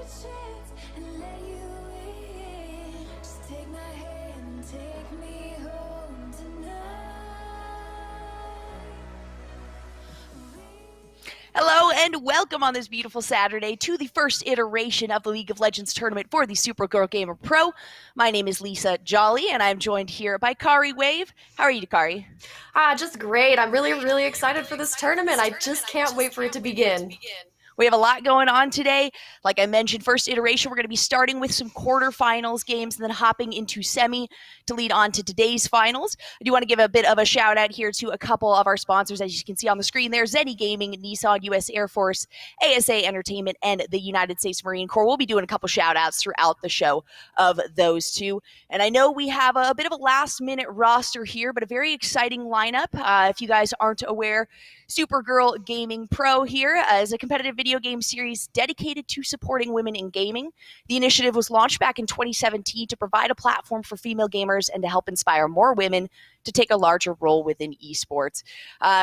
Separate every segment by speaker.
Speaker 1: chance and let you in. Just take my hand and take me home tonight.
Speaker 2: Hello and welcome on this beautiful Saturday to the first iteration of the League of Legends tournament for the Supergirl Gamer Pro. My name is Lisa Jolly and I'm joined here by Kari Wave. How are you, Kari?
Speaker 3: Just great. I'm really excited for this tournament. I just can't wait for it to begin.
Speaker 2: We have a lot going on today. Like I mentioned, first iteration, we're going to be starting with some quarterfinals games and then hopping into semi to lead on to today's finals. I do want to give a bit of a shout out here to a couple of our sponsors. As you can see on the screen there, Zenny Gaming, Nissan US Air Force, ASA Entertainment, and the United States Marine Corps. We'll be doing a couple shout outs throughout the show of those two. And I know we have a bit of a last minute roster here, but a very exciting lineup. If you guys aren't aware, Supergirl Gaming Pro here is a competitive video game series dedicated to supporting women in gaming. The initiative was launched back in 2017 to provide a platform for female gamers and to help inspire more women to take a larger role within esports.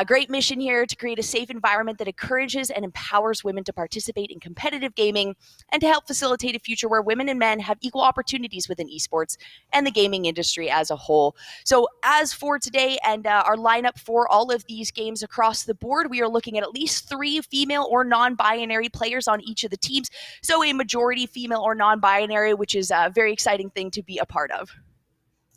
Speaker 2: Great mission here to create a safe environment that encourages and empowers women to participate in competitive gaming and to help facilitate a future where women and men have equal opportunities within esports and the gaming industry as a whole. So as for today and our lineup for all of these games across the board, we are looking at least 3 female or non-binary players on each of the teams. So a majority female or non-binary, which is a very exciting thing to be a part of.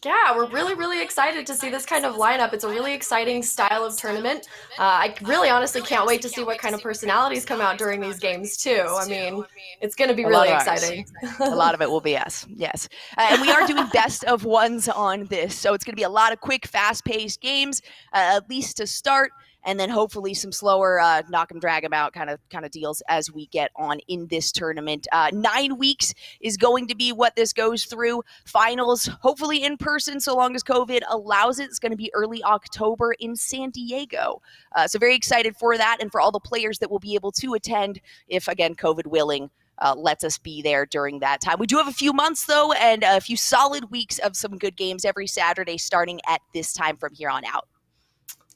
Speaker 3: Yeah, we're really excited to see this kind of lineup. It's a really exciting style of tournament. I really honestly can't wait to see what kind of personalities come out during these games too. I mean, it's going to be really exciting.
Speaker 2: A lot of it will be us, yes. And we are doing best of ones on this, so it's going to be a lot of quick, fast-paced games, at least to start. And then hopefully some slower knock 'em, drag 'em out kind of deals as we get on in this tournament. 9 weeks is going to be what this goes through. Finals, hopefully in person, so long as COVID allows it. It's going to be early October in San Diego. So very excited for that and for all the players that will be able to attend if, again, COVID willing. Lets us be there during that time. We do have a few months, though, and a few solid weeks of some good games every Saturday starting at this time from here on out.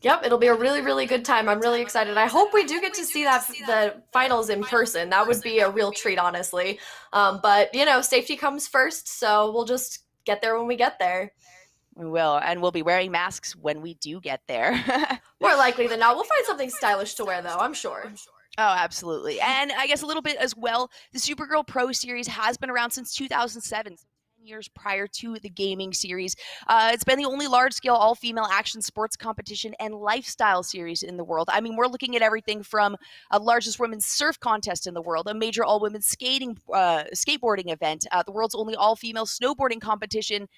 Speaker 3: Yep, it'll be a really good time. I'm really excited. I hope we do get to see the finals in person. That would be a real treat, honestly. But, you know, safety comes first, so we'll just get there when we get there.
Speaker 2: We will, and we'll be wearing masks when we do get there.
Speaker 3: More likely than not. We'll find something stylish to wear, though, I'm sure.
Speaker 2: Oh, absolutely. And I guess a little bit as well, the Supergirl Pro Series has been around since 2007. Years prior to the gaming series. It's been the only large-scale all-female action sports competition and lifestyle series in the world. I mean, we're looking at everything from a largest women's surf contest in the world, a major all-women's skateboarding event, the world's only all-female snowboarding competition,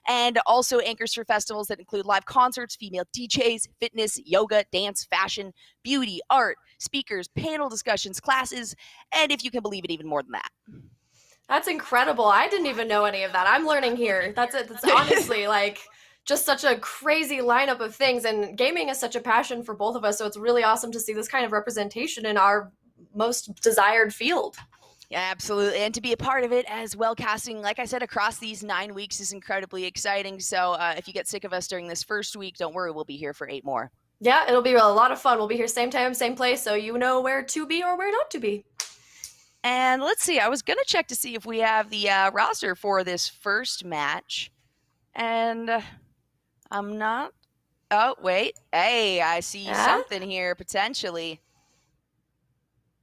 Speaker 2: and also anchors for festivals that include live concerts, female DJs, fitness, yoga, dance, fashion, beauty, art, speakers, panel discussions, classes, and if you can believe it, even more than that.
Speaker 3: That's incredible. I didn't even know any of that. I'm learning here. That's it. That's honestly like just such a crazy lineup of things. And gaming is such a passion for both of us. So it's really awesome to see this kind of representation in our most desired field.
Speaker 2: Yeah, absolutely. And to be a part of it as well, casting, like I said, across these 9 weeks is incredibly exciting. So if you get sick of us during this first week, don't worry, we'll be here for 8 more.
Speaker 3: Yeah, it'll be a lot of fun. We'll be here same time, same place. So you know where to be or where not to be.
Speaker 2: And let's see, I was going to check to see if we have the roster for this first match. And I'm not. Oh, wait. Hey, I see something here, potentially.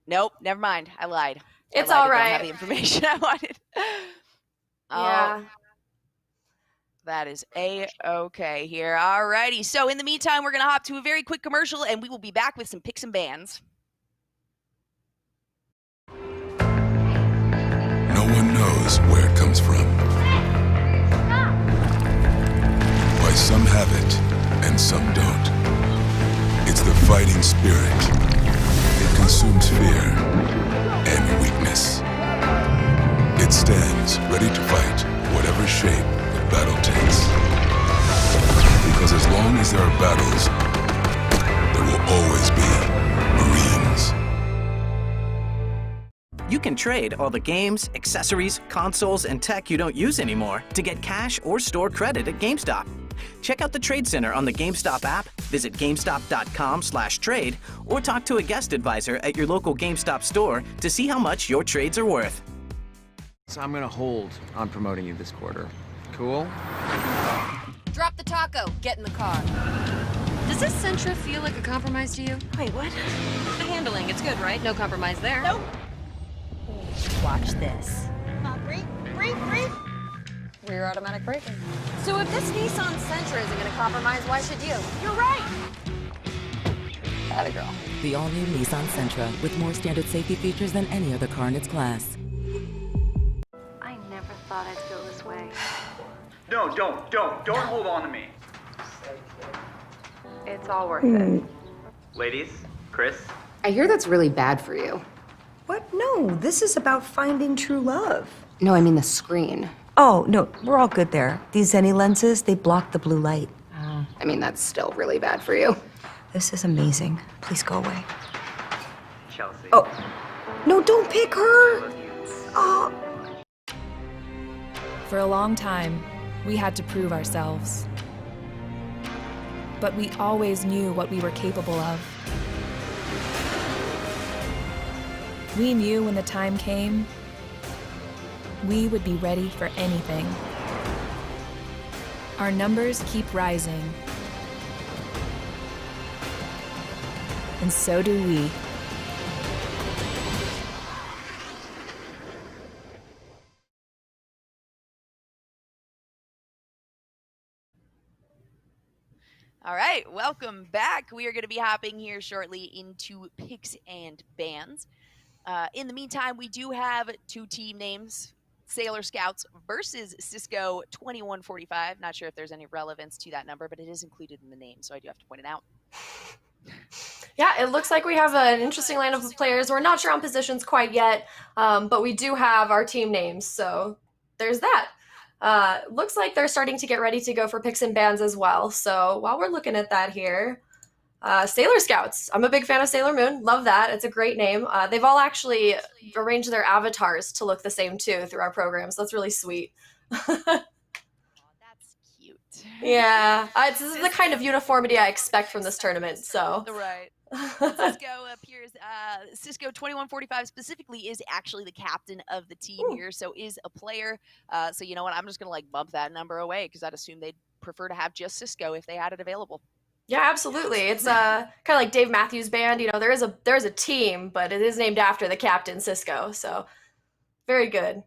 Speaker 2: Nope, never mind. I lied.
Speaker 3: It's all right.
Speaker 2: I don't have the information I wanted.
Speaker 3: Yeah.
Speaker 2: That is A-okay here. All righty. So in the meantime, we're going to hop to a very quick commercial, and we will be back with some picks and bans.
Speaker 4: No one knows where it comes from. Why some have it and some don't. It's the fighting spirit. It consumes fear and weakness. It stands ready to fight whatever shape the battle takes. Because as long as there are battles, there will always be Marines.
Speaker 5: You can trade all the games, accessories, consoles, and tech you don't use anymore to get cash or store credit at GameStop. Check out the Trade Center on the GameStop app, visit GameStop.com/trade, or talk to a guest advisor at your local GameStop store to see how much your trades are worth.
Speaker 6: So I'm gonna hold on promoting you this quarter. Cool?
Speaker 7: Drop the taco. Get in the car. Does this Sentra feel like a compromise to you?
Speaker 8: Wait, what?
Speaker 7: The handling, it's good, right? No compromise there.
Speaker 8: Nope. Watch this. Breathe.
Speaker 7: Rear automatic braking. So if this Nissan Sentra isn't gonna compromise, why should you?
Speaker 8: You're right.
Speaker 7: Atta girl.
Speaker 9: The all-new Nissan Sentra with more standard safety features than any other car in its class.
Speaker 10: I never thought I'd feel this way.
Speaker 11: No, don't hold on to me.
Speaker 10: It's all worth it.
Speaker 11: Ladies, Chris,
Speaker 7: I hear that's really bad for you.
Speaker 8: What? No, this is about finding true love.
Speaker 7: No, I mean the screen.
Speaker 8: Oh, no, we're all good there. These Zenny lenses, they block the blue light.
Speaker 7: I mean, that's still really bad for you.
Speaker 8: This is amazing. Please go away.
Speaker 11: Chelsea.
Speaker 8: Oh, no, don't pick her. Oh.
Speaker 12: For a long time, we had to prove ourselves. But we always knew what we were capable of. We knew when the time came, we would be ready for anything. Our numbers keep rising. And so do we.
Speaker 2: All right, welcome back. We are going to be hopping here shortly into picks and bans. In the meantime, we do have two team names, Sailor Scouts versus Cisco 2145. Not sure if there's any relevance to that number, but it is included in the name, so I do have to point it out.
Speaker 3: Yeah, it looks like we have an interesting lineup of players. We're not sure on positions quite yet, but we do have our team names, so there's that. Looks like they're starting to get ready to go for picks and bans as well. So while we're looking at that here, Sailor Scouts. I'm a big fan of Sailor Moon. Love that. It's a great name. They've all actually arranged their avatars to look the same too through our program. So that's really sweet.
Speaker 2: Oh, that's cute.
Speaker 3: Yeah, this is the kind of uniformity I expect from this tournament. So
Speaker 2: Right. Cisco appears, Cisco 2145 specifically is actually the captain of the team here, so is a player. So you know what, I'm just going to like bump that number away because I'd assume they'd prefer to have just Cisco if they had it available.
Speaker 3: yeah, absolutely. It's kind of like Dave Matthews Band. You know, there is a team, but it is named after the captain, Cisco. So very good.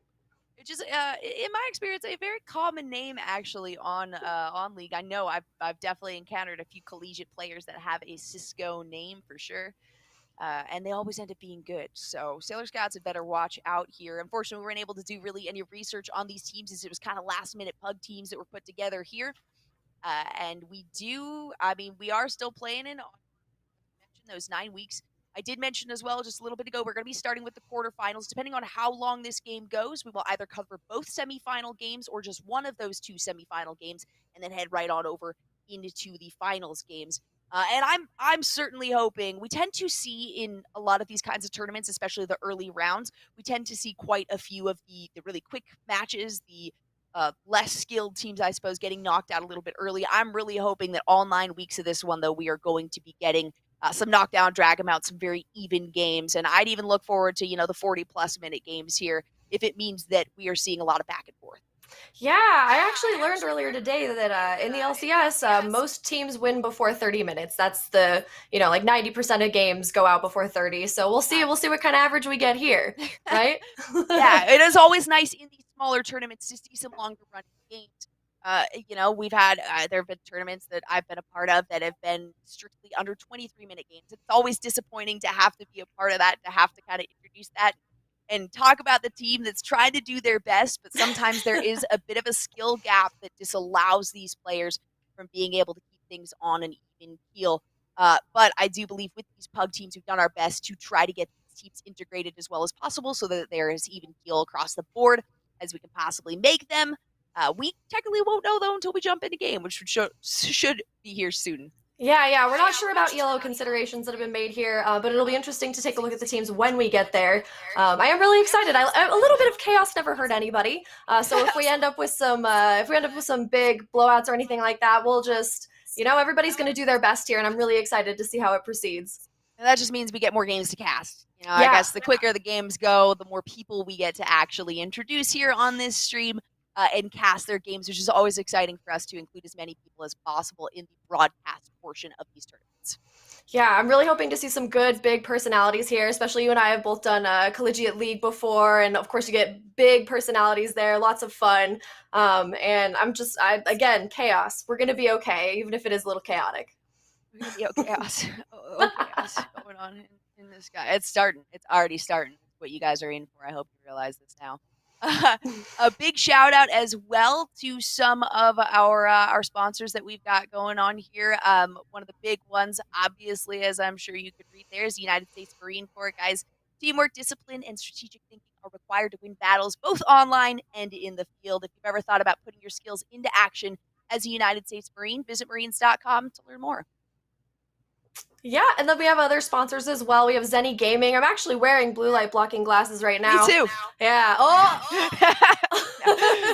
Speaker 2: Which is, in my experience, a very common name actually on League. I know I've definitely encountered a few collegiate players that have a Cisco name for sure, and they always end up being good. So Sailor Scouts had better watch out here. Unfortunately, we weren't able to do really any research on these teams as it was kind of last-minute pug teams that were put together here. And we are still playing in those 9 weeks. I did mention as well just a little bit ago, we're going to be starting with the quarterfinals. Depending on how long this game goes, we will either cover both semifinal games or just one of those two semifinal games and then head right on over into the finals games. And I'm certainly hoping, we tend to see in a lot of these kinds of tournaments, especially the early rounds, we tend to see quite a few of the really quick matches, the less skilled teams, I suppose, getting knocked out a little bit early. I'm really hoping that all 9 weeks of this one, though, we are going to be getting some knockdown, drag them out, some very even games. And I'd even look forward to, the 40-plus minute games here if it means that we are seeing a lot of back and forth.
Speaker 3: Yeah, I actually learned earlier today that in the LCS, most teams win before 30 minutes. That's the, like 90% of games go out before 30. So we'll see what kind of average we get here, right?
Speaker 2: Yeah, it is always nice in these smaller tournaments to see some longer running games. We've had, there have been tournaments that I've been a part of that have been strictly under 23-minute games. It's always disappointing to have to be a part of that, to have to kind of introduce that and talk about the team that's trying to do their best, but sometimes there is a bit of a skill gap that disallows these players from being able to keep things on an even keel. But I do believe with these pug teams, we've done our best to try to get these teams integrated as well as possible so that there is even keel across the board as we can possibly make them. We technically won't know, though, until we jump into game, which should be here soon.
Speaker 3: Yeah, we're not sure about ELO considerations that have been made here, but it'll be interesting to take a look at the teams when we get there. I am really excited. A little bit of chaos never hurt anybody. So if we end up with some big blowouts or anything like that, we'll just, everybody's going to do their best here, and I'm really excited to see how it proceeds.
Speaker 2: And that just means we get more games to cast. I guess the quicker the games go, the more people we get to actually introduce here on this stream and cast their games, which is always exciting for us to include as many people as possible in the broadcast portion of these tournaments.
Speaker 3: Yeah, I'm really hoping to see some good, big personalities here, especially you and I have both done Collegiate League before, and of course you get big personalities there, lots of fun, and again, chaos. We're going to be okay, even if it is a little chaotic.
Speaker 2: We're going to be chaos. Chaos going on in this guy. It's starting. It's already starting. What you guys are in for. I hope you realize this now. A big shout out as well to some of our sponsors that we've got going on here. One of the big ones, obviously, as I'm sure you could read there, is the United States Marine Corps. Guys, teamwork, discipline, and strategic thinking are required to win battles both online and in the field. If you've ever thought about putting your skills into action as a United States Marine, visit marines.com to learn more.
Speaker 3: Yeah, and then we have other sponsors as well. We have Zenny Gaming. I'm actually wearing blue light blocking glasses right now.
Speaker 2: Me too.
Speaker 3: Yeah. Oh,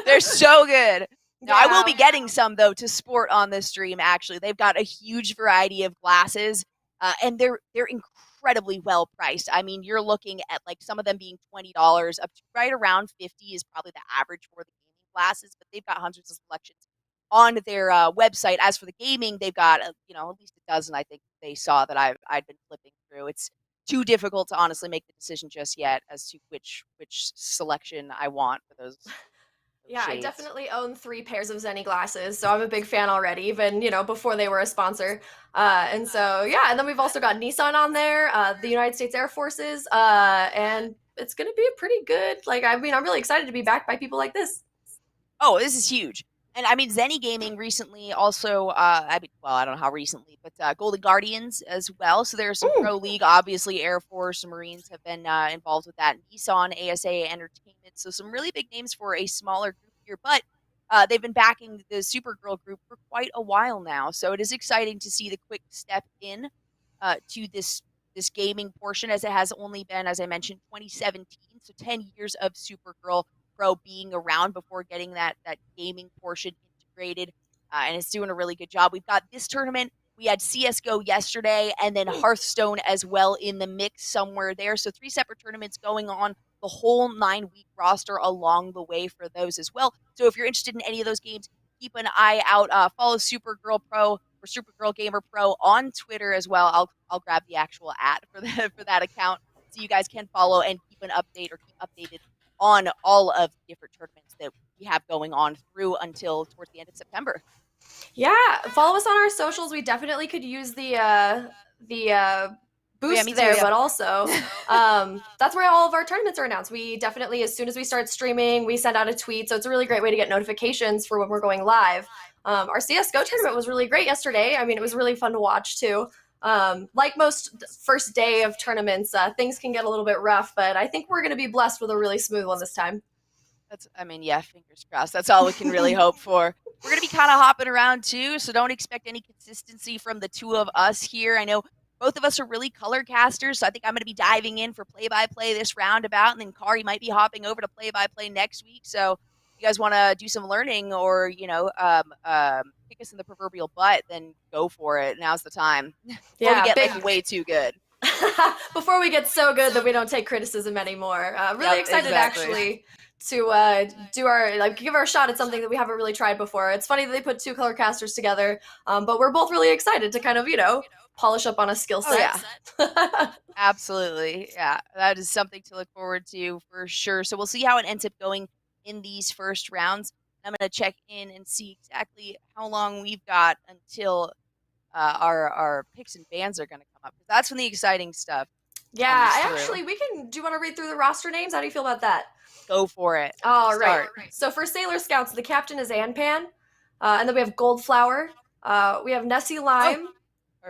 Speaker 2: they're so good. Now, I will be getting some, though, to sport on this stream, actually. They've got a huge variety of glasses, and they're incredibly well priced. I mean, you're looking at, like, some of them being $20 up to right around $50 is probably the average for the gaming glasses, but they've got hundreds of selections on their website. As for the gaming, they've got, at least a dozen, I think, they saw that I'd been flipping through. It's too difficult to honestly make the decision just yet as to which selection I want for those.
Speaker 3: Yeah,
Speaker 2: shades.
Speaker 3: I definitely own 3 pairs of Zenny glasses, so I'm a big fan already, even, before they were a sponsor. And so, yeah, and then we've also got Nissan on there, the United States Air Forces, and it's going to be a pretty good, I'm really excited to be backed by people like this.
Speaker 2: Oh, this is huge. And I mean, Zenny Gaming recently also, I don't know how recently, but Golden Guardians as well. So there's some Pro League, obviously Air Force and Marines have been involved with that. Nissan, ASA Entertainment. So some really big names for a smaller group here, but they've been backing the Supergirl group for quite a while now. So it is exciting to see the quick step in to this gaming portion, as it has only been, as I mentioned, 2017. So 10 years of Supergirl Pro being around before getting that gaming portion integrated, and it's doing a really good job. We've got this tournament. We had CSGO yesterday, and then Hearthstone as well in the mix somewhere there. So 3 separate tournaments going on, the whole 9-week roster along the way for those as well. So if you're interested in any of those games, keep an eye out. Follow Supergirl Pro or Supergirl Gamer Pro on Twitter as well. I'll grab the actual @ for that account so you guys can follow and keep an update or keep updated on all of the different tournaments that we have going on through until towards the end of September.
Speaker 3: Yeah, follow us on our socials. We definitely could use the boost there, but also that's where all of our tournaments are announced. We definitely, as soon as we start streaming, we send out a tweet, so it's a really great way to get notifications for when we're going live. Our CSGO tournament was really great yesterday. I mean, it was really fun to watch too. Like most first day of tournaments, things can get a little bit rough, but I think we're going to be blessed with a really smooth one this time.
Speaker 2: Fingers crossed. That's all we can really hope for. We're going to be kind of hopping around too, so don't expect any consistency from the two of us here. I know both of us are really color casters, so I think I'm going to be diving in for play-by-play this roundabout, and then Kari might be hopping over to play-by-play next week. So if you guys want to do some learning or, kick us in the proverbial butt, then go for it. Now's the time. Before we get way too good.
Speaker 3: Before we get so good that we don't take criticism anymore. Really excited actually to give our shot at something that we haven't really tried before. It's funny that they put 2 color casters together, but we're both really excited to kind of, polish up on a skill set.
Speaker 2: Oh, yeah. Absolutely. Yeah, that is something to look forward to for sure. So we'll see how it ends up going in these first rounds. I'm going to check in and see exactly how long we've got until our picks and bans are going to come up. That's when the exciting stuff.
Speaker 3: Yeah, do you want to read through the roster names? How do you feel about that?
Speaker 2: Go for it.
Speaker 3: All right. So for Sailor Scouts, the captain is Anpan. And then we have Goldflower. We have Nessie Lime,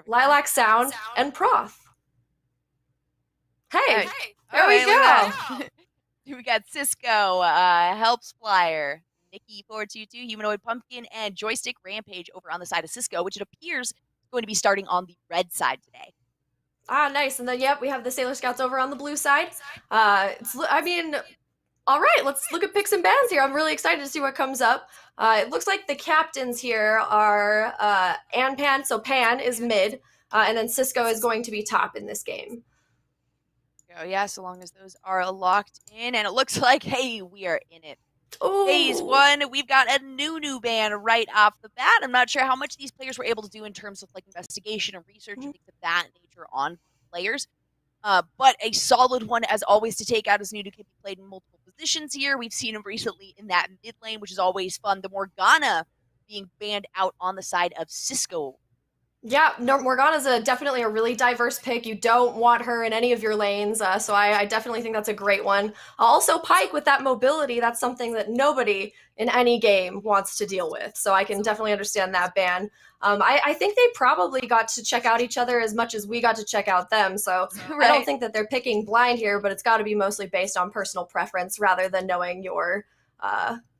Speaker 3: Lilac Sound, and Proth. Hey, there we go.
Speaker 2: We got Cisco, Helps Flyer, Nikki 422, Humanoid Pumpkin, and Joystick Rampage over on the side of Cisco, which it appears is going to be starting on the red side today.
Speaker 3: Ah, nice. And then, we have the Sailor Scouts over on the blue side. All right, let's look at picks and bans here. I'm really excited to see what comes up. It looks like the captains here are Anpan, so Pan is mid, and then Cisco is going to be top in this game.
Speaker 2: go. Yeah, so long as those are locked in. And it looks like, hey, we are in it.
Speaker 3: Ooh.
Speaker 2: Phase 1, we've got a new ban right off the bat. I'm not sure how much these players were able to do in terms of like investigation and research and things of that nature on players. But a solid one, as always, to take out as Nunu can be played in multiple positions here. We've seen him recently in that mid lane, which is always fun. The Morgana being banned out on the side of Cisco.
Speaker 3: Yeah, no, Morgana's definitely a really diverse pick. You don't want her in any of your lanes, so I definitely think that's a great one. Also, Pyke with that mobility, that's something that nobody in any game wants to deal with, so I can definitely understand that ban. I think they probably got to check out each other as much as we got to check out them, so
Speaker 2: Right.
Speaker 3: I don't think that they're picking blind here, but it's got to be mostly based on personal preference rather than knowing your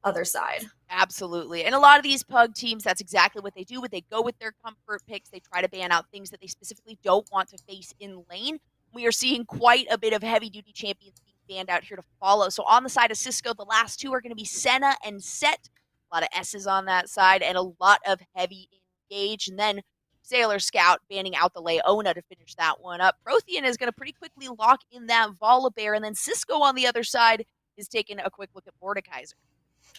Speaker 3: other side.
Speaker 2: Absolutely. And a lot of these pug teams, that's exactly what they do. When they go with their comfort picks, they try to ban out things that they specifically don't want to face in lane. We are seeing quite a bit of heavy-duty champions being banned out here to follow. So on the side of Cisco, the last two are going to be Senna and Set. A lot of S's on that side and a lot of heavy engage. And then Sailor Scout banning out the Leona to finish that one up. Prothean is going to pretty quickly lock in that Volibear. And then Cisco on the other side is taking a quick look at Mordekaiser.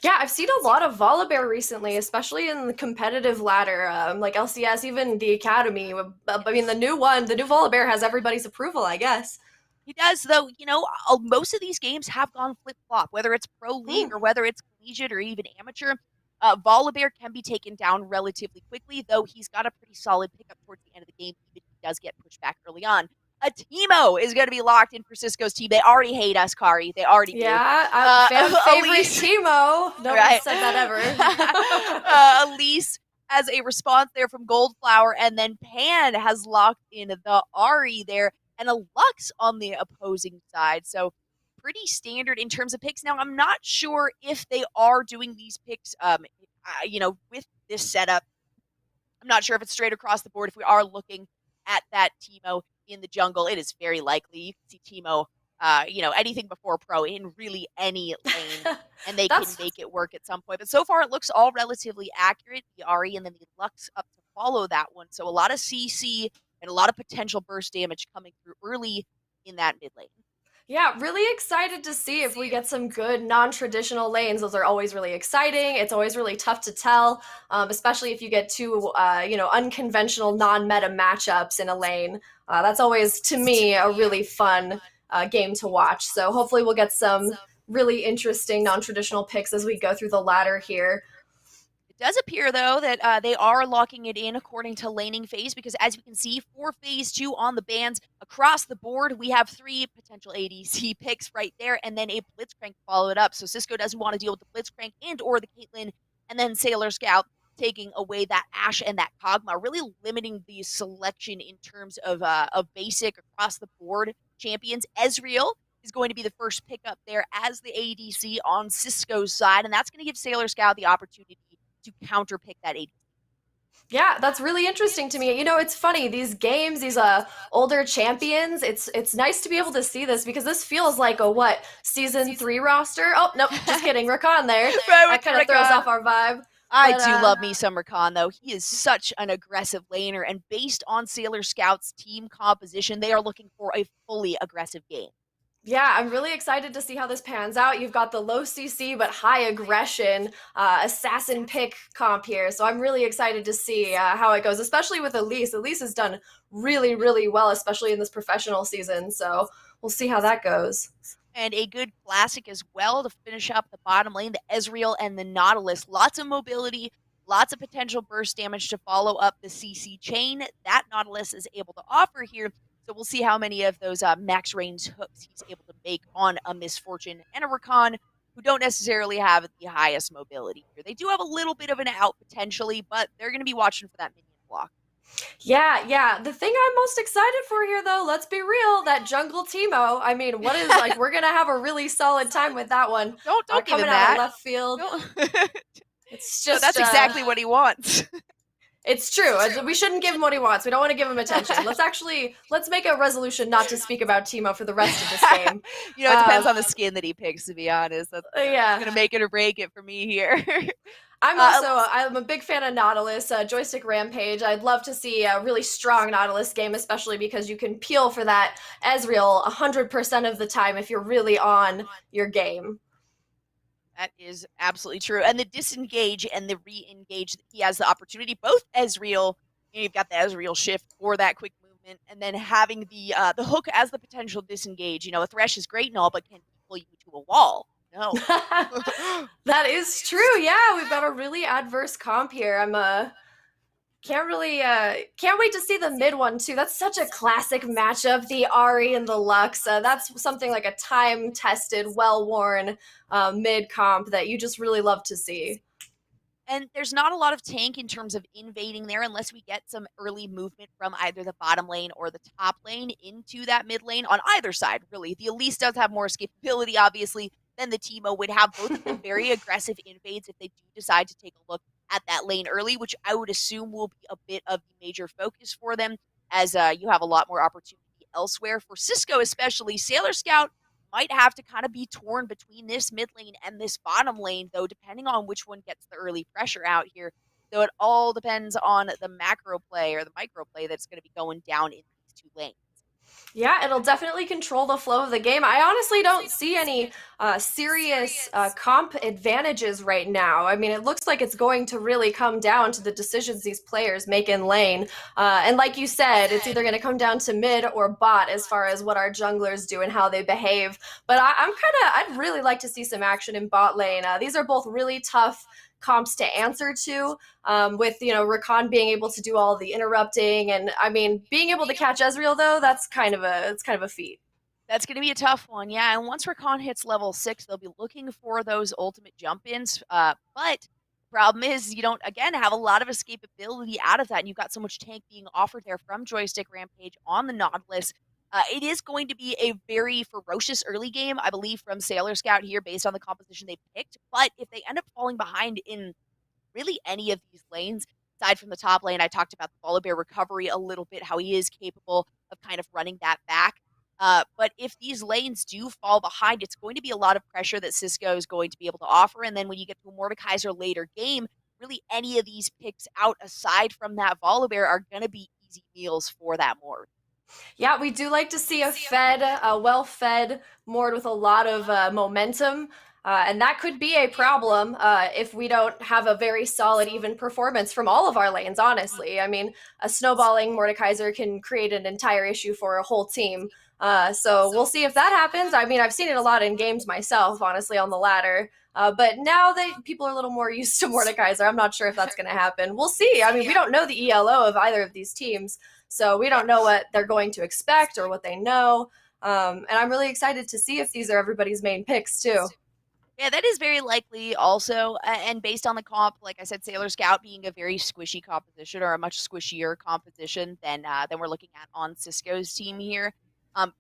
Speaker 3: Yeah, I've seen a lot of Volibear recently, especially in the competitive ladder, like LCS, even the Academy. I mean, the new Volibear has everybody's approval, I guess.
Speaker 2: He does, though. You know, most of these games have gone flip-flop, whether it's Pro League or whether it's collegiate or even amateur. Volibear can be taken down relatively quickly, though he's got a pretty solid pickup towards the end of the game, even if he does get pushed back early on. A Teemo is going to be locked in for Cisco's team. They already hate us, Kari. They already do.
Speaker 3: Yeah, fan favorite
Speaker 2: Elise,
Speaker 3: Teemo. Nobody
Speaker 2: right.
Speaker 3: said that ever.
Speaker 2: Elise has a response there from Goldflower, and then Pan has locked in the Ahri there, and a Lux on the opposing side. So pretty standard in terms of picks. Now, I'm not sure if they are doing these picks, with this setup. I'm not sure if it's straight across the board. If we are looking at that Teemo in the jungle, it is very likely you can see Teemo, anything before pro in really any lane, and they can make it work at some point. But so far, it looks all relatively accurate. The Ahri and then the Lux up to follow that one. So a lot of CC and a lot of potential burst damage coming through early in that mid lane.
Speaker 3: Yeah, really excited to see if we get some good non-traditional lanes. Those are always really exciting. It's always really tough to tell, especially if you get two, unconventional non-meta matchups in a lane. That's always, to me, a really fun game to watch. So hopefully we'll get some really interesting non-traditional picks as we go through the ladder here.
Speaker 2: It does appear, though, that they are locking it in according to laning phase, because as you can see, for phase 2 on the bans across the board, we have 3 potential ADC picks right there, and then a Blitzcrank to follow it up. So Cisco doesn't want to deal with the Blitzcrank and or the Caitlyn, and then Sailor Scout taking away that Ashe and that Kog'Maw, really limiting the selection in terms of basic across the board champions. Ezreal is going to be the first pickup there as the ADC on Cisco's side, and that's going to give Sailor Scout the opportunity to counterpick that ADC.
Speaker 3: Yeah, that's really interesting to me. You know, it's funny, these games, these older champions, it's nice to be able to see this, because this feels like a season 3 roster. Oh, nope, just kidding. Rakan there. That kind of throws off our vibe.
Speaker 2: I do love me some Rakan, though. He is such an aggressive laner, and based on Sailor Scout's team composition, they are looking for a fully aggressive game.
Speaker 3: Yeah, I'm really excited to see how this pans out. You've got the low CC but high aggression assassin pick comp here, so I'm really excited to see how it goes, especially with Elise. Elise has done really, really well, especially in this professional season, so we'll see how that goes.
Speaker 2: And a good classic as well to finish up the bottom lane, the Ezreal and the Nautilus. Lots of mobility, lots of potential burst damage to follow up the CC chain that Nautilus is able to offer here. So we'll see how many of those max range hooks he's able to make on a Misfortune and a Rakan, who don't necessarily have the highest mobility here. They do have a little bit of an out potentially, but they're going to be watching for that minion block.
Speaker 3: Yeah. The thing I'm most excited for here, though, let's be real, that jungle Teemo. I mean, what is we're gonna have a really solid time with that one.
Speaker 2: Don't give
Speaker 3: coming
Speaker 2: him
Speaker 3: out
Speaker 2: that.
Speaker 3: of left field. It's just
Speaker 2: that's exactly what he wants.
Speaker 3: It's true. We shouldn't give him what he wants. We don't want to give him attention. Let's make a resolution not to speak about Teemo for the rest of this game.
Speaker 2: It depends on the skin that he picks, to be honest. That's
Speaker 3: yeah.
Speaker 2: going to make it or break it for me here.
Speaker 3: I'm a big fan of Nautilus, Joystick Rampage. I'd love to see a really strong Nautilus game, especially because you can peel for that Ezreal 100% of the time if you're really on your game.
Speaker 2: That is absolutely true. And the disengage and the re-engage, he has the opportunity. Both Ezreal, you've got the Ezreal shift for that quick movement, and then having the hook as the potential disengage. A Thresh is great and all, but can pull you to a wall. No.
Speaker 3: That is true. Yeah, we've got a really adverse comp here. Can't wait to see the mid one too. That's such a classic matchup, the Ahri and the Lux. That's something like a time-tested, well-worn mid comp that you just really love to see.
Speaker 2: And there's not a lot of tank in terms of invading there unless we get some early movement from either the bottom lane or the top lane into that mid lane on either side, really. The Elise does have more escapability, obviously, than the Teemo would have. Both of them very aggressive invades if they do decide to take a look at that lane early, which I would assume will be a bit of the major focus for them, as you have a lot more opportunity elsewhere. For Cisco especially, Sailor Scout might have to kind of be torn between this mid lane and this bottom lane, though, depending on which one gets the early pressure out here. So it all depends on the macro play or the micro play that's going to be going down in these two lanes.
Speaker 3: Yeah, it'll definitely control the flow of the game. I honestly don't see any serious comp advantages right now. I mean, it looks like it's going to really come down to the decisions these players make in lane. And like you said, it's either going to come down to mid or bot as far as what our junglers do and how they behave. But I'd really like to see some action in bot lane. These are both really tough comps to answer to, with Rakan being able to do all the interrupting, and I mean being able to catch Ezreal though, it's kind of a feat.
Speaker 2: That's going to be a tough one, yeah. And once Rakan hits level 6, they'll be looking for those ultimate jump-ins. But the problem is you don't, again, have a lot of escapability out of that, and you've got so much tank being offered there from Joystick Rampage on the Nautilus. It is going to be a very ferocious early game, I believe, from Sailor Scout here based on the composition they picked. But if they end up falling behind in really any of these lanes, aside from the top lane, I talked about the Volibear recovery a little bit, how he is capable of kind of running that back. But if these lanes do fall behind, it's going to be a lot of pressure that Cisco is going to be able to offer. And then when you get to a Mordekaiser later game, really any of these picks out aside from that Volibear are going to be easy meals for that Mord.
Speaker 3: Yeah, we do like to see a well-fed Mord with a lot of momentum. And that could be a problem if we don't have a very solid, even performance from all of our lanes, honestly. I mean, a snowballing Mordekaiser can create an entire issue for a whole team. So we'll see if that happens. I mean, I've seen it a lot in games myself, honestly, on the ladder. But now that people are a little more used to Mordekaiser, I'm not sure if that's going to happen. We'll see. I mean, we don't know the ELO of either of these teams, so we don't know what they're going to expect or what they know. And I'm really excited to see if these are everybody's main picks, too.
Speaker 2: Yeah, that is very likely also. And based on the comp, like I said, Sailor Scout being a very squishy composition, or a much squishier composition than we're looking at on Cisco's team here.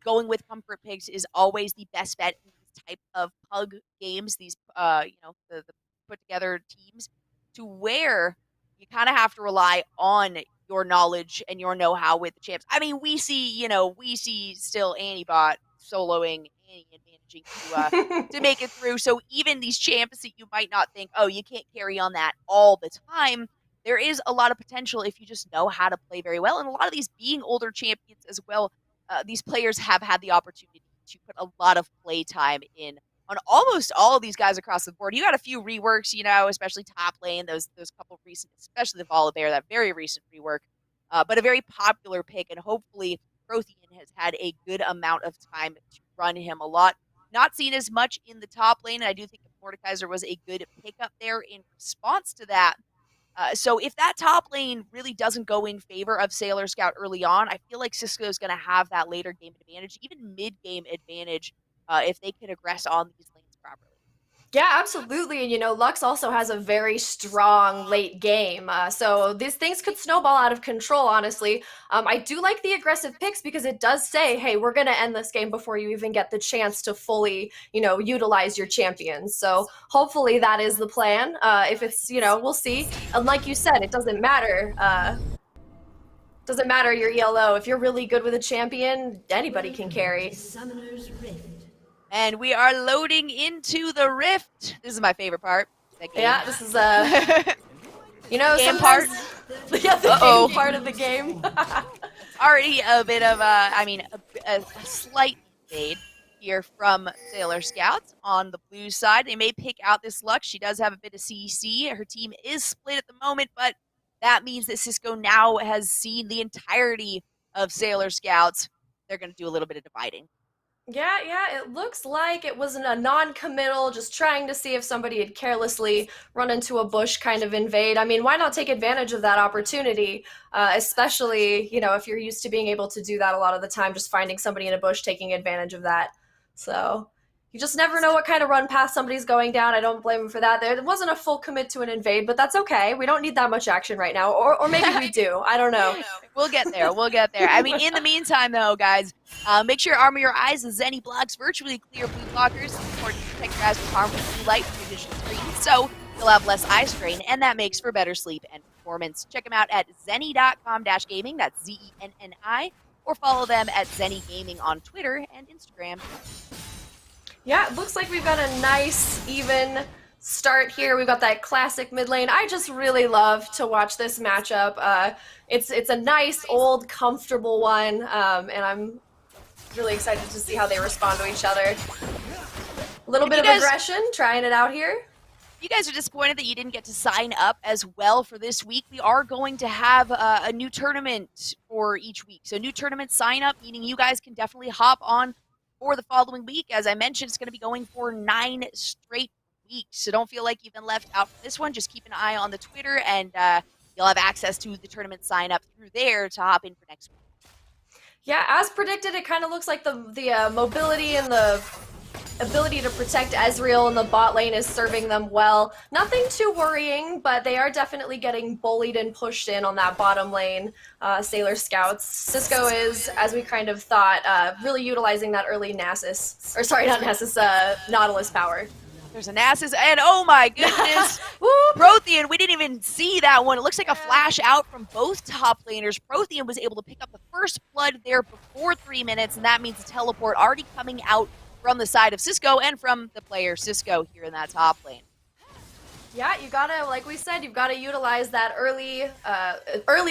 Speaker 2: Going with comfort picks is always the best bet in these type of pug games, these the put together teams, to where you kind of have to rely on your knowledge and your know-how with the champs. I mean, we see still Annie-bot soloing Annie and managing to make it through. So even these champs that you might not think, oh, you can't carry on that all the time, there is a lot of potential if you just know how to play very well. And a lot of these being older champions as well, these players have had the opportunity to put a lot of play time in on almost all of these guys across the board. You got a few reworks, especially top lane, those couple recent, especially the Volibear, that very recent rework, but a very popular pick, and hopefully Prothean has had a good amount of time to run him a lot. Not seen as much in the top lane, and I do think Mordekaiser was a good pickup there in response to that. So if that top lane really doesn't go in favor of Sailor Scout early on, I feel like Cisco is going to have that later game advantage, even mid-game advantage, if they can aggress on these lanes properly.
Speaker 3: Yeah, absolutely. And, Lux also has a very strong late game. So these things could snowball out of control, honestly. I do like the aggressive picks because it does say, hey, we're going to end this game before you even get the chance to fully, utilize your champions. So hopefully that is the plan. If it's, we'll see. And like you said, it doesn't matter. Doesn't matter your ELO. If you're really good with a champion, anybody can carry.
Speaker 2: And we are loading into the Rift. This is my favorite part. That game.
Speaker 3: Yeah, this is you know,
Speaker 2: game part.
Speaker 3: Yeah, the game part of the game.
Speaker 2: Already a bit of a slight fade here from Sailor Scouts on the blue side. They may pick out this Lux. She does have a bit of CC. Her team is split at the moment, but that means that Cisco now has seen the entirety of Sailor Scouts. They're going to do a little bit of dividing.
Speaker 3: Yeah, it looks like it wasn't a non-committal, just trying to see if somebody had carelessly run into a bush kind of invade. I mean, why not take advantage of that opportunity, especially, you know, if you're used to being able to do that a lot of the time, just finding somebody in a bush, taking advantage of that. So you just never know what kind of run path somebody's going down. I don't blame them for that. There wasn't a full commit to an invade, but that's okay. We don't need that much action right now, or maybe we do. I don't know.
Speaker 2: We'll get there. I mean, in the meantime, though, guys, make sure you armor your eyes with Zenny blocks, virtually clear blue blockers. It's important to protect your eyes from harmful blue light from your vision screen, so you'll have less eye strain, and that makes for better sleep and performance. Check them out at zenny.com-gaming. That's Zenni, or follow them at Zenny Gaming on Twitter and Instagram.
Speaker 3: Yeah, it looks like we've got a nice, even start here. We've got that classic mid lane. I just really love to watch this matchup. It's a nice, old, comfortable one, and I'm really excited to see how they respond to each other. A little bit of aggression, trying it out here.
Speaker 2: You guys are disappointed that you didn't get to sign up as well for this week. We are going to have a new tournament for each week. So new tournament sign up, meaning you guys can definitely hop on for the following week. As I mentioned, it's going to be going for 9 straight weeks. So don't feel like you've been left out for this one. Just keep an eye on the Twitter, and you'll have access to the tournament sign up through there to hop in for next week.
Speaker 3: Yeah, as predicted, it kind of looks like the mobility and the ability to protect Ezreal in the bot lane is serving them well. Nothing too worrying, but they are definitely getting bullied and pushed in on that bottom lane, Sailor Scouts. Cisco is, as we kind of thought, really utilizing that early Nasus, or sorry, not Nasus, Nautilus power.
Speaker 2: There's a Nasus, and oh my goodness, Prothean, we didn't even see that one. It looks like a flash out from both top laners. Prothean was able to pick up the first blood there before 3 minutes, and that means the teleport already coming out from the side of Cisco and from the player Cisco here in that top lane.
Speaker 3: Yeah, you gotta, like we said, you've gotta utilize that early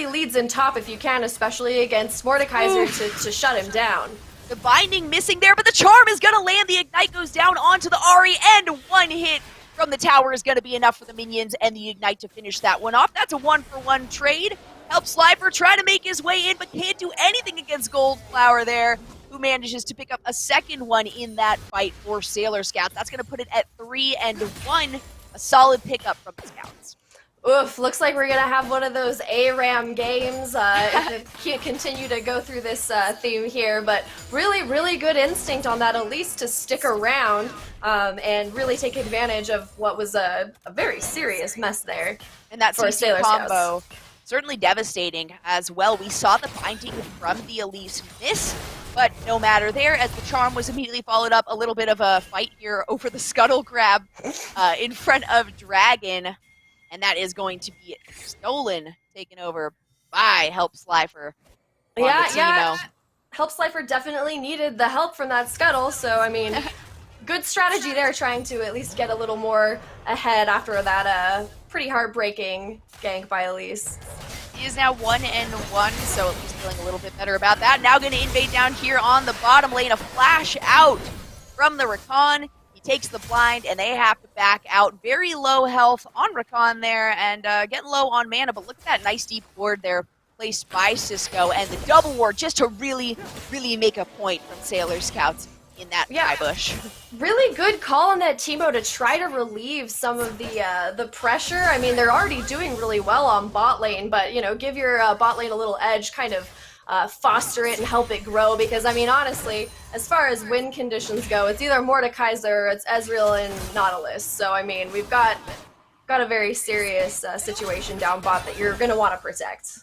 Speaker 3: leads in top if you can, especially against Mordekaiser to shut him down.
Speaker 2: The binding missing there, but the charm is gonna land. The ignite goes down onto the Ahri, and one hit from the tower is gonna be enough for the minions and the ignite to finish that one off. That's a 1-for-1 trade. Helps Slifer try to make his way in, but can't do anything against Goldflower there, who manages to pick up a second one in that fight for Sailor Scouts. That's going to put it at 3-1, a solid pickup from the Scouts.
Speaker 3: Oof, looks like we're going to have one of those ARAM games if it can't continue to go through this theme here, but really, really good instinct on that Elise to stick around and really take advantage of what was a very serious mess there.
Speaker 2: And that
Speaker 3: for Sailor
Speaker 2: combo.
Speaker 3: Scouts.
Speaker 2: Certainly devastating as well. We saw the binding from the Elise miss, but no matter there, as the charm was immediately followed up. A little bit of a fight here over the scuttle grab in front of Dragon, and that is going to be stolen, taken over by Help Slifer.
Speaker 3: Yeah. Help Slifer definitely needed the help from that scuttle, so I mean, good strategy there, trying to at least get a little more ahead after that pretty heartbreaking gank by Elise.
Speaker 2: He is now 1-1, so at least feeling a little bit better about that. Now going to invade down here on the bottom lane. A flash out from the Rakan. He takes the blind, and they have to back out. Very low health on Rakan there, and getting low on mana, but look at that nice deep ward there placed by Cisco, and the double ward just to really, really make a point from Sailor Scouts in that bush.
Speaker 3: Really good call on that Teemo to try to relieve some of the pressure. I mean, they're already doing really well on bot lane, but, you know, give your bot lane a little edge, kind of foster it and help it grow, because, I mean, honestly, as far as win conditions go, it's either Mordekaiser or it's Ezreal and Nautilus. So, I mean, we've got a very serious situation down bot that you're going to want to protect.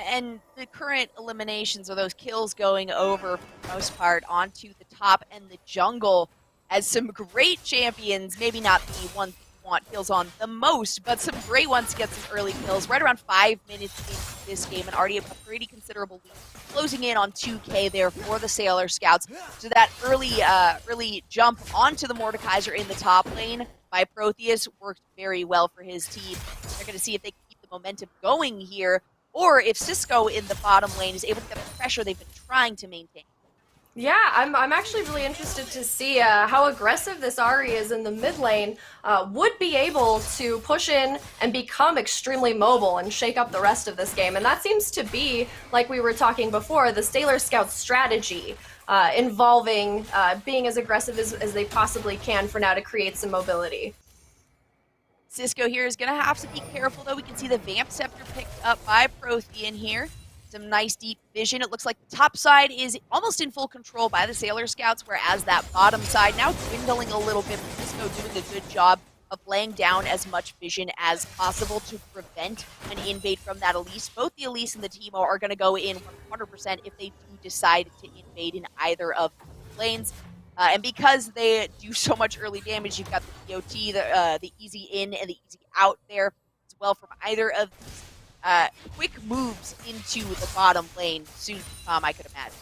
Speaker 2: And the current eliminations are those kills going over, for the most part, onto the top and the jungle as some great champions, maybe not the ones you want kills on the most, but some great ones to get some early kills. Right around 5 minutes into this game, and already a pretty considerable lead. Closing in on 2K there for the Sailor Scouts. So that early jump onto the Mordekaiser in the top lane by Protheus worked very well for his team. They're going to see if they can keep the momentum going here, or if Cisco in the bottom lane is able to get the pressure they've been trying to maintain.
Speaker 3: Yeah, I'm actually really interested to see how aggressive this Ahri is in the mid lane. Would be able to push in and become extremely mobile and shake up the rest of this game. And that seems to be, like we were talking before, the Sailor Scout strategy, involving being as aggressive as they possibly can for now to create some mobility.
Speaker 2: Cisco here is going to have to be careful, though. We can see the Vamp Scepter picked up by Prothean here. Some nice deep vision. It looks like the top side is almost in full control by the Sailor Scouts, whereas that bottom side now dwindling a little bit. Cisco doing a good job of laying down as much vision as possible to prevent an invade from that Elise. Both the Elise and the Teemo are going to go in 100% if they do decide to invade in either of the lanes. And because they do so much early damage, you've got the DOT, the easy in and the easy out there as well from either of these quick moves into the bottom lane soon to come, I could imagine.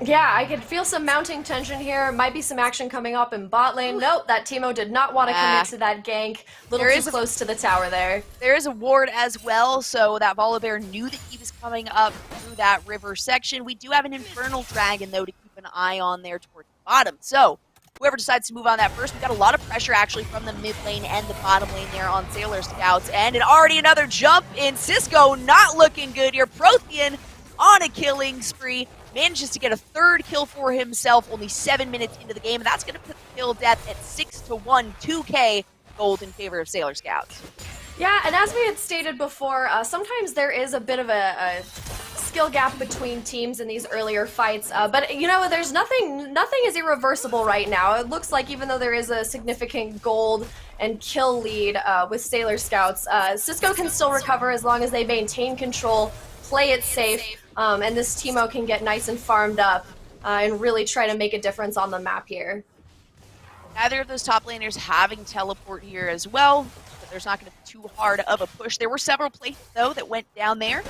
Speaker 3: Yeah, I could feel some mounting tension here. Might be some action coming up in bot lane. Nope, that Teemo did not want to commit to that gank. A little too close to the tower there.
Speaker 2: There is a ward as well, so that Volibear knew that he was coming up through that river section. We do have an Infernal Dragon, though, to keep an eye on there towards the bottom. So whoever decides to move on that first, we've got a lot of pressure actually from the mid lane and the bottom lane there on Sailor Scouts. And already another jump in. Cisco not looking good here. Prothean on a killing spree. Manages to get a third kill for himself only 7 minutes into the game. And that's going to put the kill death at 6-1, 2K gold in favor of Sailor Scouts.
Speaker 3: Yeah, and as we had stated before, sometimes there is a bit of a skill gap between teams in these earlier fights, but you know, there's nothing is irreversible right now. It looks like even though there is a significant gold and kill lead with Sailor Scouts, Cisco can still recover as long as they maintain control, play it safe, and this Teemo can get nice and farmed up and really try to make a difference on the map here.
Speaker 2: Neither of those top laners having teleport here as well, but there's not going to be too hard of a push. There were several plays, though, that went down there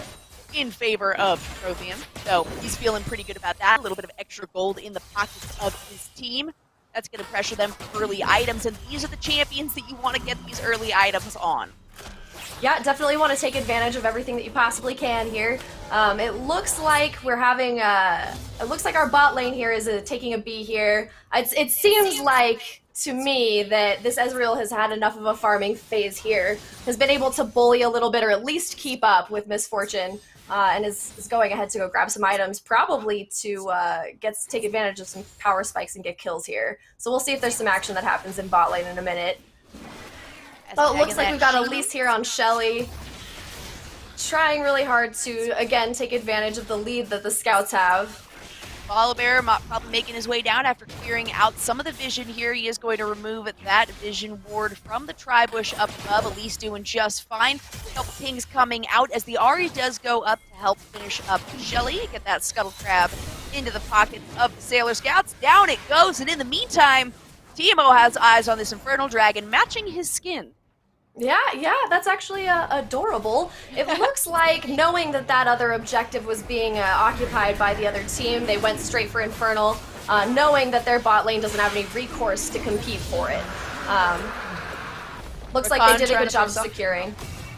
Speaker 2: in favor of Prothean, so he's feeling pretty good about that. A little bit of extra gold in the pockets of his team. That's going to pressure them for early items, and these are the champions that you want to get these early items on.
Speaker 3: Yeah, definitely want to take advantage of everything that you possibly can here. It looks like we're having it looks like our bot lane here is taking a B here. It seems like to me that this Ezreal has had enough of a farming phase here, has been able to bully a little bit or at least keep up with Miss Fortune, and is going ahead to go grab some items, probably to take advantage of some power spikes and get kills here. So we'll see if there's some action that happens in bot lane in a minute. Oh, it looks like we've got Elise here on Shelly, trying really hard to, again, take advantage of the lead that the Scouts have.
Speaker 2: Volibear probably making his way down after clearing out some of the vision here. He is going to remove that vision ward from the Tribush up above. Elise doing just fine. A couple pings coming out as the Ahri does go up to help finish up Shelly. Get that Scuttle Crab into the pocket of the Sailor Scouts. Down it goes, and in the meantime, Teemo has eyes on this Infernal Dragon, matching his skin.
Speaker 3: Yeah, that's actually adorable. It looks like, knowing that other objective was being occupied by the other team, they went straight for Infernal, knowing that their bot lane doesn't have any recourse to compete for it. Looks like they did a good job securing.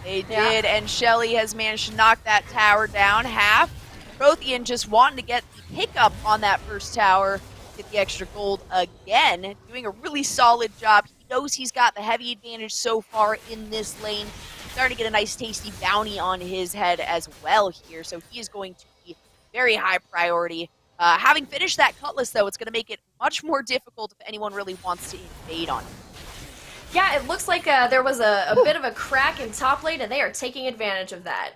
Speaker 2: They did, and Shelly has managed to knock that tower down half. Prothean just wanting to get the pickup on that first tower, get the extra gold again, doing a really solid job. Knows he's got the heavy advantage so far in this lane. Starting to get a nice tasty bounty on his head as well here, so he is going to be very high priority. Having finished that Cutlass, though, it's going to make it much more difficult if anyone really wants to invade on him.
Speaker 3: Yeah, it looks like there was a bit of a crack in top lane, and they are taking advantage of that.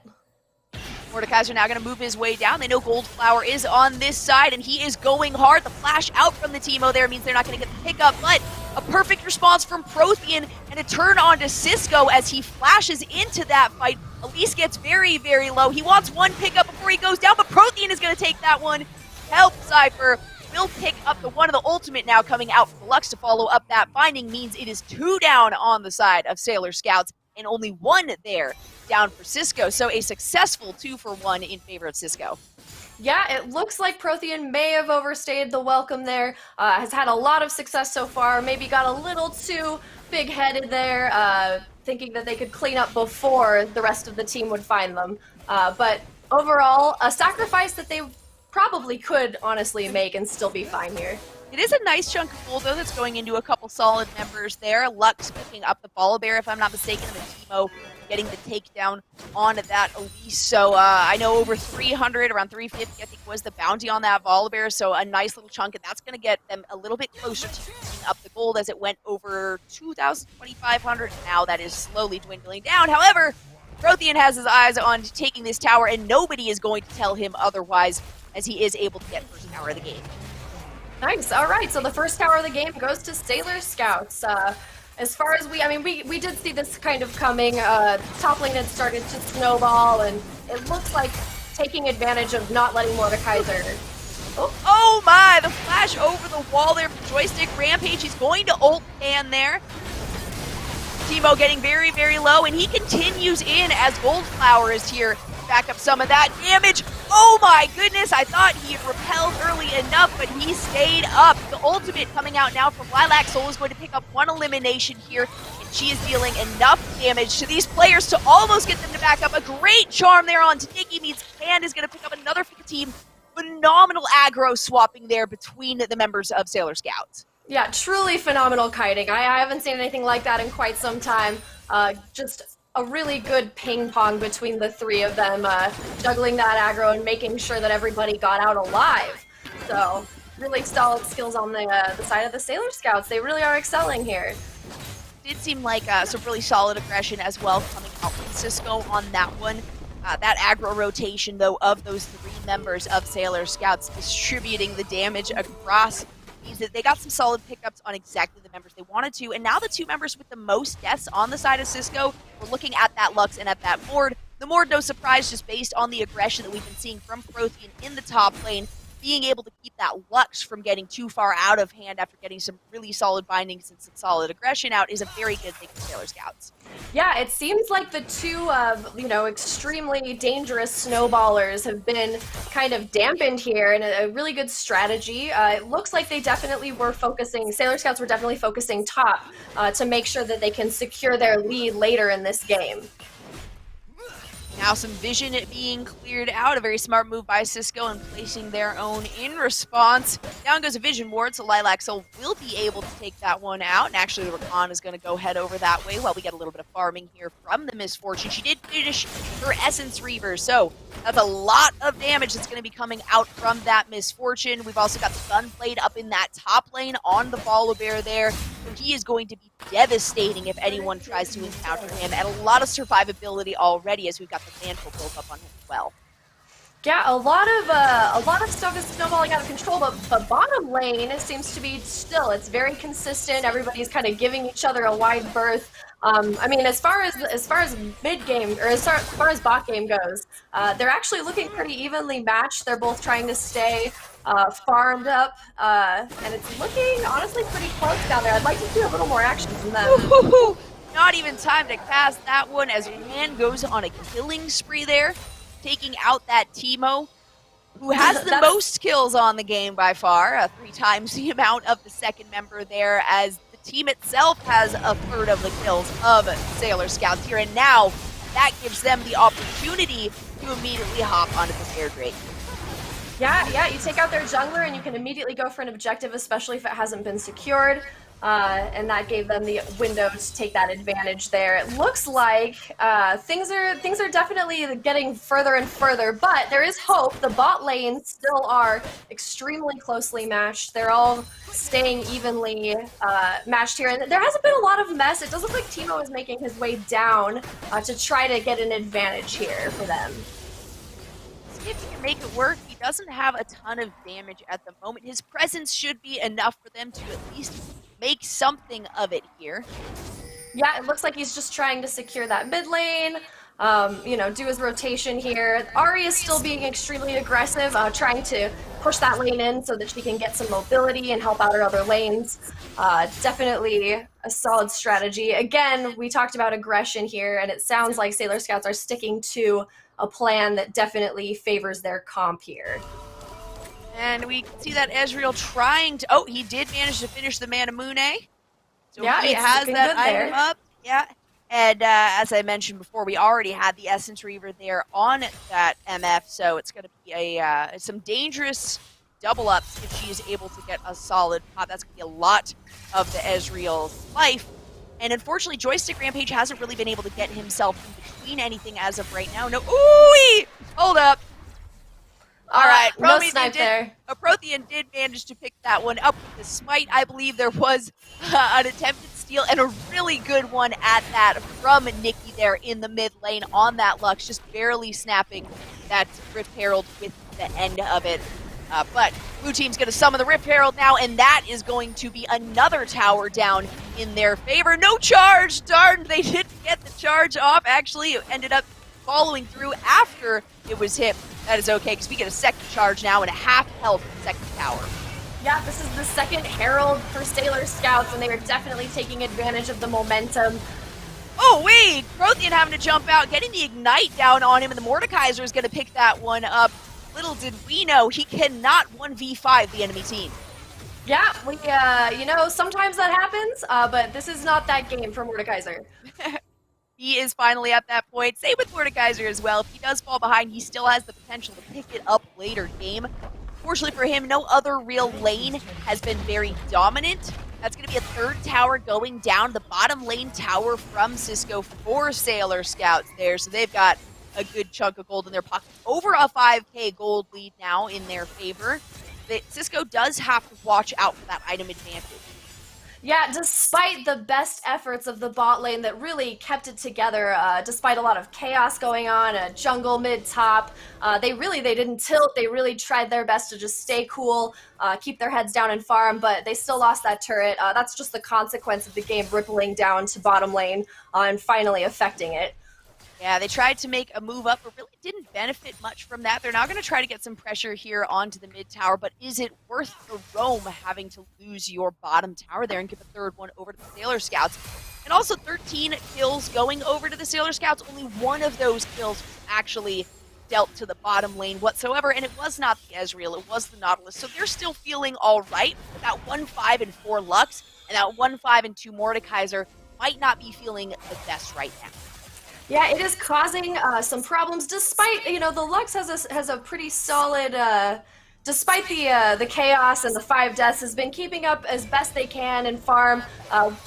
Speaker 2: Mordekaiser now going to move his way down. They know Goldflower is on this side, and he is going hard. The flash out from the Teemo there means they're not going to get the pickup, but a perfect response from Prothean and a turn on to Cisco as he flashes into that fight. Elise gets very, very low. He wants one pickup before he goes down, but Prothean is going to take that one. Help Cypher. Will pick up the one of the ultimate now coming out from the Lux to follow up that finding means it is 2 down on the side of Sailor Scouts and only 1 there down for Cisco. So a successful 2-for-1 in favor of Cisco.
Speaker 3: Yeah, it looks like Prothean may have overstayed the welcome there. Has had a lot of success so far. Maybe got a little too big-headed there, thinking that they could clean up before the rest of the team would find them. But overall, a sacrifice that they probably could honestly make and still be fine here.
Speaker 2: It is a nice chunk of gold, though, that's going into a couple solid members there. Lux picking up the Volibear, if I'm not mistaken, and then Teemo getting the takedown on that Elise. So I know over 300, around 350, I think was the bounty on that Volibear. So a nice little chunk, and that's going to get them a little bit closer to picking up the gold as it went over 2,000, 2,500. Now that is slowly dwindling down. However, Prothean has his eyes on taking this tower, and nobody is going to tell him otherwise, as he is able to get first tower of the game.
Speaker 3: Nice. All right. So the first tower of the game goes to Sailor Scouts. As far as we did see this kind of coming. Top lane had started to snowball, and it looks like taking advantage of not letting Mordekaiser.
Speaker 2: Oh my! The flash over the wall there from Joystick. Rampage, he's going to ult Pan there. Teemo getting very, very low, and he continues in as Goldflower is here. Back up some of that damage. Oh my goodness, I thought he had repelled early enough, but he stayed up. The ultimate coming out now from Lilac Soul is going to pick up one elimination here, and she is dealing enough damage to these players to almost get them to back up. A great charm there on Nikki means Pan is going to pick up another team. Phenomenal aggro swapping there between the members of Sailor Scouts.
Speaker 3: Yeah, truly phenomenal kiting. I haven't seen anything like that in quite some time. Just a really good ping pong between the three of them, juggling that aggro and making sure that everybody got out alive. So really solid skills on the side of the Sailor Scouts. They really are excelling here.
Speaker 2: Did seem like some really solid aggression as well coming out from Cisco on that one. That aggro rotation, though, of those three members of Sailor Scouts distributing the damage across means that they got some solid pickups on exactly the members they wanted to. And now the two members with the most deaths on the side of Cisco, we're looking at that Lux and at that Mord. The Mord, no surprise, just based on the aggression that we've been seeing from Prothean in the top lane, being able to keep that Lux from getting too far out of hand after getting some really solid bindings and some solid aggression out is a very good thing for Sailor Scouts.
Speaker 3: Yeah, it seems like the two, extremely dangerous snowballers have been kind of dampened here in a really good strategy. It looks like they definitely were focusing, Sailor Scouts were definitely focusing top to make sure that they can secure their lead later in this game.
Speaker 2: Now some vision being cleared out, a very smart move by Cisco and placing their own in response. Down goes a vision ward, so Lilac Soul will be able to take that one out. And actually the Rakan is going to go head over that way while we get a little bit of farming here from the Miss Fortune. She did finish her Essence Reaver, so that's a lot of damage that's going to be coming out from that Miss Fortune. We've also got the Gunblade up in that top lane on the Volibear there. So he is going to be devastating if anyone tries to encounter him, and a lot of survivability already as we've got the mantle built up on him as well.
Speaker 3: Yeah, a lot of stuff is snowballing out of control, but bottom lane seems to be still. It's very consistent. Everybody's kind of giving each other a wide berth. As far as mid game or as far as bot game goes, they're actually looking pretty evenly matched. They're both trying to stay farmed up, and it's looking honestly pretty close down there. I'd like to see a little more action from them.
Speaker 2: Not even time to cast that one as Pan goes on a killing spree there, taking out that Teemo, who has the most kills on the game by far, 3 times the amount of the second member there, as the team itself has a third of the kills of Sailor Scouts here, and now that gives them the opportunity to immediately hop onto this air drake.
Speaker 3: Yeah, you take out their jungler and you can immediately go for an objective, especially if it hasn't been secured. And that gave them the window to take that advantage there. It looks like things are definitely getting further and further, but there is hope. The bot lanes still are extremely closely matched. They're all staying evenly matched here, and there hasn't been a lot of mess. It does look like Teemo is making his way down to try to get an advantage here for them.
Speaker 2: See if he can make it work. He doesn't have a ton of damage at the moment. His presence should be enough for them to at least make something of it here.
Speaker 3: Yeah, it looks like he's just trying to secure that mid lane, do his rotation here. Ahri is still being extremely aggressive, trying to push that lane in so that she can get some mobility and help out her other lanes. Definitely a solid strategy. Again, we talked about aggression here, and it sounds like Sailor Scouts are sticking to a plan that definitely favors their comp here.
Speaker 2: And we see that Ezreal trying to... Oh, he did manage to finish the Manamune. So
Speaker 3: Yeah,
Speaker 2: he
Speaker 3: it's
Speaker 2: has
Speaker 3: looking
Speaker 2: that
Speaker 3: good
Speaker 2: item
Speaker 3: there.
Speaker 2: up. Yeah. And as I mentioned before, we already had the Essence Reaver there on that MF, so it's going to be some dangerous double ups if she is able to get a solid pop. That's going to be a lot of the Ezreal's life. And unfortunately, Joystick Rampage hasn't really been able to get himself in between anything as of right now. No, ooh! Hold up. All right,
Speaker 3: no snipe there.
Speaker 2: Prothean did manage to pick that one up with the smite. I believe there was an attempted steal and a really good one at that from Nikki there in the mid lane on that Lux, just barely snapping that Rift Herald with the end of it. But blue team's going to summon the Rift Herald now, and that is going to be another tower down in their favor. No charge! Darn, they didn't get the charge off. Actually, it ended up following through after it was hit. That is okay, because we get a second charge now and a half health second tower.
Speaker 3: Yeah, this is the second Herald for Sailor Scouts, and they are definitely taking advantage of the momentum.
Speaker 2: Oh, wait! Prothean having to jump out, getting the Ignite down on him, and the Mordekaiser is going to pick that one up. Little did we know, he cannot 1v5 the enemy team.
Speaker 3: Yeah, we, you know, sometimes that happens, but this is not that game for Mordekaiser.
Speaker 2: He is finally at that point. Same with Mordekaiser as well. If he does fall behind, he still has the potential to pick it up later game. Fortunately for him, no other real lane has been very dominant. That's going to be a third tower going down. The bottom lane tower from Cisco for Sailor Scouts there. So they've got a good chunk of gold in their pocket. Over a 5k gold lead now in their favor. Cisco does have to watch out for that item advantage.
Speaker 3: Yeah, despite the best efforts of the bot lane that really kept it together, despite a lot of chaos going on, a jungle mid-top, they didn't tilt. They really tried their best to just stay cool, keep their heads down and farm, but they still lost that turret. That's just the consequence of the game rippling down to bottom lane and finally affecting it.
Speaker 2: Yeah, they tried to make a move up, but really didn't benefit much from that. They're now going to try to get some pressure here onto the mid tower, but is it worth the roam having to lose your bottom tower there and give a third one over to the Sailor Scouts? And also 13 kills going over to the Sailor Scouts. Only one of those kills was actually dealt to the bottom lane whatsoever, and it was not the Ezreal, it was the Nautilus. So they're still feeling all right, but that 1-5 and 4 Lux and that 1-5 and 2 Mordekaiser might not be feeling the best right now.
Speaker 3: Yeah, it is causing some problems, despite, you know, the Lux has a pretty solid, despite the chaos and the 5 deaths, has been keeping up as best they can in farm.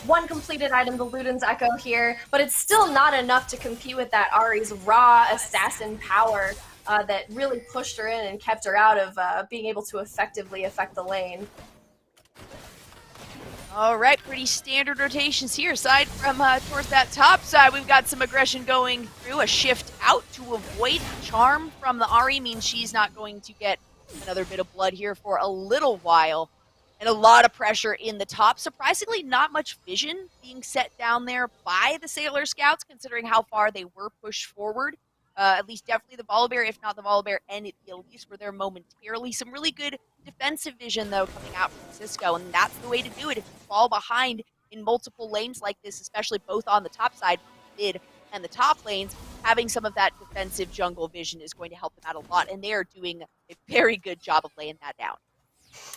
Speaker 3: One completed item, the Luden's Echo here, but it's still not enough to compete with that Ahri's raw assassin power that really pushed her in and kept her out of being able to effectively affect the lane.
Speaker 2: All right, pretty standard rotations here. Aside from towards that top side, we've got some aggression going through. A shift out to avoid charm from the Ahri means she's not going to get another bit of blood here for a little while. And a lot of pressure in the top. Surprisingly, not much vision being set down there by the Sailor Scouts, considering how far they were pushed forward. At least definitely the Volibear, if not the Volibear and the Elise were there momentarily. Some really good defensive vision, though, coming out from Cisco, and that's the way to do it. If you fall behind in multiple lanes like this, especially both on the top side, mid, and the top lanes, having some of that defensive jungle vision is going to help them out a lot, and they are doing a very good job of laying that down.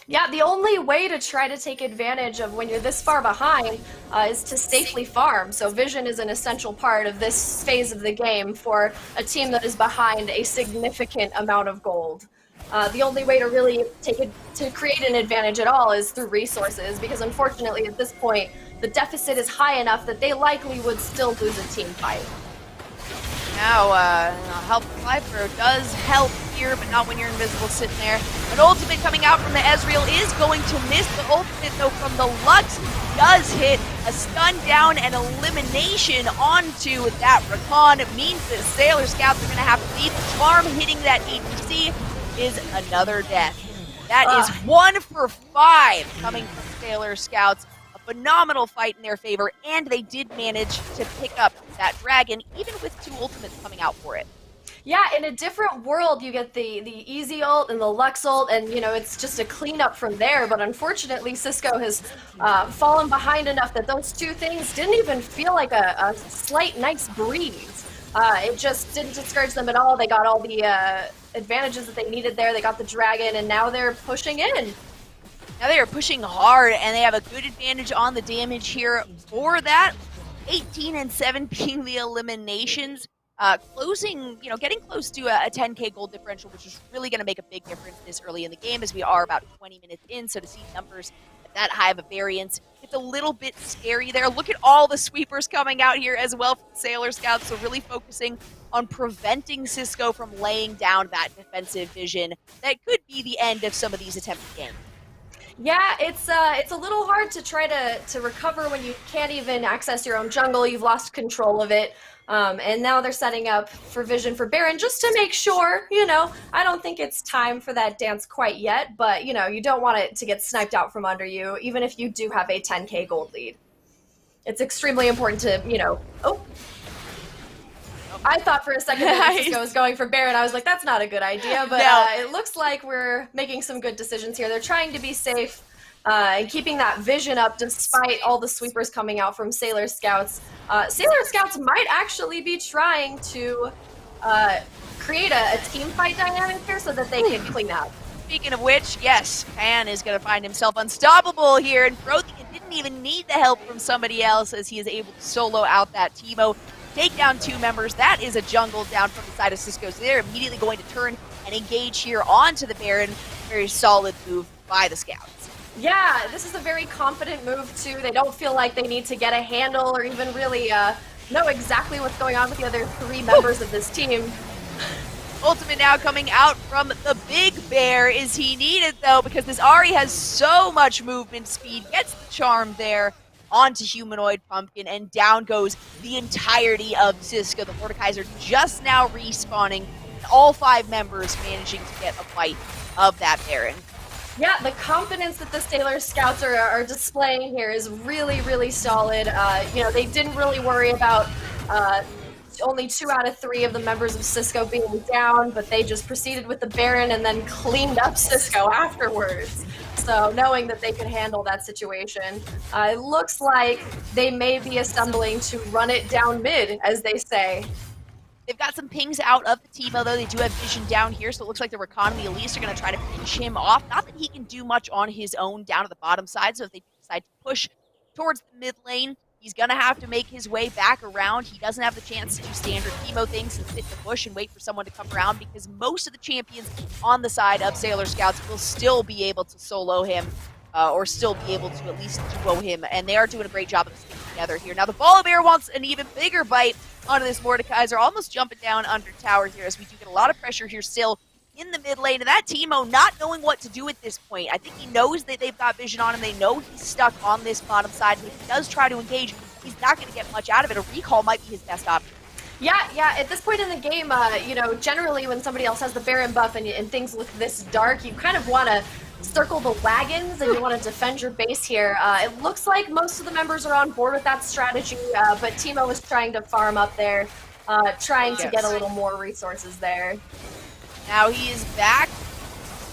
Speaker 3: Yeah, the only way to try to take advantage of when you're this far behind is to safely farm. So vision is an essential part of this phase of the game for a team that is behind a significant amount of gold. The only way to really create an advantage at all is through resources, because unfortunately at this point the deficit is high enough that they likely would still lose a team fight.
Speaker 2: Now, help fly throw does help here, but not when you're invisible sitting there. An ultimate coming out from the Ezreal is going to miss. The ultimate, though, from the Lux does hit. A stun down and elimination onto that Rakan means that Sailor Scouts are going to have to leave. Charm hitting that ADC is another death. That is 1 for 5 coming from Sailor Scouts. Phenomenal fight in their favor, and they did manage to pick up that dragon, even with 2 ultimates coming out for it.
Speaker 3: Yeah, in a different world, you get the easy ult and the Lux ult, and you know it's just a cleanup from there. But unfortunately, Cisco has fallen behind enough that those 2 things didn't even feel like a slight nice breeze. It just didn't discourage them at all. They got all the advantages that they needed there. They got the dragon, and now they're pushing in.
Speaker 2: Now they are pushing hard, and they have a good advantage on the damage here for that. 18 and 7 being the eliminations. Closing, getting close to a 10K gold differential, which is really going to make a big difference this early in the game as we are about 20 minutes in. So to see numbers at that high of a variance, it's a little bit scary there. Look at all the sweepers coming out here as well from Sailor Scouts. So really focusing on preventing Cisco from laying down that defensive vision that could be the end of some of these attempted games.
Speaker 3: Yeah, it's a little hard to try to recover when you can't even access your own jungle. You've lost control of it. And now they're setting up for Vision for Baron just to make sure, I don't think it's time for that dance quite yet, but, you don't want it to get sniped out from under you, even if you do have a 10K gold lead. It's extremely important to, oh. I thought for a second that Cisco was going for Baron. I was like, that's not a good idea, but it looks like we're making some good decisions here. They're trying to be safe and keeping that vision up despite all the sweepers coming out from Sailor Scouts. Sailor Scouts might actually be trying to create a team fight dynamic here so that they can clean up.
Speaker 2: Speaking of which, yes, Pan is going to find himself unstoppable here, and Prothean didn't even need the help from somebody else as he is able to solo out that Teemo. Take down 2 members. That is a jungle down from the side of Cisco. So they're immediately going to turn and engage here onto the Baron. Very solid move by the Scouts.
Speaker 3: Yeah, this is a very confident move, too. They don't feel like they need to get a handle or even really know exactly what's going on with the other 3 members of this team.
Speaker 2: Ultimate now coming out from the Big Bear. Is he needed, though, because this Ahri has so much movement speed. Gets the charm there onto Humanoid Pumpkin, and down goes the entirety of Cisco. The Mordekaiser just now respawning, and all 5 members managing to get a bite of that Baron.
Speaker 3: Yeah, the confidence that the Sailor Scouts are displaying here is really, really solid. They didn't really worry about only 2 out of 3 of the members of Cisco being down, but they just proceeded with the Baron and then cleaned up Cisco afterwards. So knowing that they could handle that situation, it looks like they may be assembling to run it down mid, as they say.
Speaker 2: They've got some pings out of the Teemo, though. They do have Vision down here, so it looks like the Economy Elise are going to try to pinch him off. Not that he can do much on his own down to the bottom side, so if they decide to push towards the mid lane, he's going to have to make his way back around. He doesn't have the chance to do standard Teemo things and sit in the bush and wait for someone to come around, because most of the champions on the side of Sailor Scouts will still be able to solo him, or still be able to at least duo him, and they are doing a great job of sticking together here. Now the Volibear wants an even bigger bite onto this Mordekaiser, almost jumping down under tower here, as we do get a lot of pressure here still in the mid lane. And that Teemo not knowing what to do at this point. I think he knows that they've got Vision on him. They know he's stuck on this bottom side, but if he does try to engage, he's not going to get much out of it. A recall might be his best option.
Speaker 3: Yeah, at this point in the game, generally when somebody else has the Baron buff and things look this dark, you kind of want to circle the wagons and you want to defend your base here. It looks like most of the members are on board with that strategy, but Teemo was trying to farm up there, trying to get a little more resources there.
Speaker 2: Now he is back.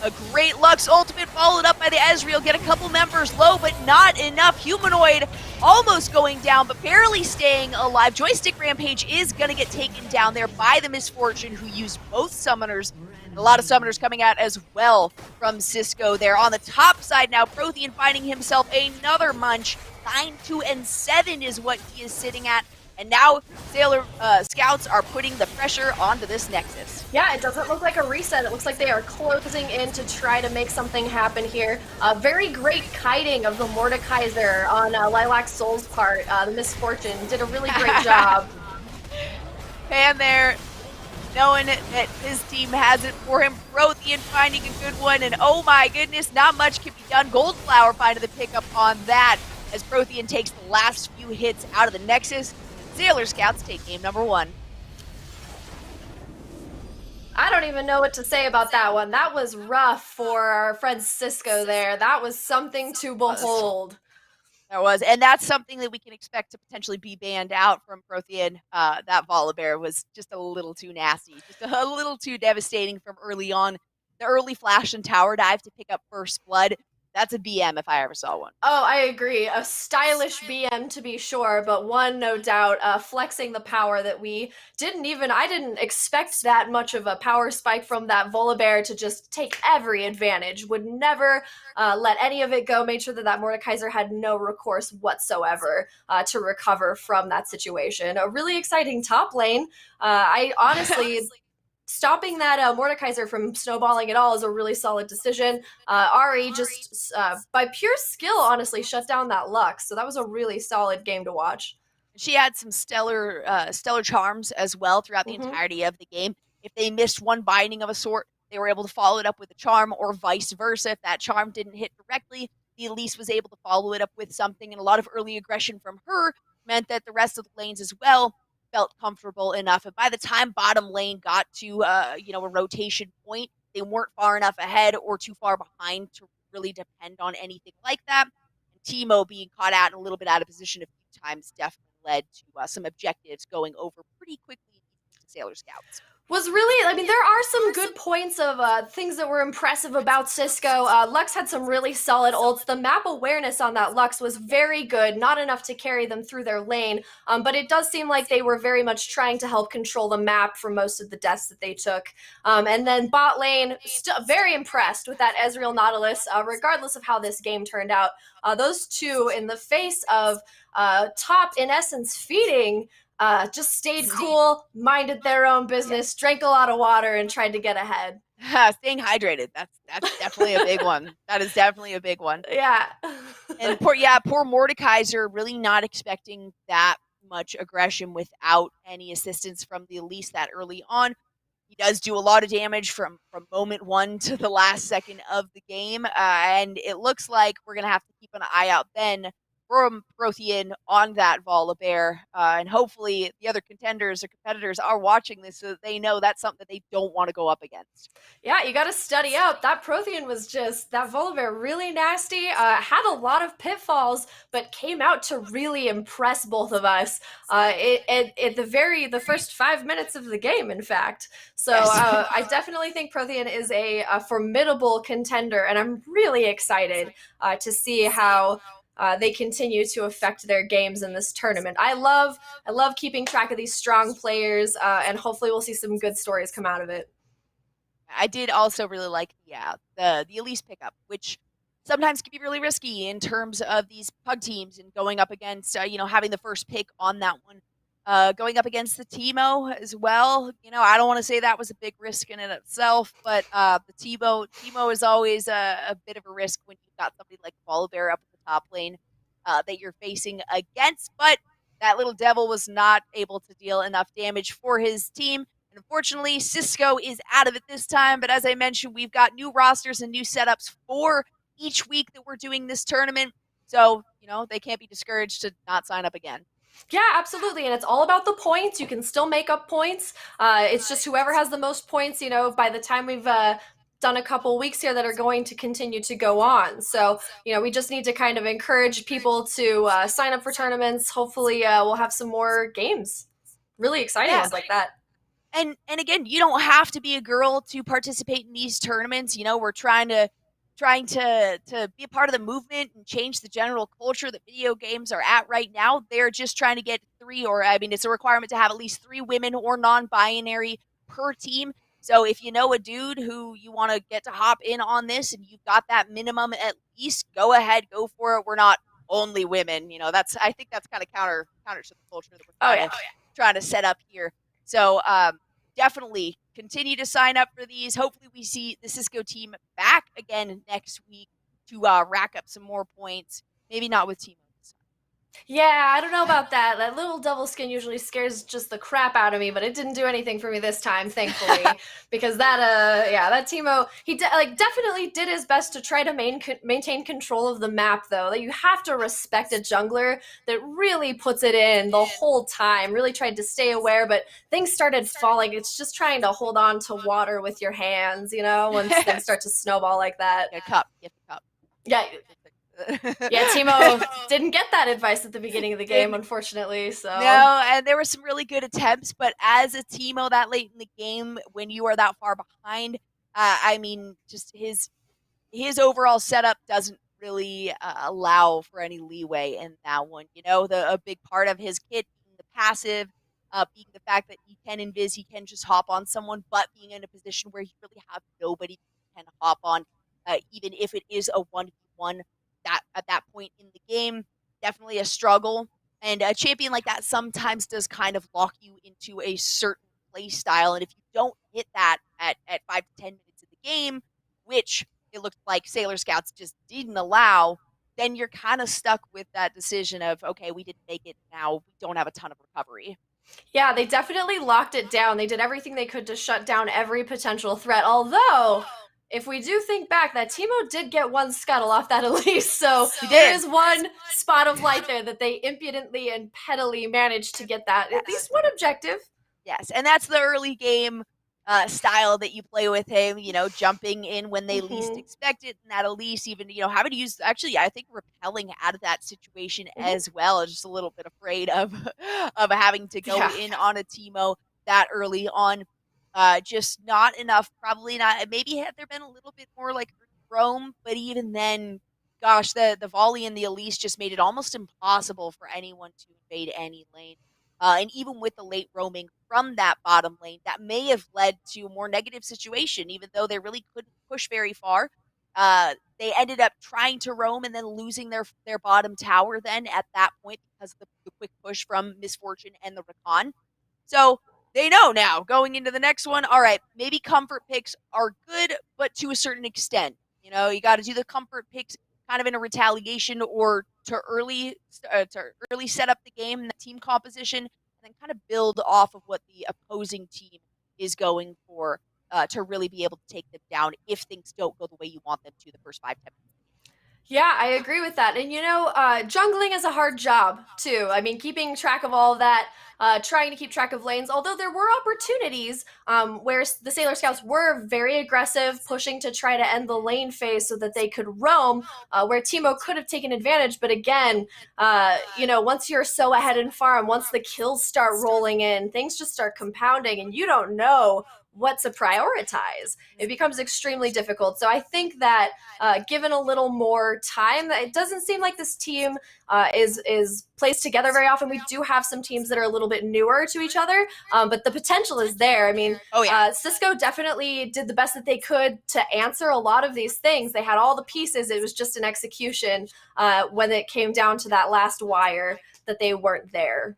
Speaker 2: A great Lux ultimate followed up by the Ezreal. Get a couple members low, but not enough. Humanoid almost going down, but barely staying alive. Joystick Rampage is going to get taken down there by the Misfortune, who used both summoners. A lot of summoners coming out as well from Cisco there. On the top side now, Prothean finding himself another munch. 9-2-7 is what he is sitting at. And now Sailor Scouts are putting the pressure onto this Nexus.
Speaker 3: Yeah, it doesn't look like a reset. It looks like they are closing in to try to make something happen here. Very great kiting of the Mordekaiser on Lilac Soul's part. The Misfortune did a really great job.
Speaker 2: Pan there, knowing that his team has it for him. Prothean finding a good one, and oh my goodness, not much can be done. Goldflower finding the pickup on that as Prothean takes the last few hits out of the Nexus. Sailor Scouts take game number 1.
Speaker 3: I don't even know what to say about that one. That was rough for our friend Cisco there. That was something to behold.
Speaker 2: There was, and that's something that we can expect to potentially be banned out from Prothean. That Volibear was just a little too nasty, just a little too devastating from early on. The early flash and tower dive to pick up first blood, That's a BM if I ever saw one.
Speaker 3: Oh, I agree. A stylish BM to be sure, but one, no doubt, flexing the power that I didn't expect that much of a power spike from that Volibear to just take every advantage. Would never let any of it go. Made sure that Mordekaiser had no recourse whatsoever to recover from that situation. A really exciting top lane. I honestly... Stopping that Mordekaiser from snowballing at all is a really solid decision. Ari just, by pure skill, honestly, shut down that Lux. So that was a really solid game to watch.
Speaker 2: She had some stellar charms as well throughout the entirety of the game. If they missed one binding of a sort, they were able to follow it up with a charm, or vice versa. If that charm didn't hit directly, the Elise was able to follow it up with something. And a lot of early aggression from her meant that the rest of the lanes as well felt comfortable enough. And by the time bottom lane got to a rotation point, they weren't far enough ahead or too far behind to really depend on anything like that. And Teemo being caught out and a little bit out of position a few times definitely led to some objectives going over pretty quickly to Sailor Scouts.
Speaker 3: Was really, there are some good points of things that were impressive about Cisco. Lux had some really solid ults. The map awareness on that Lux was very good, not enough to carry them through their lane, but it does seem like they were very much trying to help control the map for most of the deaths that they took. And then bot lane, very impressed with that Ezreal Nautilus, regardless of how this game turned out. Those two, in the face of top, in essence, feeding, just stayed cool, minded their own business, drank a lot of water, and tried to get ahead.
Speaker 2: Staying hydrated. That's definitely a big one. That is definitely a big one.
Speaker 3: Yeah.
Speaker 2: And poor Mordekaiser really not expecting that much aggression without any assistance from the Elise that early on. He does do a lot of damage from moment one to the last second of the game. And it looks like we're going to have to keep an eye out then from Prothean on that Volibear, and hopefully the other contenders or competitors are watching this so that they know that's something that they don't want to go up against.
Speaker 3: Yeah, you got to study up. That Prothean was just, that Volibear really nasty, had a lot of pitfalls, but came out to really impress both of us the first 5 minutes of the game, in fact. So I definitely think Prothean is a formidable contender, and I'm really excited to see how they continue to affect their games in this tournament. I love keeping track of these strong players, and hopefully we'll see some good stories come out of it.
Speaker 2: I did also really like the Elise pickup, which sometimes can be really risky in terms of these pug teams and going up against, having the first pick on that one. Going up against the Teemo as well. I don't want to say that was a big risk in it itself, but the Teemo is always a bit of a risk when you've got somebody like Volibear up at the top lane that you're facing against. But that little devil was not able to deal enough damage for his team. And unfortunately, Cisco is out of it this time. But as I mentioned, we've got new rosters and new setups for each week that we're doing this tournament. So, they can't be discouraged to not sign up again.
Speaker 3: Yeah, absolutely. And it's all about the points. You can still make up points. It's just whoever has the most points, by the time we've done a couple weeks here that are going to continue to go on. So, we just need to kind of encourage people to sign up for tournaments. Hopefully we'll have some more games. Really exciting ones like that.
Speaker 2: And again, you don't have to be a girl to participate in these tournaments. We're trying to be a part of the movement and change the general culture that video games are at right now. They're just trying to get it's a requirement to have at least 3 women or non-binary per team. So if you know a dude who you want to get to hop in on this and you've got that minimum at least, go ahead, go for it. We're not only women. I think that's kind of counter to the culture that we're trying to set up here. So definitely continue to sign up for these. Hopefully we see the Cisco team back again next week to rack up some more points. Maybe not with Teemo this time.
Speaker 3: Yeah, I don't know about that. That little devil skin usually scares just the crap out of me, but it didn't do anything for me this time, thankfully. Because that Teemo, he definitely did his best to try to maintain control of the map, though. That you have to respect a jungler that really puts it in the whole time, really tried to stay aware, but things started falling. It's just trying to hold on to water with your hands, once things start to snowball like that.
Speaker 2: Get the cup.
Speaker 3: Yeah. Yeah, Teemo didn't get that advice at the beginning of the game, unfortunately. So
Speaker 2: no, and there were some really good attempts, but as a Teemo that late in the game, when you are that far behind, just his overall setup doesn't really allow for any leeway in that one. You know, a big part of his kit being the passive, being the fact that he can invis, he can just hop on someone, but being in a position where he really have nobody he can hop on, even if it is a 1v1 that at that point in the game, definitely a struggle. And a champion like that sometimes does kind of lock you into a certain play style. And if you don't hit that at 5 to 10 minutes of the game, which it looked like Sailor Scouts just didn't allow, then you're kind of stuck with that decision of, okay, we didn't make it, now we don't have a ton of recovery.
Speaker 3: Yeah, they definitely locked it down. They did everything they could to shut down every potential threat. Although, if we do think back, that Teemo did get one scuttle off that Elise, so there is one spot of light there that they impudently and pettily managed to get that. At least one objective.
Speaker 2: Yes, and that's the early game style that you play with him, you know, jumping in when they least expect it, and that Elise even, you know, having to use, actually, I think repelling out of that situation as well, just a little bit afraid of having to go in on a Teemo that early on. Just not enough, probably not. Maybe had there been a little bit more like roam, but even then, gosh, the volley and the Elise just made it almost impossible for anyone to invade any lane. And even with the late roaming from that bottom lane, that may have led to a more negative situation, even though they really couldn't push very far. They ended up trying to roam and then losing their bottom tower then at that point because of the quick push from Miss Fortune and the Rakan. So they know now, going into the next one, all right, maybe comfort picks are good, but to a certain extent. You know, you got to do the comfort picks kind of in a retaliation or to early set up the game and the team composition, and then kind of build off of what the opposing team is going for to really be able to take them down if things don't go the way you want them to the first 5-10 minutes.
Speaker 3: Yeah, I agree with that. And, you know, jungling is a hard job, too. I mean, keeping track of all of that, trying to keep track of lanes, although there were opportunities where the Sailor Scouts were very aggressive, pushing to try to end the lane phase so that they could roam, where Teemo could have taken advantage. But again, you know, once you're so ahead in farm, once the kills start rolling in, things just start compounding, and you don't know what to prioritize. It becomes extremely difficult. So I think that given a little more time, it doesn't seem like this team is placed together very often. We do have some teams that are a little bit newer to each other, but the potential is there. I mean, Cisco definitely did the best that they could to answer a lot of these things. They had all the pieces. It was just an execution when it came down to that last wire that they weren't there.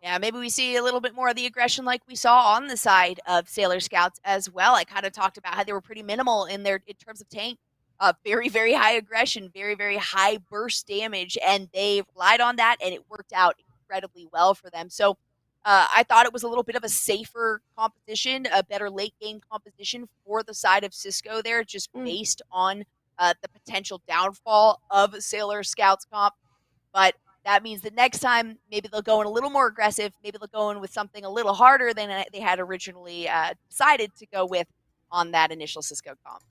Speaker 2: Yeah, maybe we see a little bit more of the aggression like we saw on the side of Sailor Scouts as well. I kind of talked about how they were pretty minimal in terms of tank. Very, very high aggression, very, very high burst damage, and they relied on that, and it worked out incredibly well for them. So I thought it was a little bit of a safer composition, a better late game composition for the side of Cisco there, just based on the potential downfall of Sailor Scouts comp. But that means that next time, maybe they'll go in a little more aggressive. Maybe they'll go in with something a little harder than they had originally decided to go with on that initial Cisco comp.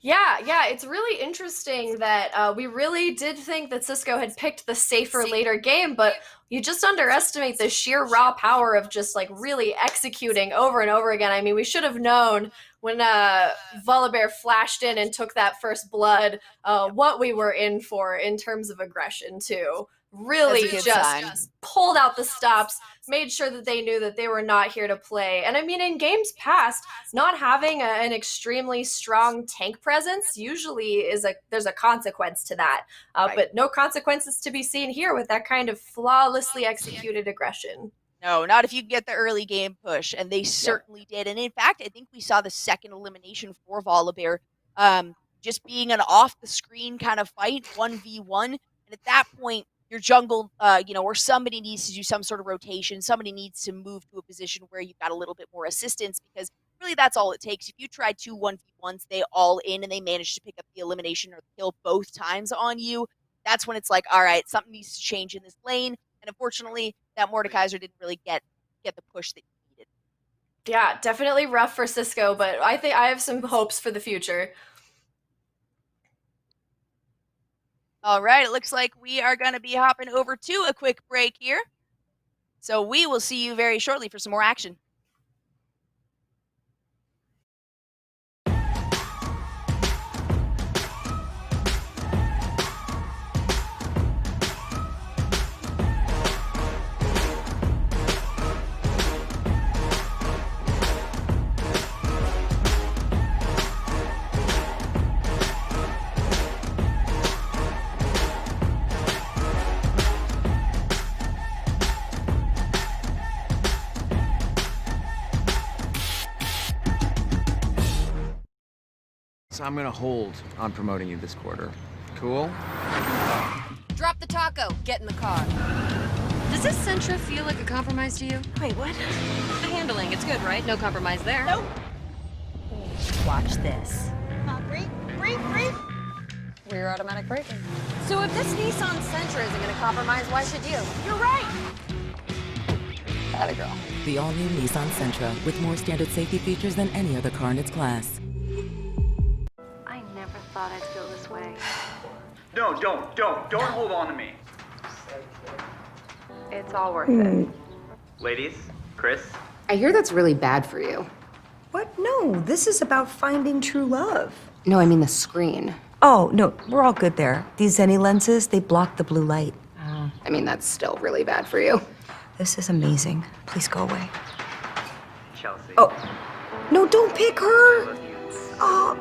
Speaker 3: Yeah, it's really interesting that we really did think that Cisco had picked the safer later game, but you just underestimate the sheer raw power of just like really executing over and over again. I mean, we should have known when Volibear flashed in and took that first blood, what we were in for in terms of aggression too. Really just pulled out the stops, made sure that they knew that they were not here to play. And I mean, in games past, not having an extremely strong tank presence usually there's a consequence to that. But no consequences to be seen here with that kind of flawlessly executed aggression.
Speaker 2: No, not if you get the early game push, and they certainly did. And in fact, I think we saw the second elimination for Volibear just being an off-the-screen kind of fight, 1v1. And at that point, your jungle, or somebody needs to do some sort of rotation. Somebody needs to move to a position where you've got a little bit more assistance, because really that's all it takes. If you try 2 1v1s, they all in and they manage to pick up the elimination or the kill both times on you, that's when it's like, all right, something needs to change in this lane. And unfortunately, that Mordekaiser didn't really get the push that he needed.
Speaker 3: Yeah, definitely rough for Cisco, but I think I have some hopes for the future.
Speaker 2: All right, it looks like we are going to be hopping over to a quick break here. So we will see you very shortly for some more action.
Speaker 6: So I'm gonna hold on promoting you this quarter. Cool?
Speaker 7: Drop the taco. Get in the car. Does this Sentra feel like a compromise to you?
Speaker 8: Wait, what?
Speaker 7: The handling, it's good, right? No compromise there.
Speaker 8: Nope. Watch this.
Speaker 7: Rear automatic braking. So if this Nissan Sentra isn't gonna compromise, why should you? You're right. Atta girl.
Speaker 9: The all-new Nissan Sentra with more standard safety features than any other car in its class.
Speaker 10: I never thought I'd feel this way.
Speaker 11: No, don't hold on to me.
Speaker 10: It's all worth it.
Speaker 11: Ladies, Chris.
Speaker 13: I hear that's really bad for you.
Speaker 8: What? No, this is about finding true love.
Speaker 13: No, I mean the screen.
Speaker 8: Oh, no, we're all good there. These Zenny lenses, they block the blue light.
Speaker 13: I mean, that's still really bad for you.
Speaker 8: This is amazing. Please go away.
Speaker 11: Chelsea.
Speaker 8: Oh, no, don't pick her. Oh.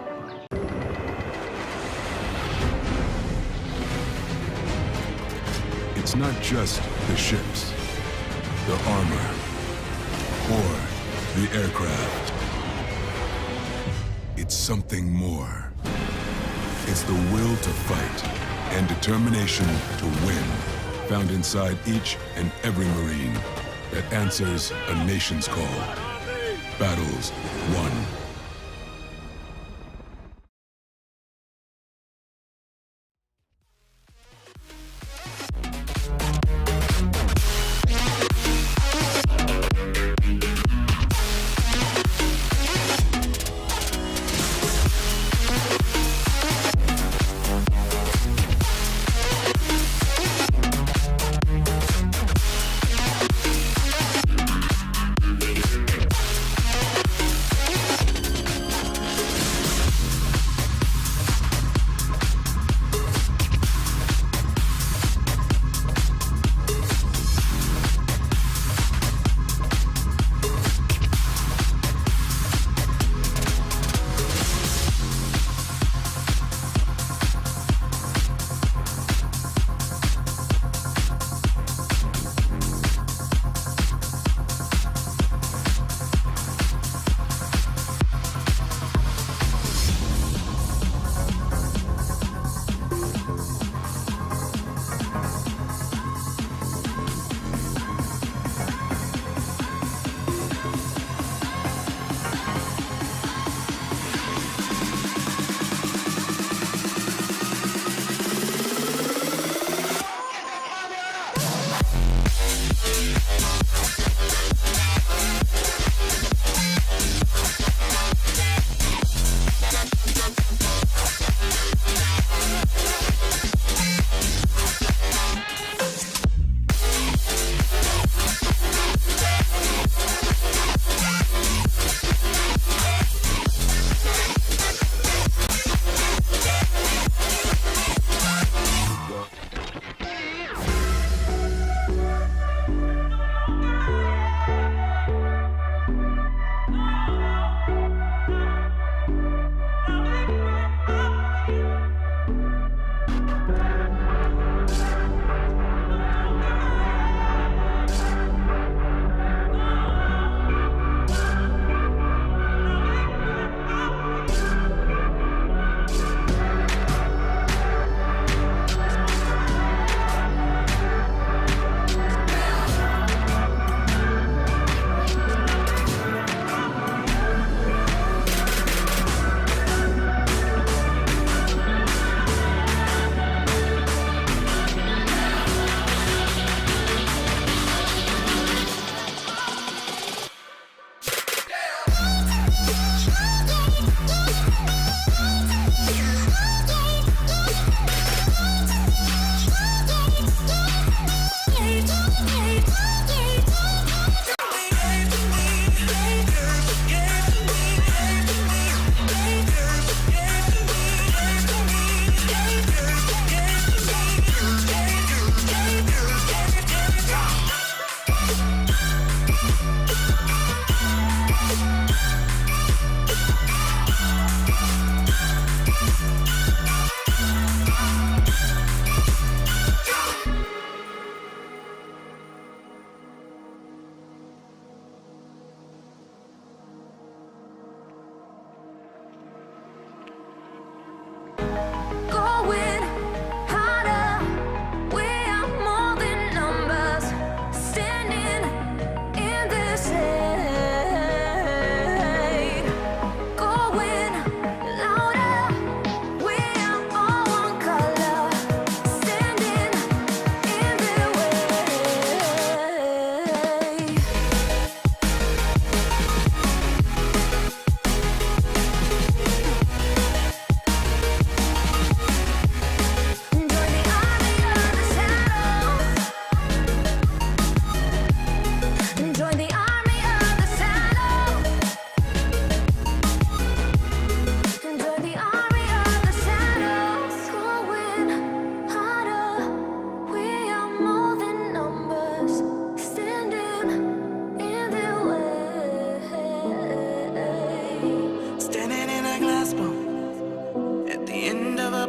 Speaker 4: It's not just the ships, the armor, or the aircraft. It's something more. It's the will to fight and determination to win, found inside each and every Marine that answers a nation's call. Battles won.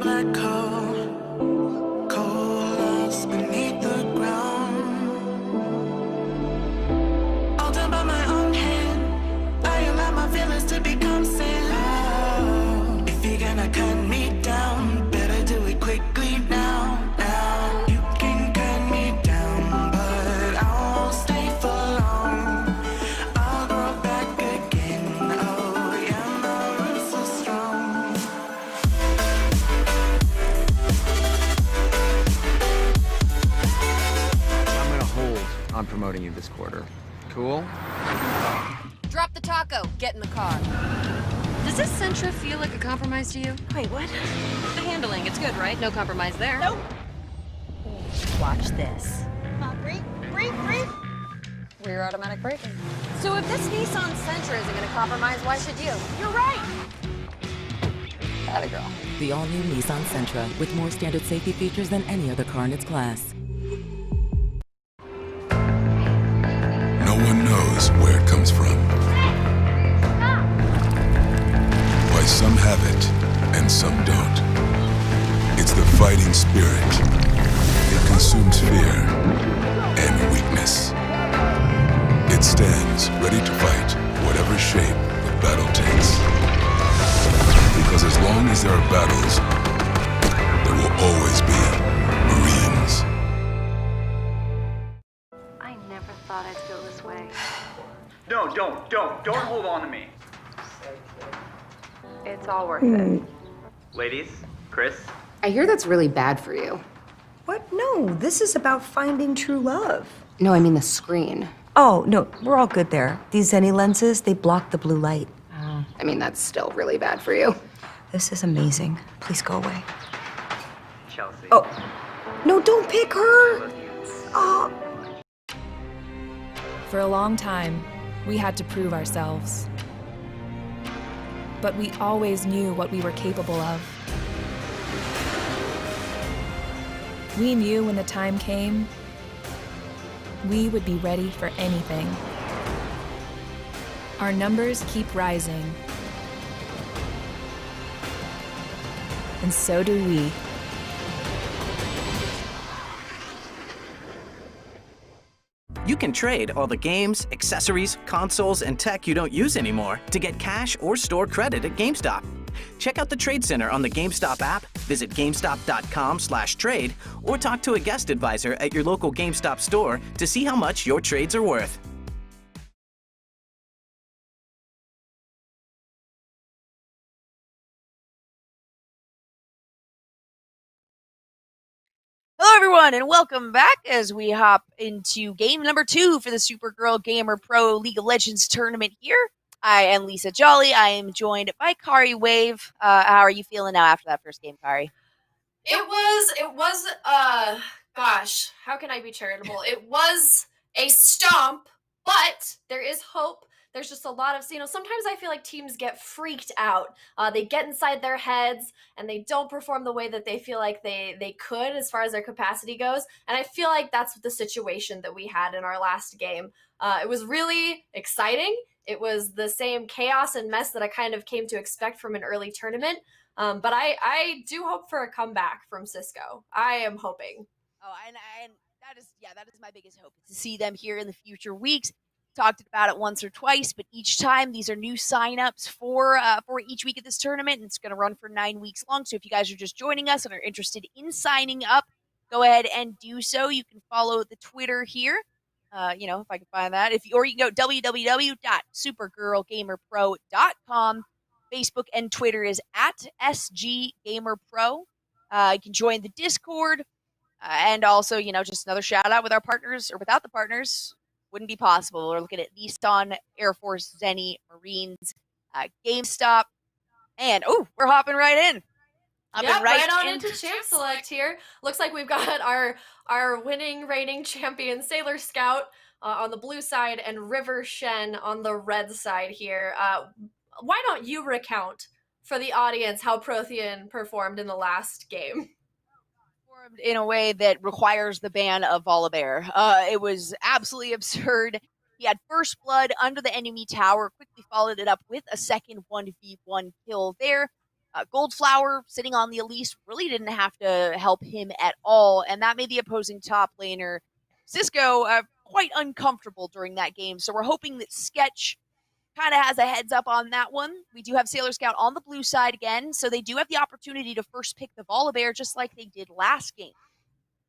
Speaker 14: black hole, coalesce beneath the ground. All done by my own hand. I allow my feelings to become sand. If you're gonna cut me down, better do it quickly now. Now you can cut me down, but I won't stay for long. I'll grow back again. Oh yeah, my roots are strong.
Speaker 6: I'm gonna hold on promoting you this quarter. Cool?
Speaker 7: Drop the taco. Get in the car. Does this Sentra feel like a compromise to you?
Speaker 2: Wait, what?
Speaker 7: The handling, it's good, right? No compromise there.
Speaker 2: Nope.
Speaker 15: Watch this.
Speaker 7: Rear automatic braking. So if this Nissan Sentra isn't going to compromise, why should you?
Speaker 2: You're right.
Speaker 7: Atta girl.
Speaker 9: The all-new Nissan Sentra with more standard safety features than any other car in its class.
Speaker 4: No one knows where it comes from. Why some have it and some don't. It's the fighting spirit. It consumes fear and weakness. It stands ready to fight whatever shape the battle takes. Because as long as there are battles, there will always be Marines.
Speaker 10: I never thought I'd feel this way.
Speaker 11: No, don't hold on to me.
Speaker 10: It's all worth it.
Speaker 11: Ladies, Chris,
Speaker 13: I hear that's really bad for you.
Speaker 8: What? No, this is about finding true love.
Speaker 13: No, I mean the screen.
Speaker 8: Oh, no, we're all good there. These Zenny lenses, they block the blue light.
Speaker 13: I mean, that's still really bad for you.
Speaker 8: This is amazing. Please go away.
Speaker 11: Chelsea.
Speaker 8: Oh, no, don't pick her. Oh.
Speaker 12: For a long time, we had to prove ourselves. But we always knew what we were capable of. We knew when the time came, we would be ready for anything. Our numbers keep rising. And so do we.
Speaker 5: You can trade all the games, accessories, consoles, and tech you don't use anymore to get cash or store credit at GameStop. Check out the Trade Center on the GameStop app, visit GameStop.com/trade, or talk to a guest advisor at your local GameStop store to see how much your trades are worth.
Speaker 2: Hello, everyone, and welcome back as we hop into game number 2 for the Supergirl Gamer Pro League of Legends tournament here. I am Lisa Jolly. I am joined by Kari Wave. How are you feeling now after that first game, Kari?
Speaker 3: Gosh, how can I be charitable? It was a stomp, but there is hope. There's just a lot of, sometimes I feel like teams get freaked out. They get inside their heads and they don't perform the way that they feel like they could as far as their capacity goes. And I feel like that's the situation that we had in our last game. It was really exciting. It was the same chaos and mess that I kind of came to expect from an early tournament. But I do hope for a comeback from Cisco. I am hoping.
Speaker 2: Oh, and that is my biggest hope, to see them here in the future weeks. Talked about it once or twice, but each time these are new signups for each week of this tournament, and it's going to run for 9 weeks long. So if you guys are just joining us and are interested in signing up, go ahead and do so. You can follow the Twitter here. If I can find that. Or you can go www.supergirlgamerpro.com. Facebook and Twitter is @SGGamerPro. You can join the Discord. And also, just another shout out with our partners, or without the partners, wouldn't be possible. We're looking at Nissan, Air Force, Zenny, Marines, GameStop, and we're hopping right in.
Speaker 3: Right on into Champ Select here. Looks like we've got our winning reigning champion Sailor Scout on the blue side and River Shen on the red side here. Why don't you recount for the audience how Prothean performed in the last game?
Speaker 2: In a way that requires the ban of Volibear. It was absolutely absurd. He had first blood under the enemy tower, quickly followed it up with a second 1v1 kill there. Goldflower sitting on the Elise really didn't have to help him at all, and that made the opposing top laner, Cisco, quite uncomfortable during that game. So we're hoping that Sketch kind of has a heads up on that one. We do have Sailor Scout on the blue side again, so they do have the opportunity to first pick the Volibear just like they did last game.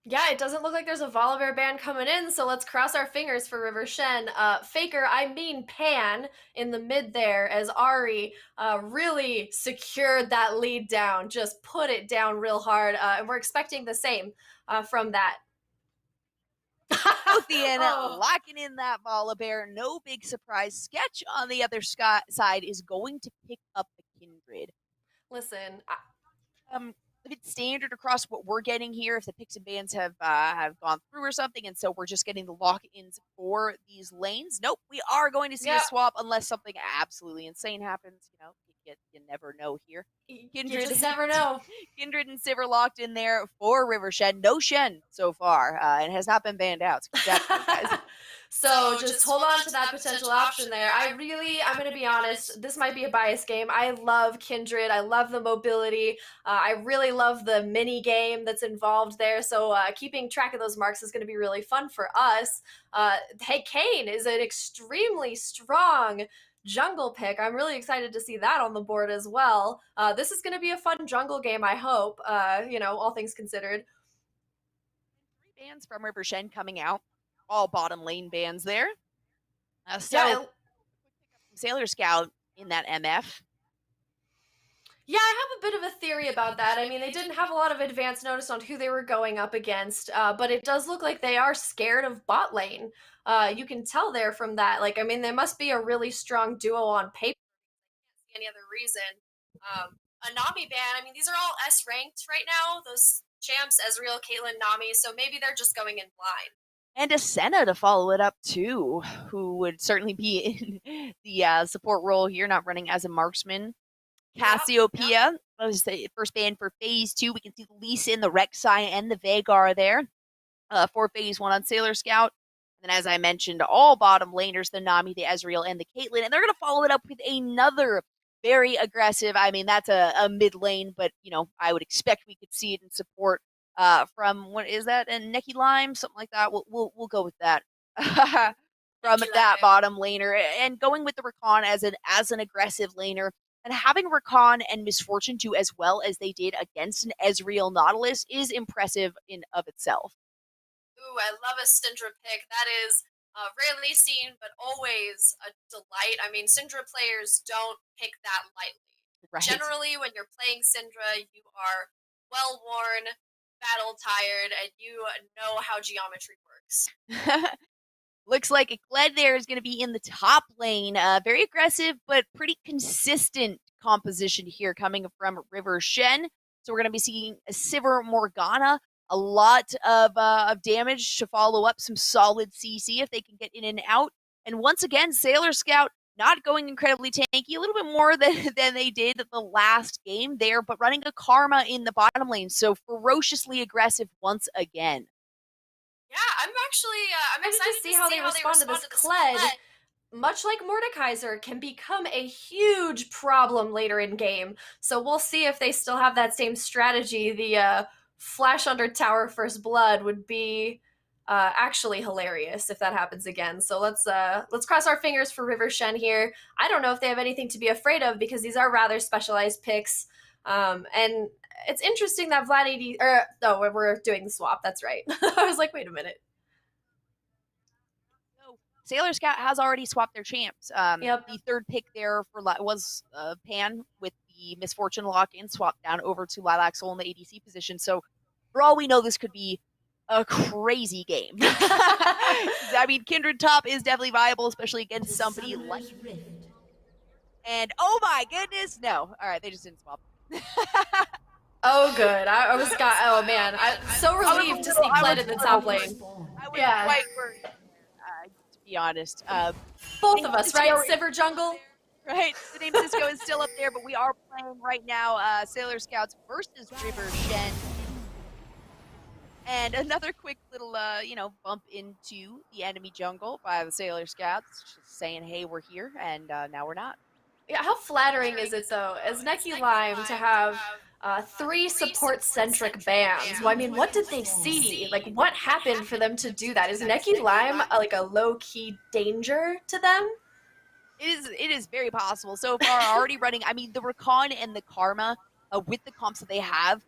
Speaker 3: Yeah, it doesn't look like there's a Volibear ban coming in, so let's cross our fingers for River Shen. Faker, I mean Pan, in the mid there, as Ari really secured that lead down, just put it down real hard, and we're expecting the same from that.
Speaker 2: Lothian locking in that Volibear, no big surprise. Sketch on the other side is going to pick up the Kindred.
Speaker 3: Listen,
Speaker 2: if it's standard across what we're getting here, if the picks and bans have gone through or something, and so we're just getting the lock-ins for these lanes. Nope, we are going to see a swap unless something absolutely insane happens. You know, you never know here.
Speaker 3: Kindred, you just never know.
Speaker 2: Kindred and Sivir locked in there for River Shen. No Shen so far, and has not been banned out. So, guys.
Speaker 3: So just hold on to that potential option there. I'm going to be honest, this might be a biased game. I love Kindred. I love the mobility. I really love the mini game that's involved there. So keeping track of those marks is going to be really fun for us. Hey, Kayn is an extremely strong jungle pick. I'm really excited to see that on the board as well. This is going to be a fun jungle game, I hope, all things considered.
Speaker 2: 3 bans from River Shen coming out. All bottom lane bans there. Sailor Scout in that MF.
Speaker 3: Yeah, I have a bit of a theory about that. I mean, they didn't have a lot of advance notice on who they were going up against, but it does look like they are scared of bot lane. You can tell there from that. Like, I mean, they must be a really strong duo on paper. I can't see any other reason. A Nami ban, I mean, these are all S ranked right now. Those champs, Ezreal, Caitlyn, Nami, so maybe they're just going in blind.
Speaker 2: And a Senna to follow it up too, who would certainly be in the support role here, not running as a marksman. Cassiopeia was the first ban for Phase 2. We can see the Lee Sin, the Rek'Sai, and the Veigar there for Phase 1 on Sailor Scout. And then, as I mentioned, all bottom laners, the Nami, the Ezreal, and the Caitlyn. And they're going to follow it up with another very aggressive, I mean, that's a mid lane, but, I would expect we could see it in support from, what is that, and Neki Lime, something like that. We'll go with that. From that bottom laner, and going with the Rakan as an aggressive laner, and having Rakan and Misfortune do as well as they did against an Ezreal Nautilus is impressive in of itself.
Speaker 3: Ooh, I love a Syndra pick. That is rarely seen, but always a delight. I mean, Syndra players don't pick that lightly.
Speaker 2: Right.
Speaker 3: Generally, when you're playing Syndra, you are well-worn, battle-tired, and you know how geometry works.
Speaker 2: Looks like Kled there is going to be in the top lane. Very aggressive, but pretty consistent composition here coming from River Shen. So we're going to be seeing a Sivir Morgana. A lot of damage to follow up some solid CC if they can get in and out. And once again, Sailor Scout not going incredibly tanky, a little bit more than they did the last game there, but running a Karma in the bottom lane. So ferociously aggressive once again.
Speaker 3: Yeah, I'm excited to see how they respond to this. Kled, much like Mordekaiser, can become a huge problem later in game. So we'll see if they still have that same strategy. The Flash under Tower First Blood would be actually hilarious if that happens again. So let's cross our fingers for River Shen here. I don't know if they have anything to be afraid of because these are rather specialized picks. And it's interesting that Vlad AD, we're doing the swap. That's right. I was like, wait a minute.
Speaker 2: Sailor Scout has already swapped their champs.
Speaker 3: Yep.
Speaker 2: The third pick there was Pan with the Misfortune lock-in, swapped down over to Lilac Soul in the ADC position. So for all we know, this could be a crazy game. I mean, Kindred top is definitely viable, especially against somebody like... And oh my goodness, no. All right, they just didn't swap.
Speaker 3: Oh, good. Oh man, I'm so relieved to see Kled in the top lane.
Speaker 2: I was quite worried, to be honest.
Speaker 3: Both of us, right? Sivir jungle?
Speaker 2: Right, the name Cisco is still up there, but we are playing right now Sailor Scouts versus River Shen. And another quick little, bump into the enemy jungle by the Sailor Scouts, just saying, hey, we're here, and now we're not.
Speaker 3: Yeah, how flattering is it though, as Neki Lime, to have 3 support-centric bans? Well, I mean, what did they see? Like, what happened for them to do that? Is Neki Lime like a low-key danger to them?
Speaker 2: It is very possible. So far, already running. I mean, the Rakan and the Karma with the comps that they have.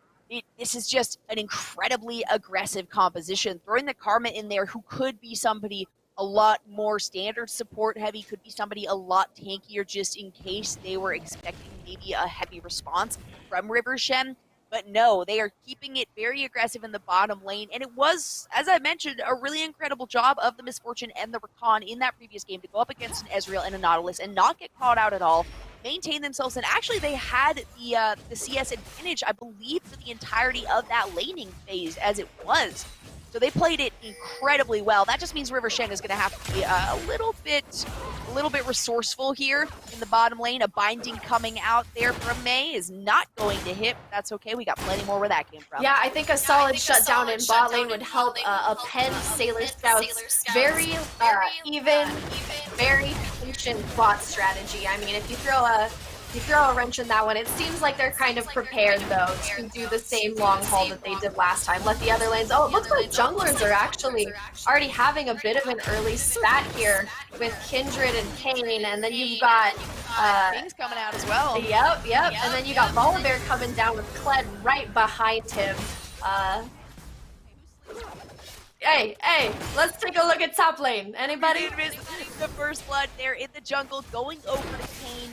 Speaker 2: This is just an incredibly aggressive composition. Throwing the Karma in there, who could be somebody a lot more standard support heavy, could be somebody a lot tankier just in case they were expecting maybe a heavy response from River Shen. But no, they are keeping it very aggressive in the bottom lane. And it was, as I mentioned, a really incredible job of the Misfortune and the Rakan in that previous game to go up against an Ezreal and a Nautilus and not get caught out at all, maintain themselves. And actually, they had the CS advantage, I believe, for the entirety of that laning phase as it was. So they played it incredibly well. That just means River Shen is going to have to be a little bit resourceful here in the bottom lane. A binding coming out there from Mei is not going to hit. But that's okay. We got plenty more where that came from.
Speaker 3: Yeah, I think a solid shutdown in bot lane would help append Sailor Scout's very even, very patient bot strategy. I mean, if you throw a wrench in that one, it seems like they're kind of prepared, though, to do the same long haul that they did last time. Let the other lanes... Oh, it looks like junglers are actually already having a bit of an early spat here with Kindred and Kayn, and then you've got...
Speaker 2: Things coming out as well.
Speaker 3: Yep. And then you got Volibear coming down with Kled right behind him. Hey, let's take a look at top lane. Anybody?
Speaker 2: The first blood there in the jungle going over to Kayn.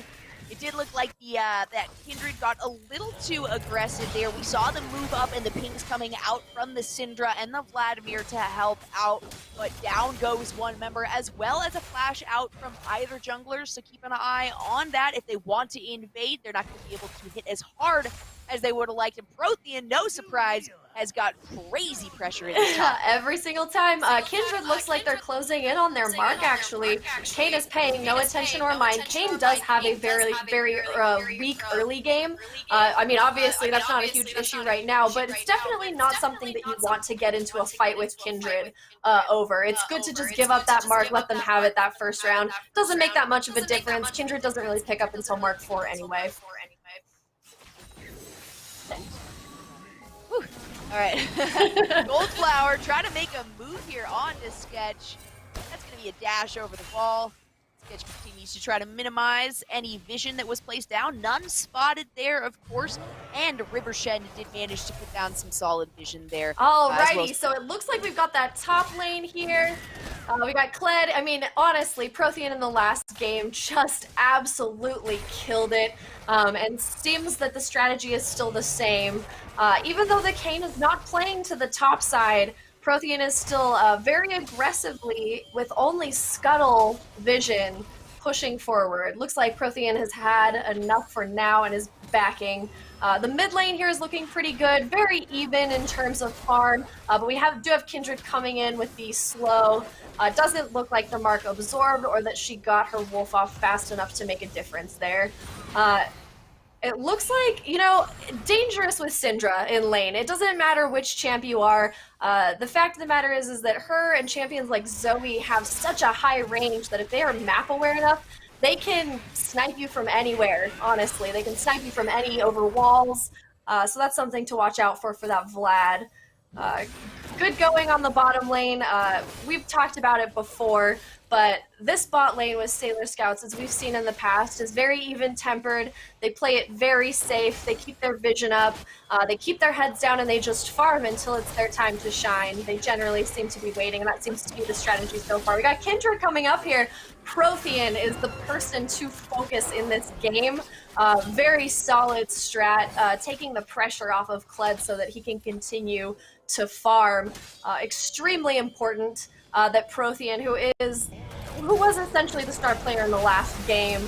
Speaker 2: It did look like that Kindred got a little too aggressive there. We saw them move up and the pings coming out from the Syndra and the Vladimir to help out, but down goes one member, as well as a flash out from either junglers, so keep an eye on that. If they want to invade, they're not going to be able to hit as hard as they would have liked. And Prothean, no surprise, has got crazy pressure in his top.
Speaker 3: Every single time. Kindred looks like they're closing in on their mark, actually. Kayn is paying no attention or mind. Kayn does have a very weak early game. I mean, obviously, that's not a huge issue right now, but it's definitely not something that you want to get into a fight with Kindred over. It's good to just give up that mark, let them have it that first round. Doesn't make that much of a difference. Kindred doesn't really pick up until Mark 4 anyway.
Speaker 2: All right, Goldflower trying to make a move here onto Sketch. That's going to be a dash over the wall. Sketch continues to try to minimize any vision that was placed down. None spotted there, of course, and River Shen did manage to put down some solid vision there.
Speaker 3: Alrighty, so it looks like we've got that top lane here. We got Kled. I mean, honestly, Prothean in the last game just absolutely killed it. And seems that the strategy is still the same. Even though the Kayn is not playing to the top side, Prothean is still very aggressively, with only Scuttle vision, pushing forward. Looks like Prothean has had enough for now and is backing. The mid lane here is looking pretty good, very even in terms of farm, but we do have Kindred coming in with the slow. Doesn't look like the mark absorbed or that she got her wolf off fast enough to make a difference there. It looks like, you know, dangerous with Syndra in lane. It doesn't matter which champ you are. The fact of the matter is that her and champions like Zoe have such a high range that if they are map aware enough, they can snipe you from anywhere, honestly. They can snipe you from any over walls. So that's something to watch out for that Vlad. Good going on the bottom lane. We've talked about it before, but this bot lane with Sailor Scouts, as we've seen in the past, is very even-tempered. They play it very safe. They keep their vision up. They keep their heads down, and they just farm until it's their time to shine. They generally seem to be waiting, and that seems to be the strategy so far. We got Kindred coming up here. Prothean is the person to focus in this game. Very solid strat, taking the pressure off of Kled so that he can continue to farm. Extremely important that Prothean, who was essentially the star player in the last game,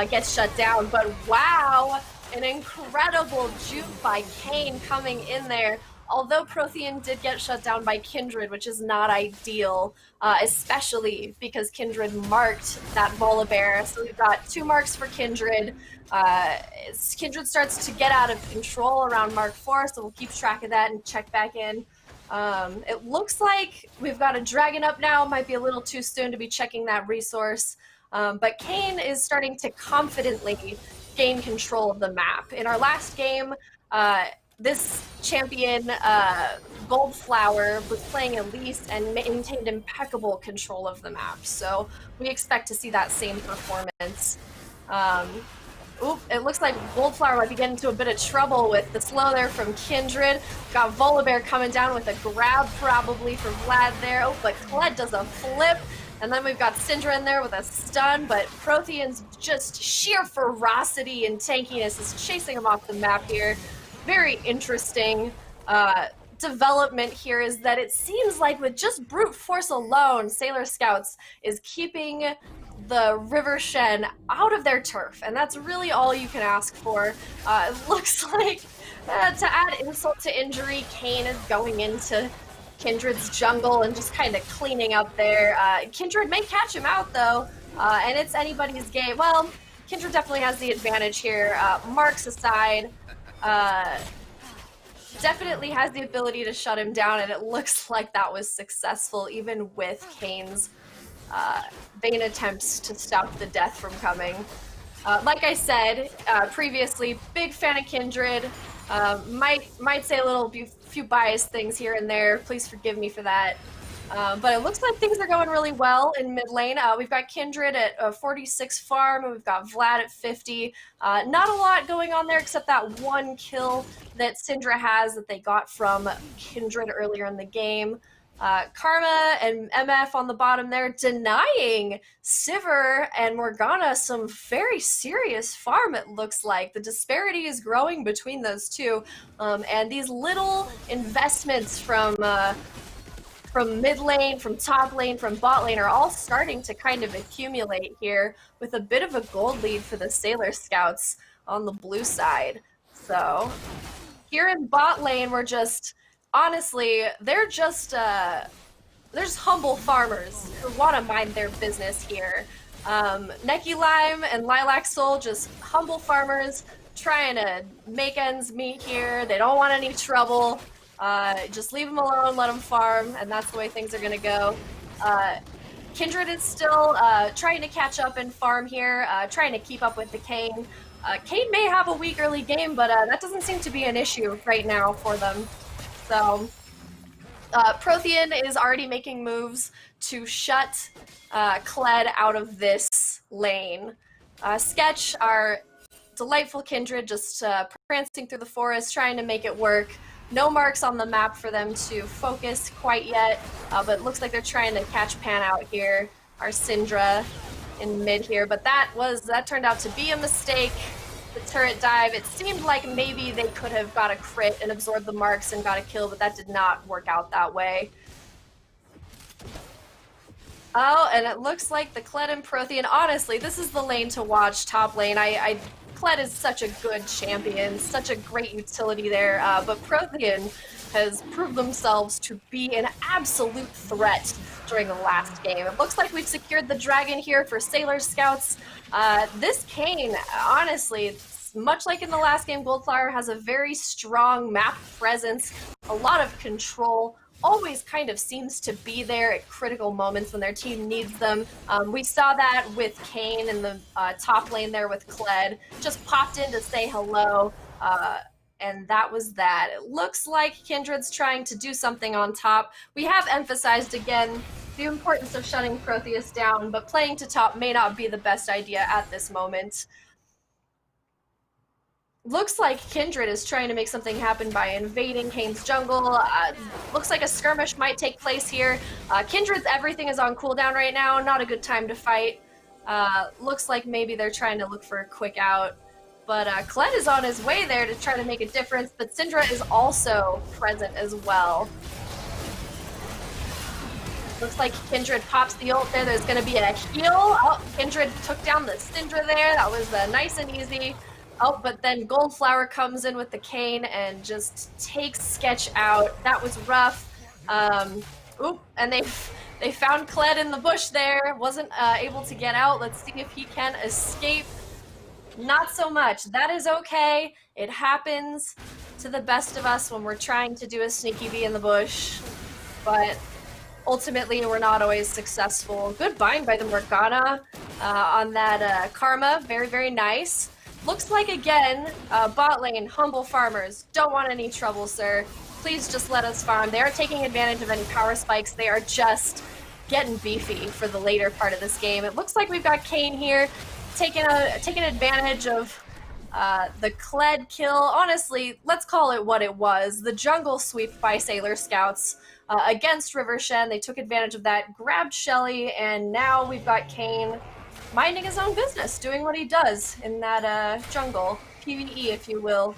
Speaker 3: gets shut down. But wow, an incredible juke by Kayn coming in there. Although Prothean did get shut down by Kindred, which is not ideal, especially because Kindred marked that Volibear. So we've got 2 marks for Kindred. Kindred starts to get out of control around Mark 4, so we'll keep track of that and check back in. It looks like we've got a dragon up now. Might be a little too soon to be checking that resource. But Kayn is starting to confidently gain control of the map. In our last game, this champion, Goldflower, was playing Elise and maintained impeccable control of the map. So we expect to see that same performance. It looks like Goldflower might be getting into a bit of trouble with the slow there from Kindred. Got Volibear coming down with a grab probably for Vlad there. Oh, but Kled does a flip. And then we've got Syndra in there with a stun, but Prothean's just sheer ferocity and tankiness is chasing him off the map here. Very interesting development here is that it seems like with just brute force alone, Sailor Scouts is keeping the River Shen out of their turf, and that's really all you can ask for. It looks like, to add insult to injury, Kayn is going into Kindred's jungle and just kind of cleaning up there. Kindred may catch him out though, and it's anybody's game. Well, Kindred definitely has the advantage here. Marks aside, definitely has the ability to shut him down, and it looks like that was successful even with Kayn's vain attempts to stop the death from coming. Like I said previously, big fan of Kindred. Might say a little few biased things here and there. Please forgive me for that. But it looks like things are going really well in mid lane. We've got Kindred at 46 farm, and we've got Vlad at 50. Not a lot going on there except that one kill that Syndra has that they got from Kindred earlier in the game. Karma and MF on the bottom there denying Sivir and Morgana some very serious farm, it looks like. The disparity is growing between those two, and these little investments from mid lane, from top lane, from bot lane are all starting to kind of accumulate here with a bit of a gold lead for the Sailor Scouts on the blue side. So here in bot lane, we're just... honestly, they're just humble farmers who want to mind their business here. Neki Lime and Lilac Soul, just humble farmers trying to make ends meet here. They don't want any trouble. Just leave them alone, let them farm, and that's the way things are going to go. Kindred is still trying to catch up and farm here, trying to keep up with the Kayn. Kayn may have a weak early game, but that doesn't seem to be an issue right now for them. So, Prothean is already making moves to shut Kled out of this lane. Sketch, our delightful Kindred, just prancing through the forest, trying to make it work. No marks on the map for them to focus quite yet, but it looks like they're trying to catch Pan out here. Our Syndra in mid here, but that turned out to be a mistake. The turret dive, it seemed like maybe they could have got a crit and absorbed the marks and got a kill, but that did not work out that way. Oh, and it looks like the Kled and Prothean, honestly, this is the lane to watch, top lane. Kled is such a good champion, such a great utility there, but Prothean has proved themselves to be an absolute threat during the last game. It looks like we've secured the dragon here for Sailor Scouts. This Kayn, honestly, much like in the last game, Goldflower has a very strong map presence, a lot of control, always kind of seems to be there at critical moments when their team needs them. We saw that with Kayn in the top lane there with Kled. Just popped in to say hello, and that was that. It looks like Kindred's trying to do something on top. We have emphasized again the importance of shutting Protheus down, but playing to top may not be the best idea at this moment. Looks like Kindred is trying to make something happen by invading Kayn's jungle. Looks like a skirmish might take place here. Kindred's everything is on cooldown right now, not a good time to fight. Looks like maybe they're trying to look for a quick out. But Kled is on his way there to try to make a difference, but Syndra is also present as well. Looks like Kindred pops the ult there. There's going to be a heal. Oh, Kindred took down the Syndra there. That was nice and easy. Oh, but then Goldflower comes in with the Kayn and just takes Sketch out. That was rough. Oop, and they found Kled in the bush there. Wasn't able to get out. Let's see if he can escape. Not so much. That is okay. It happens to the best of us when we're trying to do a sneaky bee in the bush. But ultimately, we're not always successful. Good bind by the Morgana. on that Karma. Very, very nice. Looks like, again, bot lane, Humble Farmers. Don't want any trouble, sir. Please just let us farm. They aren't taking advantage of any power spikes. They are just getting beefy for the later part of this game. It looks like we've got Kayn here taking advantage of the Kled kill. Honestly, let's call it what it was. The jungle sweep by Sailor Scouts against River Shen. They took advantage of that, grabbed Shelly, and now we've got Kayn minding his own business, doing what he does in that jungle, PvE if you will.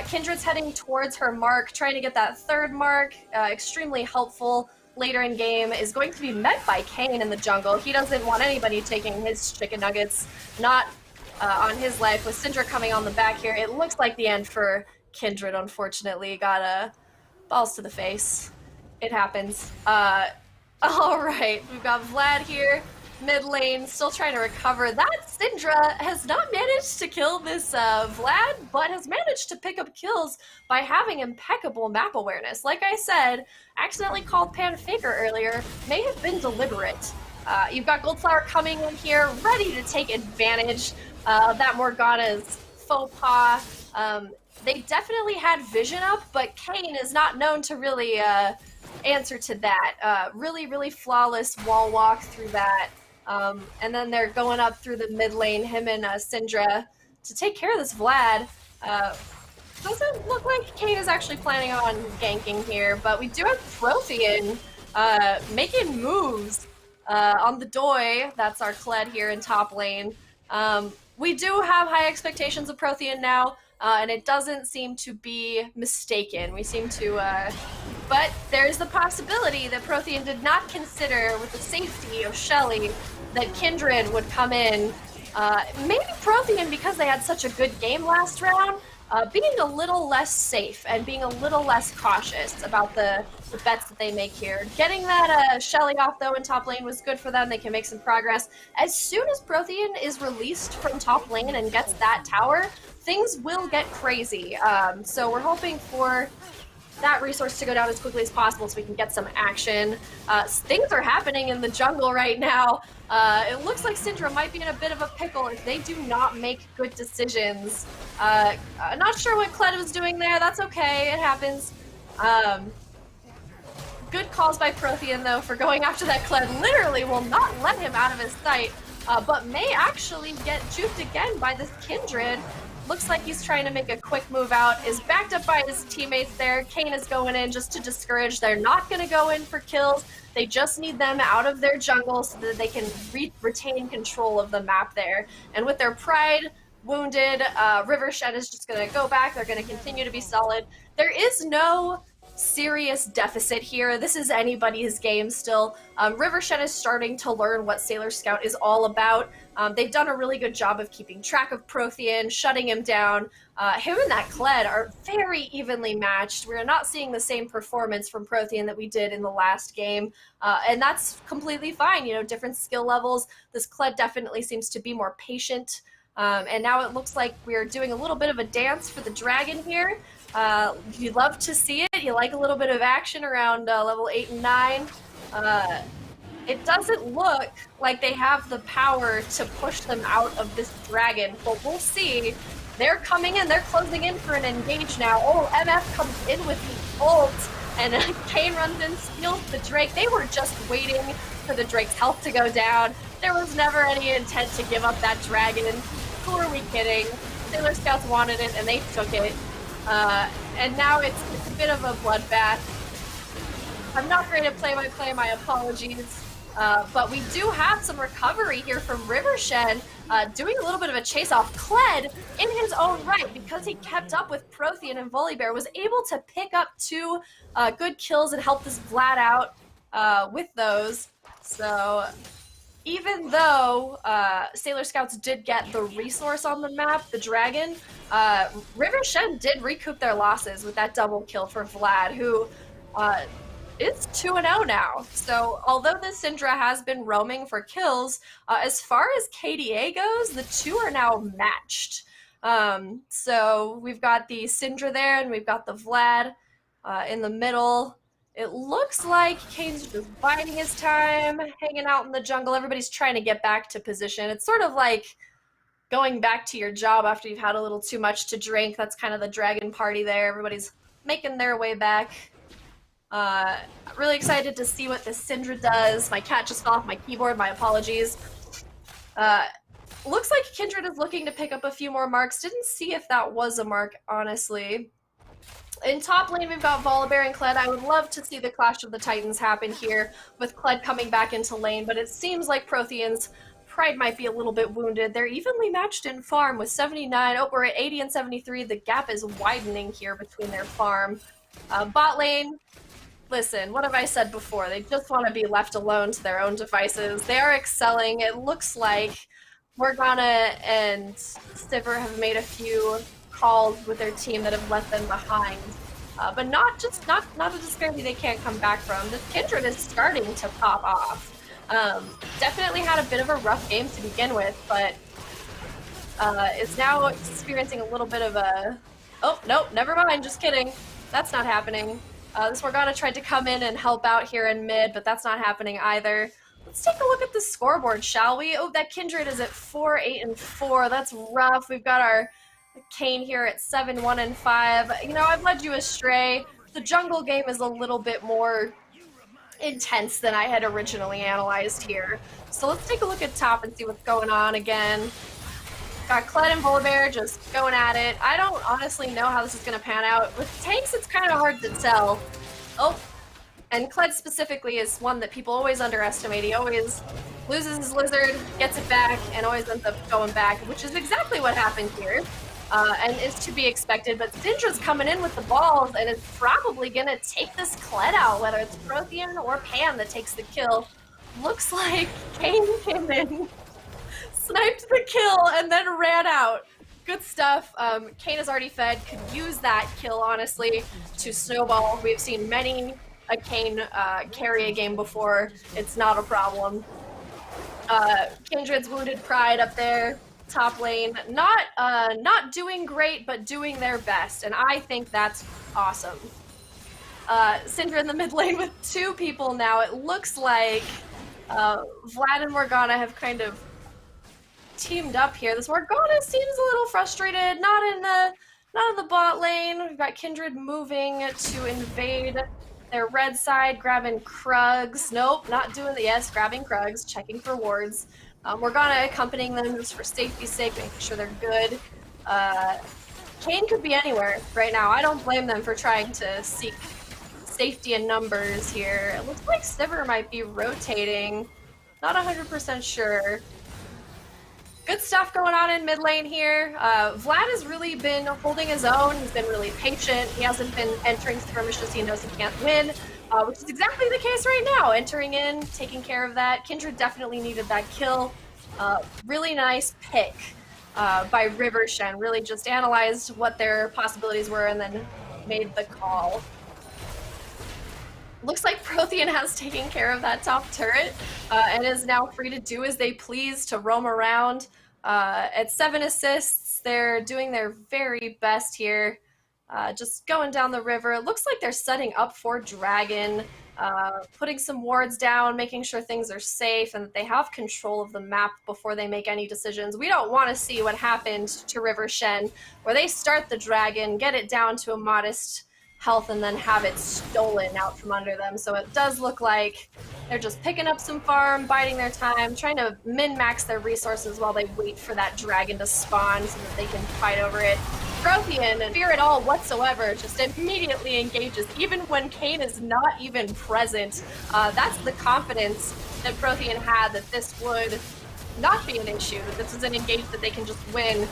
Speaker 3: Kindred's heading towards her mark, trying to get that third mark, extremely helpful later in game, is going to be met by Kayn in the jungle. He doesn't want anybody taking his chicken nuggets, not on his life. With Syndra coming on the back here, it looks like the end for Kindred, unfortunately. Got balls to the face. It happens. Alright, we've got Vlad here. Mid lane, still trying to recover. That Syndra has not managed to kill this Vlad, but has managed to pick up kills by having impeccable map awareness. Like I said, accidentally called Pan Faker earlier, may have been deliberate. You've got Goldflower coming in here, ready to take advantage of that Morgana's faux pas. They definitely had vision up, but Kayn is not known to really answer to that. Really, really flawless wall walk through that. And then they're going up through the mid lane, him and Syndra, to take care of this Vlad. Doesn't look like Kayn is actually planning on ganking here, but we do have Prothean making moves on the Doi. That's our Kled here in top lane. We do have high expectations of Prothean now, and it doesn't seem to be mistaken. We seem to... But there's the possibility that Prothean did not consider, with the safety of Shelly, that Kindred would come in. Maybe Prothean, because they had such a good game last round, being a little less safe and being a little less cautious about the bets that they make here. Getting that Shelly off, though, in top lane was good for them. They can make some progress. As soon as Prothean is released from top lane and gets that tower, things will get crazy. So we're hoping for that resource to go down as quickly as possible so we can get some action. Things are happening in the jungle right now. It looks like Syndra might be in a bit of a pickle if they do not make good decisions. Not sure what Kled was doing there. That's okay. It happens. Good calls by Prothean, though, for going after that Kled. Literally will not let him out of his sight, but may actually get juked again by this Kindred. Looks like he's trying to make a quick move out, is backed up by his teammates there. Kayn is going in just to discourage. They're not going to go in for kills. They just need them out of their jungle so that they can retain control of the map there. And with their pride wounded, River Shen is just going to go back. They're going to continue to be solid. There is no serious deficit here. This is anybody's game still. River Shen is starting to learn what Sailor Scout is all about. They've done a really good job of keeping track of Prothean, shutting him down. Him and that Kled are very evenly matched. We're not seeing the same performance from Prothean that we did in the last game, and that's completely fine. You know, different skill levels. This Kled definitely seems to be more patient, and now it looks like we're doing a little bit of a dance for the dragon here. You love to see it. You like a little bit of action around level 8 and 9. It doesn't look like they have the power to push them out of this dragon, but we'll see. They're coming in. They're closing in for an engage now. Oh, MF comes in with the ult, and Kayn runs in, steals the Drake. They were just waiting for the Drake's health to go down. There was never any intent to give up that dragon. Who are we kidding? Sailor Scouts wanted it, and they took it. And now it's a bit of a bloodbath. I'm not great at play-by-play, my apologies. But we do have some recovery here from River Shen, doing a little bit of a chase off. Kled, in his own right, because he kept up with Prothean and Volibear, was able to pick up 2 good kills and help this Vlad out with those. So even though Sailor Scouts did get the resource on the map, the dragon, River Shen did recoup their losses with that double kill for Vlad, who is 2-0 now. So although the Syndra has been roaming for kills, as far as KDA goes, the 2 are now matched. So we've got the Syndra there, and we've got the Vlad in the middle. It looks like Kane's just biding his time, hanging out in the jungle. Everybody's trying to get back to position. It's sort of like going back to your job after you've had a little too much to drink. That's kind of the dragon party there. Everybody's making their way back. Really excited to see what this Syndra does. My cat just fell off my keyboard, my apologies. Looks like Kindred is looking to pick up a few more marks. Didn't see if that was a mark, honestly. In top lane, we've got Volibear and Kled. I would love to see the Clash of the Titans happen here with Kled coming back into lane, but it seems like Prothean's pride might be a little bit wounded. They're evenly matched in farm with 79. Oh, we're at 80 and 73. The gap is widening here between their farm. Bot lane, listen, what have I said before? They just want to be left alone to their own devices. They are excelling. It looks like Morgana and Sivir have made a few calls with their team that have left them behind. But not a disparity they can't come back from. The Kindred is starting to pop off. Definitely had a bit of a rough game to begin with, but is now experiencing a little bit of a... Oh, nope, never mind, just kidding. That's not happening. This Morgana tried to come in and help out here in mid, but that's not happening either. Let's take a look at the scoreboard, shall we? Oh, that Kindred is at 4, 8, and 4. That's rough. We've got our Kane here at 7, 1, and 5. You know, I've led you astray. The jungle game is a little bit more intense than I had originally analyzed here. So let's take a look at top and see what's going on again. Got Kled and Volibear just going at it. I don't honestly know how this is going to pan out. With tanks, it's kind of hard to tell. Oh, and Kled specifically is one that people always underestimate. He always loses his lizard, gets it back, and always ends up going back, which is exactly what happened here. And is to be expected, but Syndra's coming in with the balls and is probably going to take this Kled out, whether it's Prothean or Pan that takes the kill. Looks like Kane came in, sniped the kill, and then ran out. Good stuff. Kane is already fed, could use that kill, honestly, to snowball. We've seen many a Kane carry a game before. It's not a problem. Kindred's Wounded Pride up there. Top lane, not doing great, but doing their best, and I think that's awesome. Syndra in the mid lane with 2 people now. It looks like Vlad and Morgana have kind of teamed up here. This Morgana seems a little frustrated. Not in the bot lane. We've got Kindred moving to invade their red side, grabbing Krugs. Nope, not doing the yes, grabbing Krugs, checking for wards. Morgana accompanying them just for safety's sake, making sure they're good. Kane could be anywhere right now. I don't blame them for trying to seek safety in numbers here. It looks like Sivir might be rotating. Not 100% sure. Good stuff going on in mid lane here. Vlad has really been holding his own. He's been really patient. He hasn't been entering skirmishes he knows he can't win. Which is exactly the case right now. Entering in, taking care of that. Kindred definitely needed that kill. Really nice pick by River Shen. Really just analyzed what their possibilities were and then made the call. Looks like Prothean has taken care of that top turret and is now free to do as they please, to roam around. At 7 assists, they're doing their very best here. Just going down the river. It looks like they're setting up for Dragon, putting some wards down, making sure things are safe and that they have control of the map before they make any decisions. We don't want to see what happened to River Shen, where they start the Dragon, get it down to a modest health, and then have it stolen out from under them. So it does look like they're just picking up some farm, biding their time, trying to min-max their resources while they wait for that Dragon to spawn so that they can fight over it. Prothean, fear at all whatsoever, just immediately engages, even when Kane is not even present. That's the confidence that Prothean had that this would not be an issue, that this is an engage that they can just win.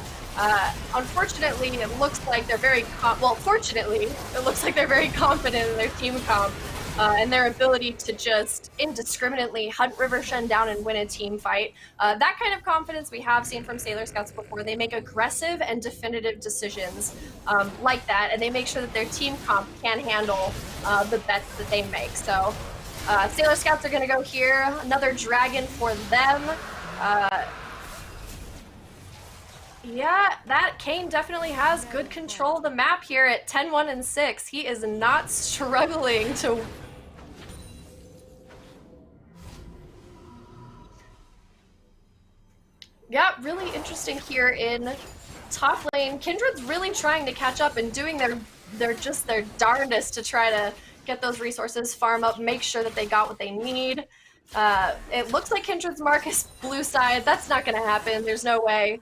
Speaker 3: Unfortunately, it looks like they're very fortunately, it looks like they're very confident in their team comp and their ability to just indiscriminately hunt River Shen down and win a team fight. That kind of confidence we have seen from Sailor Scouts before. They make aggressive and definitive decisions like that, and they make sure that their team comp can handle the bets that they make. So Sailor Scouts are going to go here. Another Dragon for them. Yeah, that Kane definitely has good control of the map here at 10, 1, and 6. He is not struggling to Yeah, really interesting here in top lane. Kindred's really trying to catch up and doing their darndest to try to get those resources, farm up, make sure that they got what they need. It looks like Kindred's mark is blue side. That's not going to happen. There's no way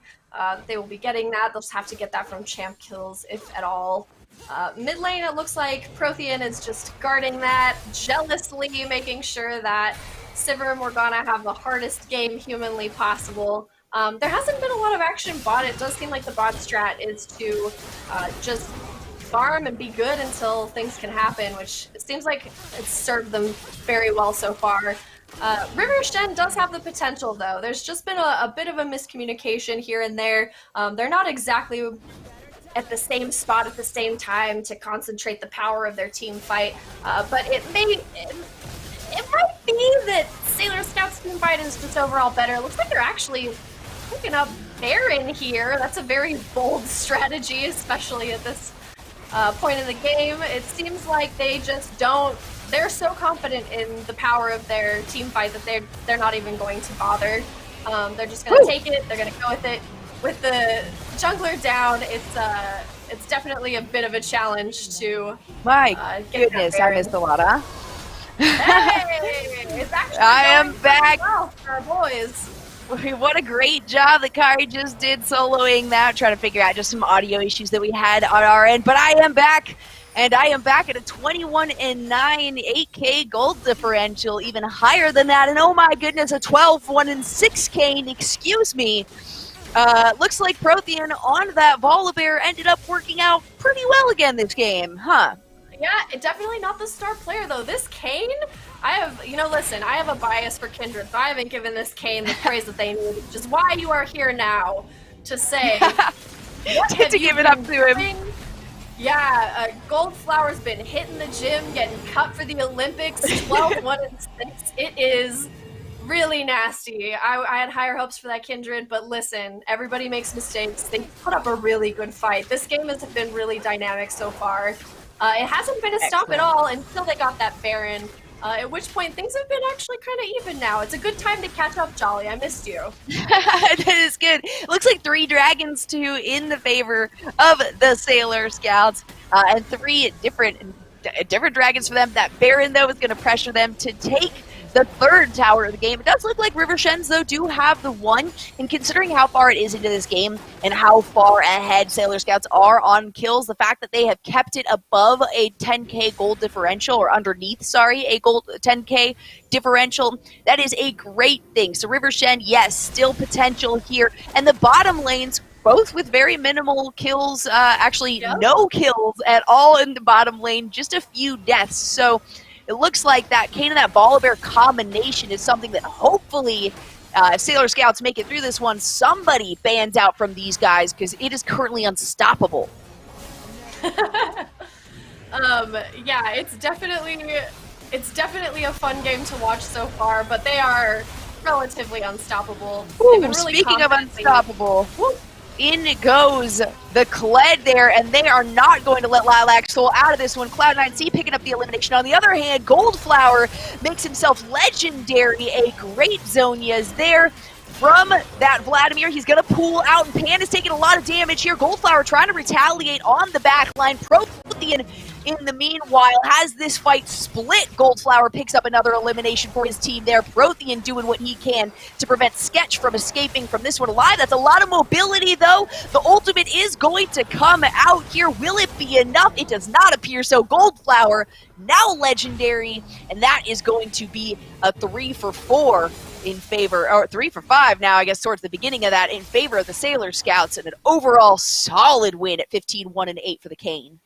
Speaker 3: they will be getting that. They'll just have to get that from champ kills, if at all. Mid lane, it looks like Prothean is just guarding that, jealously making sure that Sivir and Morgana have the hardest game humanly possible. There hasn't been a lot of action bot. It does seem like the bot strat is to just farm and be good until things can happen, which it seems like it's served them very well so far. River Shen does have the potential, though. There's just been a bit of a miscommunication here and there. They're not exactly at the same spot at the same time to concentrate the power of their team fight, but it might be that Sailor Scout's team fight is just overall better. It looks like they're actually picking up Baron here. That's a very bold strategy, especially at this point in the game. It seems like they just don't. They're so confident in the power of their team fight that they're not even going to bother. They're just going to take it. They're going to go with it. With the jungler down, it's definitely a bit of a challenge to.
Speaker 2: My goodness, I missed a lot, huh?
Speaker 3: Hey, it's actually
Speaker 2: I am back.
Speaker 3: Well for our boys.
Speaker 2: What a great job that Kari just did soloing that, trying to figure out just some audio issues that we had on our end. But I am back, and I am back at a 21-9 8K gold differential, even higher than that. And oh my goodness, a 12-1-6K, excuse me. Looks like Prothean on that Volibear ended up working out pretty well again this game, huh?
Speaker 3: Yeah, definitely not the star player, though. This Kayn, listen, I have a bias for Kindred, so I haven't given this Kayn the praise that they need, which is why you are here now to say,
Speaker 2: to give it up to him.
Speaker 3: Yeah, Goldflower's been hitting the gym, getting cut for the Olympics, 12-1-6. It is really nasty. I had higher hopes for that Kindred, but listen, everybody makes mistakes. They put up a really good fight. This game has been really dynamic so far. It hasn't been a stop at all until they got that Baron, at which point things have been actually kind of even now. It's a good time to catch up, Jolly. I missed you.
Speaker 2: That is good. Looks like 3 dragons, too, in the favor of the Sailor Scouts, and 3 different dragons for them. That Baron, though, is going to pressure them to take the 3rd tower of the game. It does look like River Shens, though, do have the 1, and considering how far it is into this game and how far ahead Sailor Scouts are on kills, the fact that they have kept it above a 10k gold differential, or underneath, sorry, a gold 10k differential, that is a great thing. So River Shen, yes, still potential here, and the bottom lanes, both with very minimal kills, no kills at all in the bottom lane, just a few deaths. So it looks like that Kayn and that Volibear combination is something that hopefully, if Sailor Scouts make it through this one, somebody bans out from these guys, because it is currently unstoppable.
Speaker 3: Yeah, it's definitely a fun game to watch so far, but they are relatively unstoppable.
Speaker 2: Ooh, really speaking of unstoppable, in goes the Kled there, and they are not going to let Lilac Soul out of this one. Cloud9C picking up the elimination. On the other hand, Goldflower makes himself legendary. A great Zhonya is there from that Vladimir. He's going to pull out, and Pan is taking a lot of damage here. Goldflower trying to retaliate on the back line. Prothean, in the meanwhile, has this fight split. Goldflower picks up another elimination for his team there. Prothean doing what he can to prevent Sketch from escaping from this one alive. That's a lot of mobility, though. The ultimate is going to come out here. Will it be enough? It does not appear so. Goldflower now legendary, and that is going to be a 3 for 4 in favor, or 3 for 5 now, I guess, towards the beginning of that, in favor of the Sailor Scouts, and an overall solid win at 15-1-8 for the Kayn.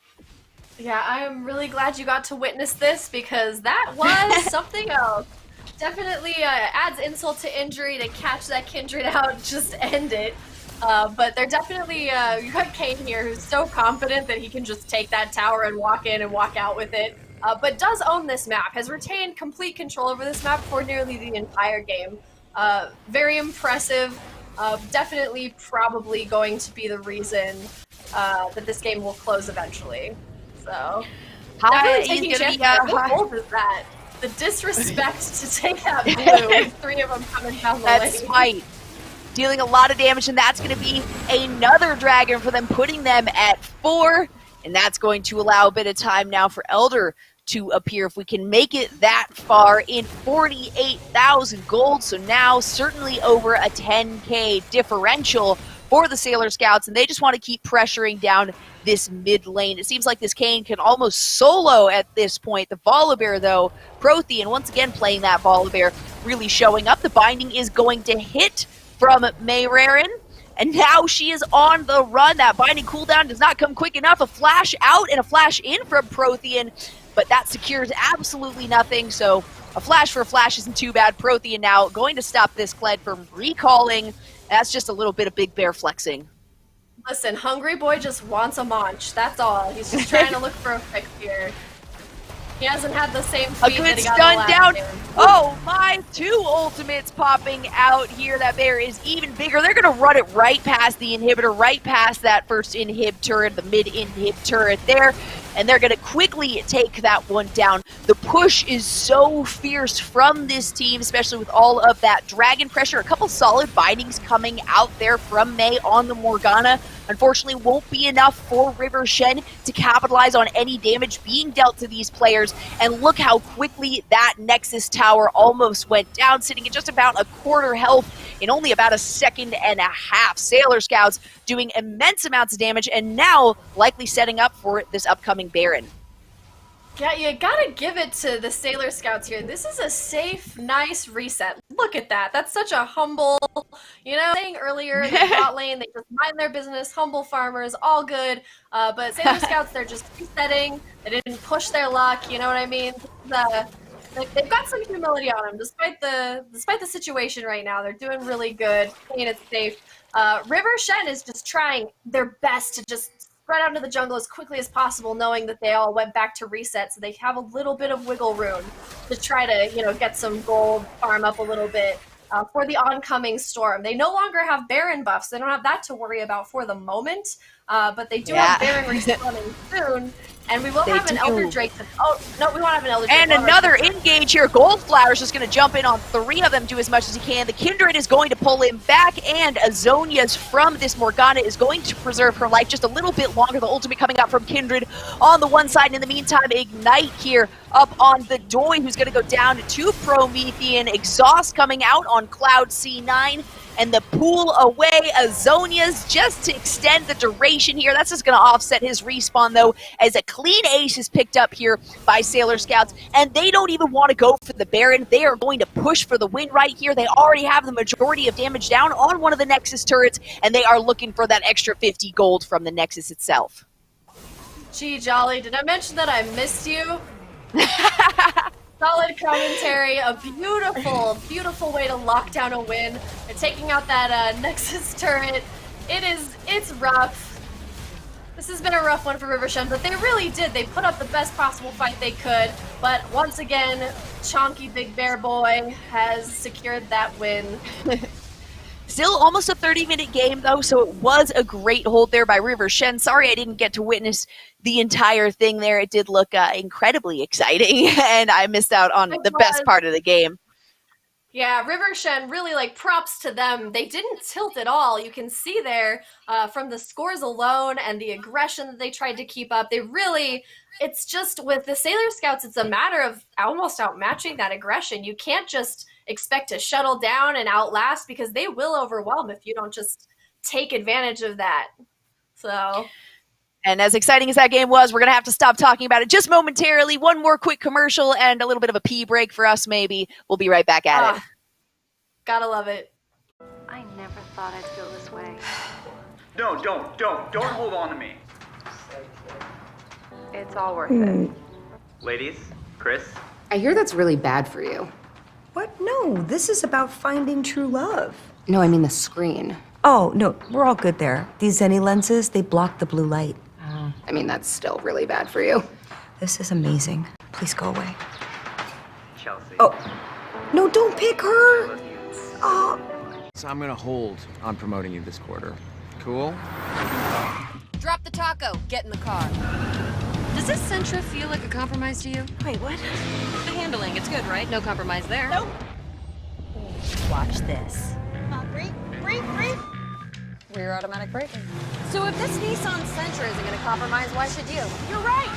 Speaker 3: Yeah, I'm really glad you got to witness this, because that was something else. Definitely adds insult to injury to catch that Kindred out, just end it. But they're definitely, you got Kayn here, who's so confident that he can just take that tower and walk in and walk out with it. But does own this map, has retained complete control over this map for nearly the entire game. Very impressive. Definitely probably going to be the reason that this game will close eventually. So, taking chances. How bold is that? The disrespect to take that blue with 3 of them coming down the lane.
Speaker 2: That's spite. dealing a lot of damage, and that's going to be another dragon for them, putting them at 4, and that's going to allow a bit of time now for Elder to appear if we can make it that far in 48,000 gold. So now certainly over a 10k differential for the Sailor Scouts, and they just want to keep pressuring down this mid lane. It seems like this Kayn can almost solo at this point. The Volibear, though, Prothean once again playing that Volibear, really showing up. The binding is going to hit from Mayrerin, and now she is on the run. That binding cooldown does not come quick enough. A flash out and a flash in from Prothean, but that secures absolutely nothing, so a flash for a flash isn't too bad. Prothean now going to stop this Kled from recalling. That's just a little bit of Big Bear flexing.
Speaker 3: Listen, Hungry Boy just wants a munch. That's all. He's just trying to look for a fix here. He hasn't had the same feat
Speaker 2: A
Speaker 3: that
Speaker 2: good
Speaker 3: he got
Speaker 2: stun
Speaker 3: in the
Speaker 2: down.
Speaker 3: last game.
Speaker 2: Oh my, 2 ultimates popping out here. That bear is even bigger. They're going to run it right past the inhibitor, right past that first inhib turret, the mid inhib turret there. And they're going to quickly take that one down. The push is so fierce from this team, especially with all of that dragon pressure. A couple solid bindings coming out there from Mei on the Morgana. Unfortunately, won't be enough for River Shen to capitalize on any damage being dealt to these players. And look how quickly that Nexus tower almost went down, sitting at just about a quarter health in only about a second and a half. Sailor Scouts doing immense amounts of damage, and now likely setting up for this upcoming Baron.
Speaker 3: Yeah, you gotta give it to the Sailor Scouts here. This is a safe, nice reset. Look at that. That's such a humble, you know, saying earlier in the bot lane, they just mind their business, humble farmers, all good. But Sailor Scouts, they're just resetting. They didn't push their luck, you know what I mean? They've got some humility on them, despite the situation right now. They're doing really good, playing it safe. River Shen is just trying their best to just spread out into the jungle as quickly as possible, knowing that they all went back to reset, so they have a little bit of wiggle room to try to, you know, get some gold, farm up a little bit for the oncoming storm. They no longer have Baron buffs. They don't have that to worry about for the moment, but they do have Baron respawning soon. And we will have an Elder Drake. Oh, no, we won't have an Elder Drake.
Speaker 2: And another engage here. Goldflower's just going to jump in on 3 of them, do as much as he can. The Kindred is going to pull him back, and Azonia's from this Morgana is going to preserve her life just a little bit longer. The ultimate coming out from Kindred on the one side. And in the meantime, Ignite here up on the Doi, who's going to go down to Promethean. Exhaust coming out on Cloud C9. And the pool away, Azonia's just to extend the duration here. That's just going to offset his respawn, though, as a clean ace is picked up here by Sailor Scouts. And they don't even want to go for the Baron. They are going to push for the win right here. They already have the majority of damage down on one of the Nexus turrets, and they are looking for that extra 50 gold from the Nexus itself.
Speaker 3: Gee, Jolly, did I mention that I missed you? Solid commentary, a beautiful, beautiful way to lock down a win. And taking out that Nexus turret, it's rough. This has been a rough one for River Shen, but they really did. They put up the best possible fight they could. But once again, Chonky Big Bear Boy has secured that win.
Speaker 2: Still almost a 30-minute game, though, so it was a great hold there by River Shen. Sorry I didn't get to witness the entire thing there. It did look incredibly exciting, and I missed out on the best part of the game.
Speaker 3: Yeah, River Shen, really, like, props to them. They didn't tilt at all. You can see there from the scores alone and the aggression that they tried to keep up. They really, it's just with the Sailor Scouts, it's a matter of almost outmatching that aggression. You can't just expect to shuttle down and outlast because they will overwhelm if you don't just take advantage of that. So...
Speaker 2: And as exciting as that game was, we're going to have to stop talking about it just momentarily. One more quick commercial and a little bit of a pee break for us, maybe. We'll be right back at it.
Speaker 3: Gotta love it.
Speaker 10: I never thought I'd feel this way.
Speaker 11: No, don't hold on to me.
Speaker 10: It's all worth it.
Speaker 11: Ladies, Chris?
Speaker 13: I hear that's really bad for you.
Speaker 8: What? No, this is about finding true love.
Speaker 13: No, I mean the screen.
Speaker 8: Oh, no, we're all good there. These Zenny lenses, they block the blue light.
Speaker 13: I mean, that's still really bad for you.
Speaker 8: This is amazing. Please go away.
Speaker 11: Chelsea.
Speaker 8: Oh, no, don't pick her. Oh.
Speaker 6: So I'm gonna hold on promoting you this quarter. Cool?
Speaker 7: Drop the taco. Get in the car. Does this Sentra feel like a compromise to you?
Speaker 15: Wait, what?
Speaker 7: The handling, it's good, right? No compromise there.
Speaker 15: Nope. Watch this.
Speaker 7: Rear automatic braking. So if this Nissan Sentra isn't going to compromise, why should you? You're right.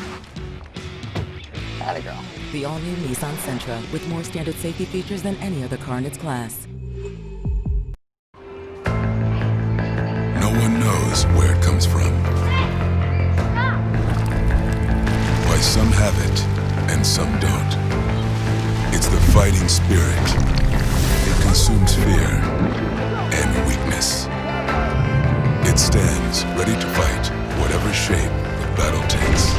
Speaker 7: Atta girl.
Speaker 9: The all-new Nissan Sentra with more standard safety features than any other car in its class.
Speaker 4: No one knows where it comes from. Why some have it and some don't. It's the fighting spirit. It consumes fear and weakness. It stands ready to fight whatever shape the battle takes.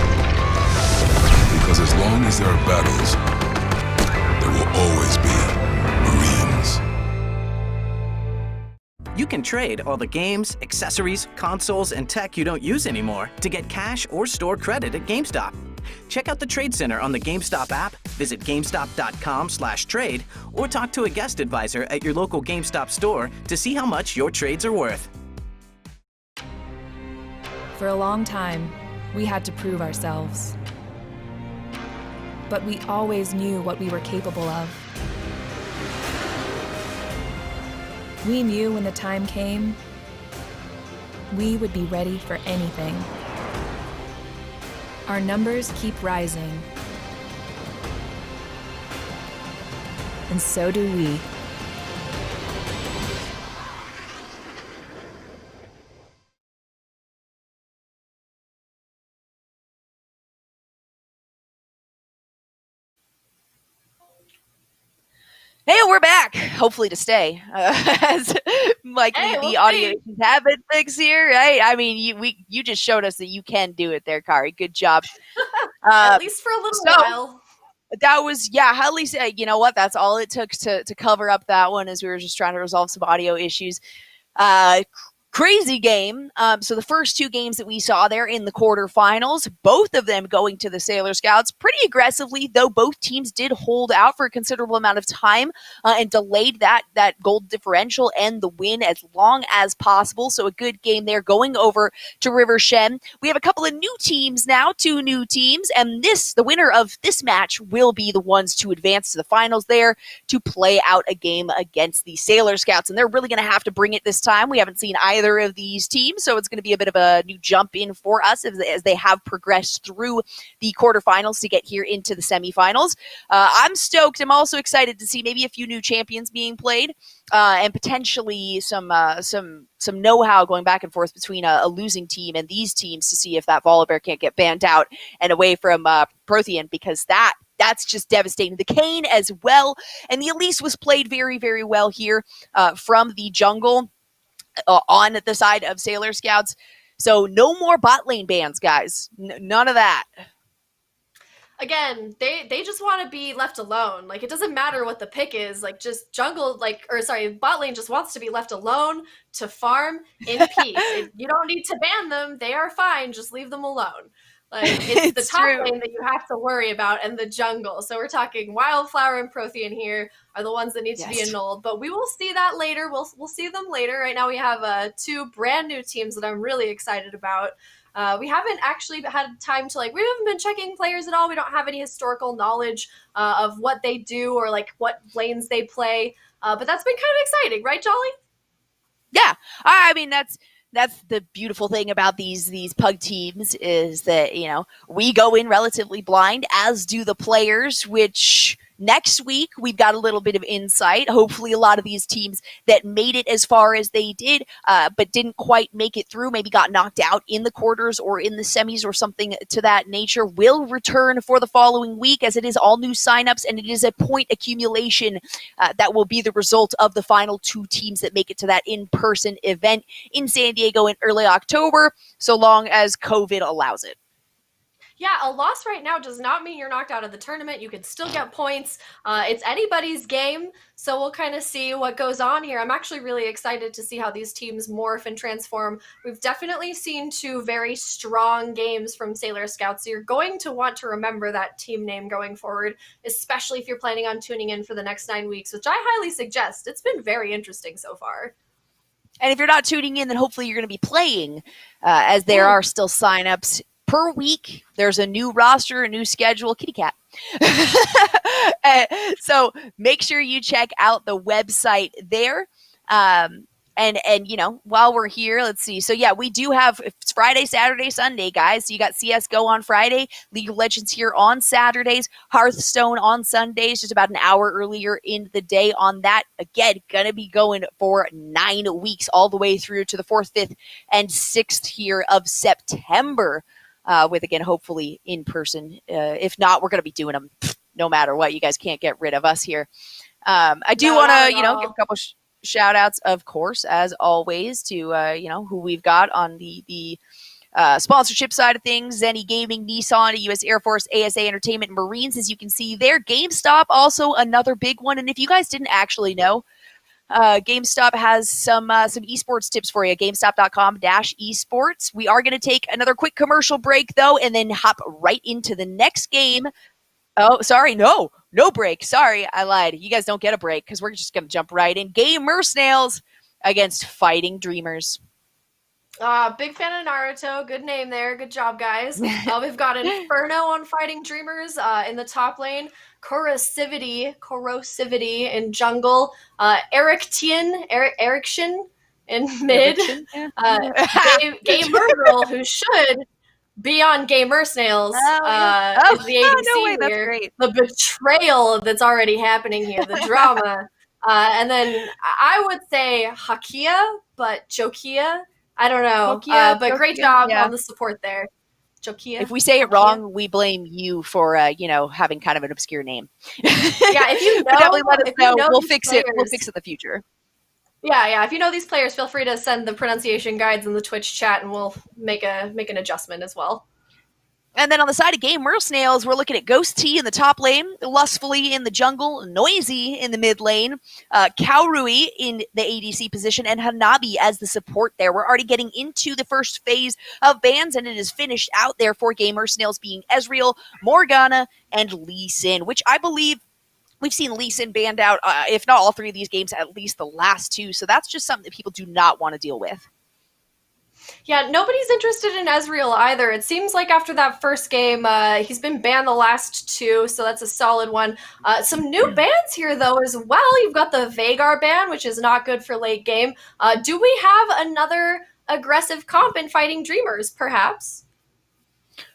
Speaker 4: Because as long as there are battles, there will always be Marines.
Speaker 5: You can trade all the games, accessories, consoles, and tech you don't use anymore to get cash or store credit at GameStop. Check out the Trade Center on the GameStop app, visit GameStop.com/trade, or talk to a guest advisor at your local GameStop store to see how much your trades are worth.
Speaker 12: For a long time, we had to prove ourselves. But we always knew what we were capable of. We knew when the time came, we would be ready for anything. Our numbers keep rising. And so do we.
Speaker 2: Hey, we're back. Hopefully to stay. As likely the audio issues have been fixed here, right? I mean, you just showed us that you can do it there, Kari. Good job.
Speaker 3: At least for a little while.
Speaker 2: That was, at least, you know what? That's all it took to cover up that one, as we were just trying to resolve some audio issues. Crazy game. So the first two games that we saw there in the quarterfinals, both of them going to the Sailor Scouts pretty aggressively, though both teams did hold out for a considerable amount of time and delayed that gold differential and the win as long as possible. So a good game there going over to River Shen. We have a couple of new teams now, two new teams, and the winner of this match will be the ones to advance to the finals there to play out a game against the Sailor Scouts. And they're really going to have to bring it this time. We haven't seen either of these teams, so it's going to be a bit of a new jump in for us as they have progressed through the quarterfinals to get here into the semifinals. I'm stoked. I'm also excited to see maybe a few new champions being played and potentially some know-how going back and forth between a losing team and these teams to see if that Volibear can't get banned out and away from Prothean, because that's just devastating. The Kayn as well, and the Elise was played very, very well here from the jungle on the side of Sailor Scouts. So no more bot lane bans, guys. None of that.
Speaker 3: Again, they just want to be left alone. Like, it doesn't matter what the pick is. Like, just bot lane just wants to be left alone to farm in peace. You don't need to ban them. They are fine. Just leave them alone. Like, it's the top lane that you have to worry about, and the jungle. So we're talking Wildflower and Prothean here are the ones that need to be annulled. But we will see that later. We'll see them later. Right now we have two brand new teams that I'm really excited about. We haven't actually had time to, we haven't been checking players at all. We don't have any historical knowledge of what they do or what lanes they play. But that's been kind of exciting, right, Jolly?
Speaker 2: Yeah, I mean that's the beautiful thing about these pug teams is that, we go in relatively blind, as do the players, which next week we've got a little bit of insight. Hopefully a lot of these teams that made it as far as they did, but didn't quite make it through, maybe got knocked out in the quarters or in the semis or something to that nature, will return for the following week, as it is all new signups and it is a point accumulation that will be the result of the final two teams that make it to that in-person event in San Diego in early October, so long as COVID allows it.
Speaker 3: Yeah, a loss right now does not mean you're knocked out of the tournament. You can still get points. It's anybody's game, so we'll kind of see what goes on here. I'm actually really excited to see how these teams morph and transform. We've definitely seen two very strong games from Sailor Scouts, so you're going to want to remember that team name going forward, especially if you're planning on tuning in for the next 9 weeks, which I highly suggest. It's been very interesting so far.
Speaker 2: And if you're not tuning in, then hopefully you're going to be playing, as there are still signups per week. There's a new roster, a new schedule. Kitty cat. So make sure you check out the website there. And while we're here, let's see. So yeah, we do have, it's Friday, Saturday, Sunday, guys. So you got CS:GO on Friday, League of Legends here on Saturdays, Hearthstone on Sundays, just about an hour earlier in the day on that. Again, gonna be going for 9 weeks, all the way through to the 4th, 5th, and 6th here of September. With, again, hopefully in person. If not, we're gonna be doing them no matter what. You guys can't get rid of us here. I do want to, give a couple shout outs, of course, as always, to, who we've got on the sponsorship side of things. Zenny Gaming, Nissan, U.S. Air Force, ASA Entertainment, Marines, as you can see there. GameStop, also another big one. And if you guys didn't actually know, GameStop has some esports tips for you. GameStop.com/esports. We are going to take another quick commercial break, though, and then hop right into the next game. Oh, sorry. No break. Sorry, I lied. You guys don't get a break because we're just going to jump right in. Gamer Snails against Fighting Dreamers.
Speaker 3: Big fan of Naruto. Good name there. Good job, guys. We've got Inferno on Fighting Dreamers in the top lane. Corrosivity in jungle. Ericsson in mid. Gamer Girl, who should be on Gamer Snails, is the ADC
Speaker 2: no way, that's
Speaker 3: here.
Speaker 2: great.
Speaker 3: The betrayal that's already happening here, the drama. And then I would say Hakia, but Jokia. I don't know. But great job on the support there. Jokia.
Speaker 2: If we say it wrong, we blame you for, having kind of an obscure name.
Speaker 3: Yeah, if you know,
Speaker 2: definitely let us know. We'll
Speaker 3: these
Speaker 2: fix
Speaker 3: players,
Speaker 2: it. We'll fix it in the future.
Speaker 3: Yeah. If you know these players, feel free to send the pronunciation guides in the Twitch chat, and we'll make an adjustment as well.
Speaker 2: And then on the side of Gamer Snails, we're looking at Ghost T in the top lane, Lustfully in the jungle, Noisy in the mid lane, Kaorui in the ADC position, and Hanabi as the support there. We're already getting into the first phase of bans, and it is finished out there for Gamer Snails being Ezreal, Morgana, and Lee Sin, which I believe we've seen Lee Sin banned out, if not all three of these games, at least the last two. So that's just something that people do not want to deal with.
Speaker 3: Yeah, nobody's interested in Ezreal either. It seems like after that first game, he's been banned the last two, so that's a solid one. Some new bans here, though, as well. You've got the Veigar ban, which is not good for late game. Do we have another aggressive comp in Fighting Dreamers, perhaps?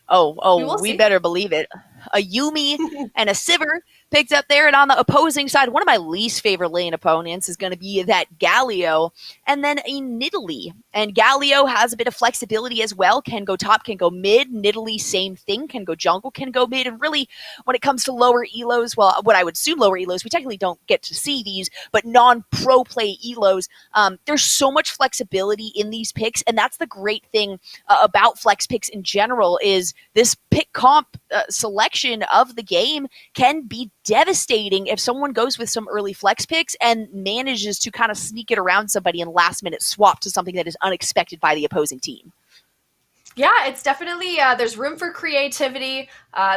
Speaker 2: We better believe it. A Yuumi and a Sivir picked up there, and on the opposing side, one of my least favorite lane opponents is going to be that Galio, and then a Nidalee. And Galio has a bit of flexibility as well, can go top, can go mid. Nidalee, same thing, can go jungle, can go mid. And really, when it comes to lower elos, well, what I would assume lower elos, we technically don't get to see these, but non-pro play elos, there's so much flexibility in these picks, and that's the great thing about flex picks in general, is this pick comp selection of the game can be devastating if someone goes with some early flex picks and manages to kind of sneak it around somebody and last minute swap to something that is unexpected by the opposing team.
Speaker 3: Yeah, it's definitely, there's room for creativity.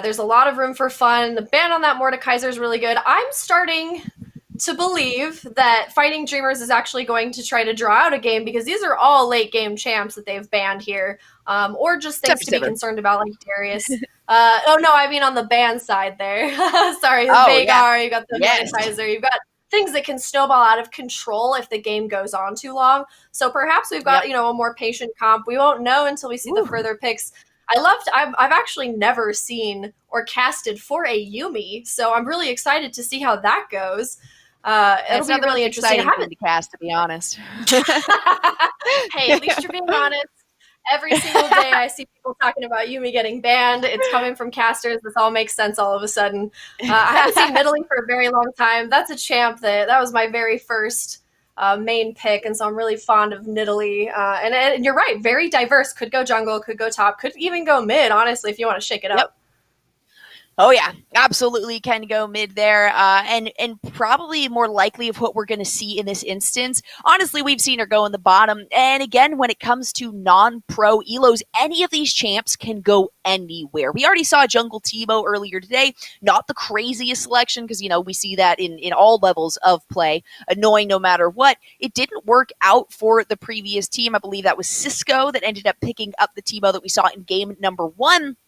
Speaker 3: There's a lot of room for fun. The ban on that Mordekaiser is really good. I'm starting to believe that Fighting Dreamers is actually going to try to draw out a game, because these are all late game champs that they've banned here, or just things to be concerned about, like Darius. I mean on the ban side there. Sorry, Veigar, you got the Mordekaiser, you've got things that can snowball out of control if the game goes on too long. So perhaps we've got, a more patient comp. We won't know until we see the further picks. I've actually never seen or casted for a Yuumi, so I'm really excited to see how that goes. It'll be really interesting.
Speaker 2: To cast, to be honest.
Speaker 3: Hey, at least you're being honest. Every single day I see people talking about Yuumi getting banned. It's coming from casters. This all makes sense all of a sudden. I haven't seen Nidalee for a very long time. That's a champ that was my very first main pick, and so I'm really fond of Nidalee. And you're right, very diverse. Could go jungle, could go top, could even go mid, honestly, if you want to shake it up.
Speaker 2: Oh yeah, absolutely can go mid there, and probably more likely of what we're going to see in this instance. Honestly, we've seen her go in the bottom, and again, when it comes to non-pro elos, any of these champs can go anywhere. We already saw Jungle Teemo earlier today, not the craziest selection, because, we see that in all levels of play, annoying no matter what. It didn't work out for the previous team. I believe that was Cisco that ended up picking up the Teemo that we saw in game number 1.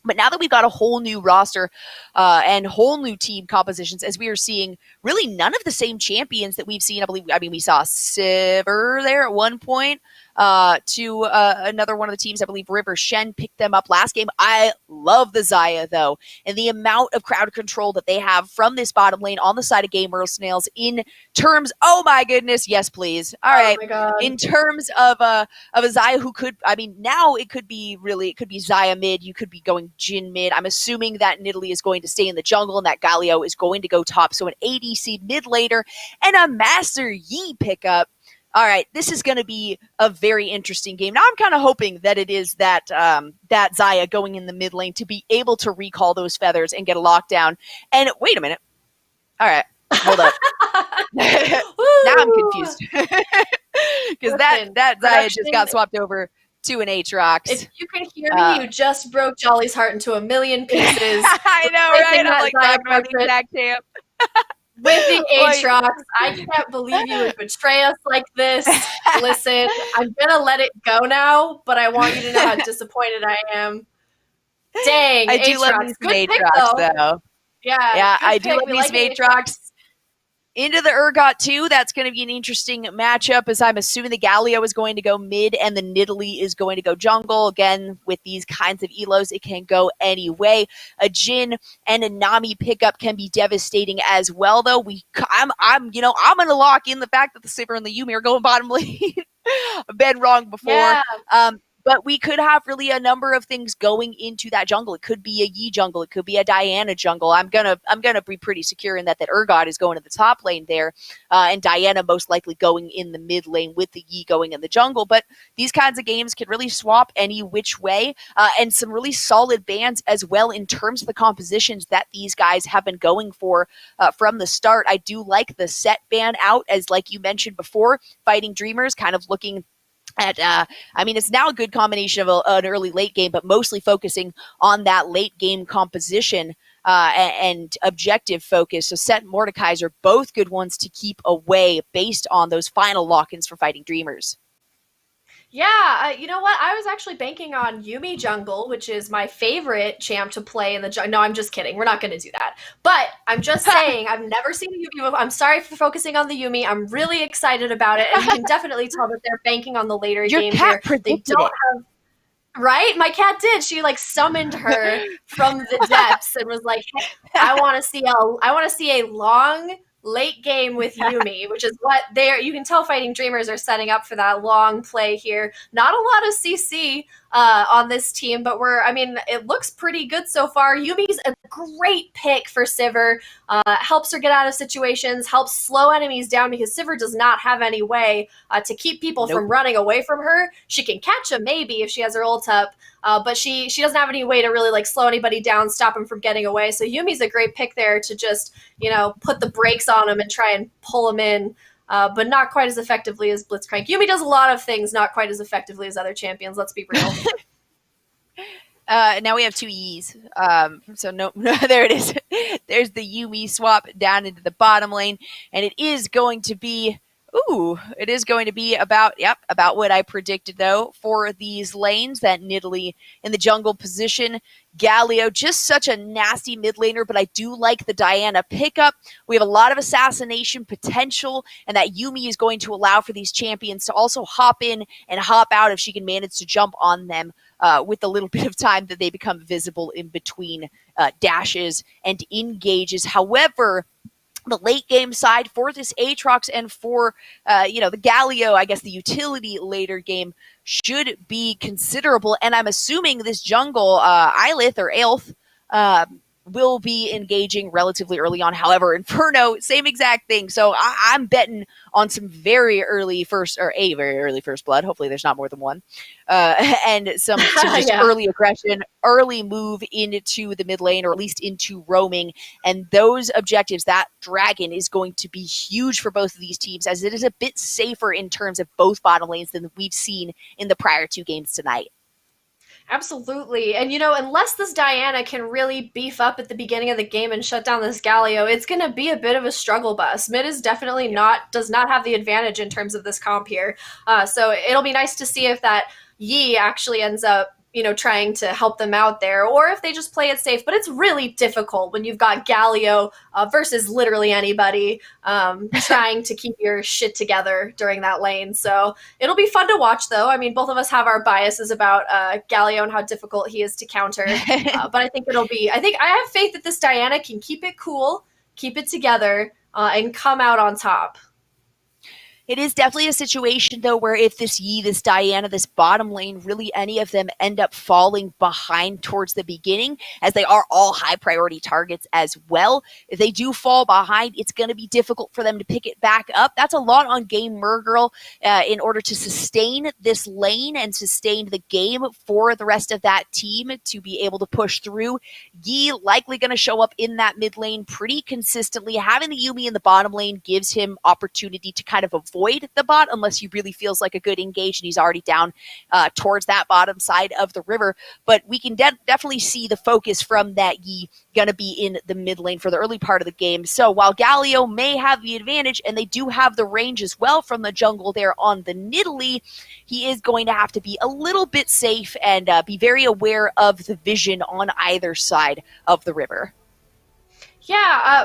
Speaker 2: But now that we've got a whole new roster and whole new team compositions, as we are seeing really none of the same champions that we've seen. We saw Sivir there at one point to another one of the teams. I believe River Shen picked them up last game. I love the Xayah, though, and the amount of crowd control that they have from this bottom lane on the side of Gamer Snails in terms, oh my goodness, yes, please. All right.
Speaker 3: My God.
Speaker 2: In terms of a Xayah who could, now it could be Xayah mid, you could be going Jhin mid. I'm assuming that Nidalee is going to stay in the jungle and that Galio is going to go top. So an ADC mid later and a Master Yi pickup. All right, this is going to be a very interesting game. Now I'm kind of hoping that it is that Xayah going in the mid lane to be able to recall those feathers and get a lockdown. And wait a minute. All right, hold up. Now I'm confused. Because that Xayah just got swapped over to an Aatrox.
Speaker 3: If you can hear me, you just broke Jolly's heart into a million pieces.
Speaker 2: I know, right? I'm like talking about the exact camp.
Speaker 3: With the Aatrox, I can't believe you would betray us like this. Listen, I'm gonna let it go now, but I want you to know how disappointed I am. Dang,
Speaker 2: I do love these Aatrox, though.
Speaker 3: Yeah,
Speaker 2: I do love these Aatrox. Into the Urgot too. That's going to be an interesting matchup, as I'm assuming the Galio is going to go mid and the Nidalee is going to go jungle. Again, with these kinds of elos, it can go any way. A Jhin and a Nami pickup can be devastating as well, though. I'm going to lock in the fact that the Sivir and the Yuumi are going bottom lane. I've been wrong before.
Speaker 3: Yeah.
Speaker 2: But we could have really a number of things going into that jungle. It could be a Yi jungle. It could be a Diana jungle. I'm gonna be pretty secure in that Urgot is going to the top lane there, and Diana most likely going in the mid lane with the Yi going in the jungle. But these kinds of games can really swap any which way, and some really solid bans as well in terms of the compositions that these guys have been going for from the start. I do like the set ban out, as like you mentioned before, Fighting Dreamers kind of looking at, it's now a good combination of an early late game, but mostly focusing on that late game composition and objective focus. So Set and Mordekaiser, both good ones to keep away based on those final lock-ins for Fighting Dreamers.
Speaker 3: Yeah, you know what? I was actually banking on Yuumi jungle, which is my favorite champ to play in the jungle. No, I'm just kidding. We're not going to do that. But I'm just saying, I've never seen a Yuumi before. I'm sorry for focusing on the Yuumi. I'm really excited about it. And you can definitely tell that they're banking on the later
Speaker 2: Your
Speaker 3: game
Speaker 2: cat
Speaker 3: here.
Speaker 2: predicted
Speaker 3: They don't
Speaker 2: it.
Speaker 3: have... Right? My cat did. She summoned her from the depths and was like, hey, I want to see a long late game with Yuumi, which is what you can tell Fighting Dreamers are setting up for that long play here. Not a lot of CC on this team, but it looks pretty good so far. Yumi's a great pick for Sivir. Helps her get out of situations, helps slow enemies down because Sivir does not have any way to keep people from running away from her. She can catch them maybe if she has her ult up, but she doesn't have any way to really slow anybody down, stop them from getting away. So Yumi's a great pick there to just, put the brakes on them and try and pull them in. But not quite as effectively as Blitzcrank. Yuumi does a lot of things not quite as effectively as other champions, let's be real.
Speaker 2: Now we have two Yis. So no, there it is. There's the Yuumi swap down into the bottom lane, and it is going to be about what I predicted, though, for these lanes. That Nidalee in the jungle position. Galio, just such a nasty mid laner, but I do like the Diana pickup. We have a lot of assassination potential, and that Yuumi is going to allow for these champions to also hop in and hop out if she can manage to jump on them with a little bit of time that they become visible in between dashes and engages. However, the late game side for this Aatrox and for the Galio, I guess the utility later game should be considerable. And I'm assuming this jungle, Ylith or Aelth, will be engaging relatively early on. However, Inferno, same exact thing. So I'm betting on some very early first blood. Hopefully there's not more than one. And some just early aggression, early move into the mid lane, or at least into roaming. And those objectives, that dragon is going to be huge for both of these teams, as it is a bit safer in terms of both bottom lanes than we've seen in the prior two games tonight.
Speaker 3: Absolutely. And, unless this Diana can really beef up at the beginning of the game and shut down this Galio, it's going to be a bit of a struggle bus. Mid is definitely does not have the advantage in terms of this comp here. So it'll be nice to see if that Yi actually ends up trying to help them out there, or if they just play it safe. But it's really difficult when you've got Galio versus literally anybody trying to keep your shit together during that lane. So it'll be fun to watch, though. I mean, both of us have our biases about Galio and how difficult he is to counter. But I think I have faith that this Diana can keep it cool, keep it together, and come out on top.
Speaker 2: It is definitely a situation, though, where if this Yi, this Diana, this bottom lane, really any of them end up falling behind towards the beginning, as they are all high priority targets as well. If they do fall behind, it's going to be difficult for them to pick it back up. That's a lot on Game Mergirl in order to sustain this lane and sustain the game for the rest of that team to be able to push through. Yi likely going to show up in that mid lane pretty consistently. Having the Yuumi in the bottom lane gives him opportunity to kind of avoid the bot unless he really feels like a good engage and he's already down towards that bottom side of the river. But we can definitely see the focus from that Yi going to be in the mid lane for the early part of the game. So while Galio may have the advantage, and they do have the range as well from the jungle there on the Nidalee, he is going to have to be a little bit safe and be very aware of the vision on either side of the river.
Speaker 3: Yeah,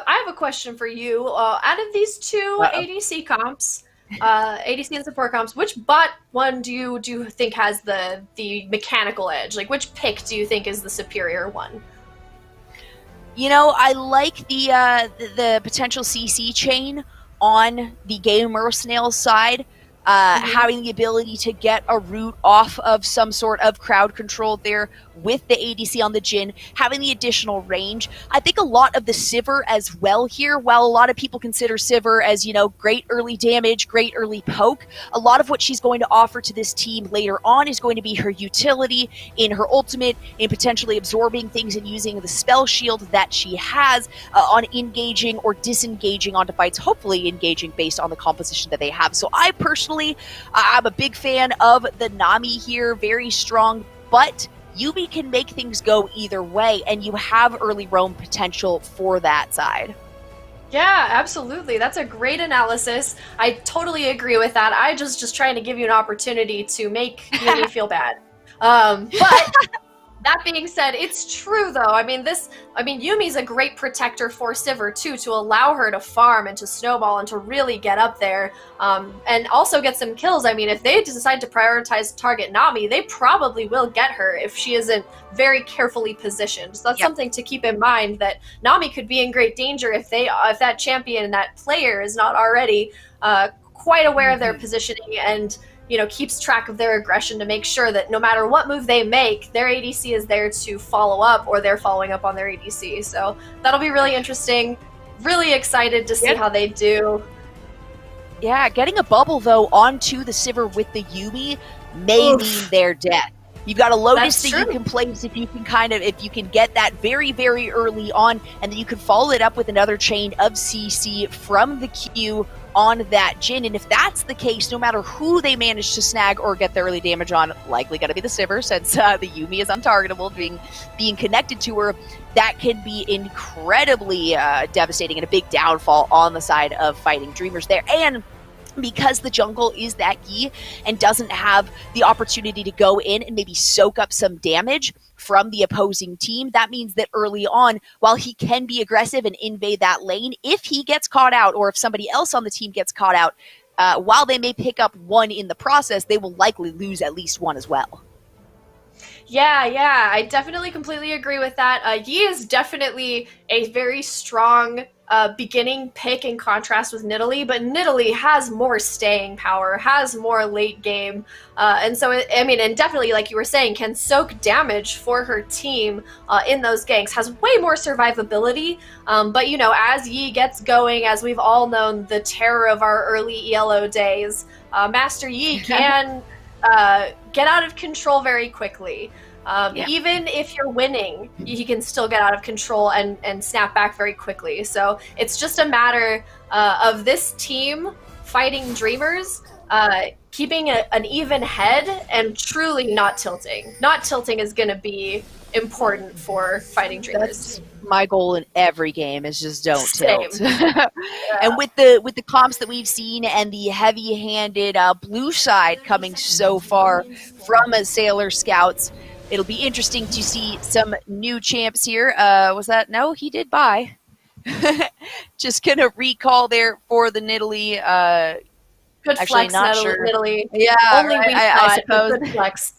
Speaker 3: I have a question for you. Out of these two ADC comps, ADC and support comps, which bot one do you think has the mechanical edge? Like, which pick do you think is the superior one?
Speaker 2: I like the potential CC chain on the Gamer Snail side. Having the ability to get a root off of some sort of crowd control there with the ADC on the Jhin, having the additional range. I think a lot of the Sivir as well here, while a lot of people consider Sivir as, great early damage, great early poke, a lot of what she's going to offer to this team later on is going to be her utility in her ultimate, in potentially absorbing things and using the spell shield that she has on engaging or disengaging onto fights, hopefully engaging based on the composition that they have. So I personally, I'm a big fan of the Nami here, very strong, but Yuumi can make things go either way, and you have early roam potential for that side.
Speaker 3: Yeah, absolutely. That's a great analysis. I totally agree with that. I just trying to give you an opportunity to make Yuumi feel bad. But that being said, it's true though. Yuumi's a great protector for Sivir too, to allow her to farm and to snowball and to really get up there, and also get some kills. If they decide to prioritize target Nami, they probably will get her if she isn't very carefully positioned. So that's something to keep in mind, that Nami could be in great danger if that champion, that player, is not already quite aware of their positioning and keeps track of their aggression to make sure that no matter what move they make, their ADC is there to follow up, or they're following up on their ADC. So that'll be really interesting. Really excited to see how they do.
Speaker 2: Yeah, getting a bubble, though, onto the Sivir with the Yuumi may mean their death. You've got a Lotus that you can place if you can get that very, very early on, and then you can follow it up with another chain of CC from the Q on that Jhin. And if that's the case, no matter who they manage to snag or get the early damage on, likely going to be the Sivir, since the Yuumi is untargetable, being connected to her, that can be incredibly devastating and a big downfall on the side of Fighting Dreamers there. And because the jungle is that Yi and doesn't have the opportunity to go in and maybe soak up some damage from the opposing team, that means that early on, while he can be aggressive and invade that lane, if he gets caught out or if somebody else on the team gets caught out, while they may pick up one in the process, they will likely lose at least one as well.
Speaker 3: Yeah, I definitely completely agree with that. Yi is definitely a very strong beginning pick in contrast with Nidalee, but Nidalee has more staying power, has more late game, and so and definitely, like you were saying, can soak damage for her team in those ganks, has way more survivability, but as Yi gets going, as we've all known, the terror of our early ELO days, Master Yi can get out of control very quickly. Even if you're winning, he can still get out of control and snap back very quickly. So it's just a matter of this team, Fighting Dreamers, keeping an even head and truly not tilting. Not tilting is going to be important for Fighting Dreamers.
Speaker 2: That's my goal in every game, is just don't tilt. And with the comps that we've seen and the heavy-handed blue side coming so far from Sailor Scouts, it'll be interesting to see some new champs here. Was that? No, he did buy. Just gonna recall there for the Nidalee.
Speaker 3: Good
Speaker 2: actually
Speaker 3: flex,
Speaker 2: not
Speaker 3: Nidalee.
Speaker 2: sure.
Speaker 3: Nidalee.
Speaker 2: Yeah,
Speaker 3: Only
Speaker 2: right,
Speaker 3: we
Speaker 2: I
Speaker 3: thought,
Speaker 2: suppose.
Speaker 3: but good flex.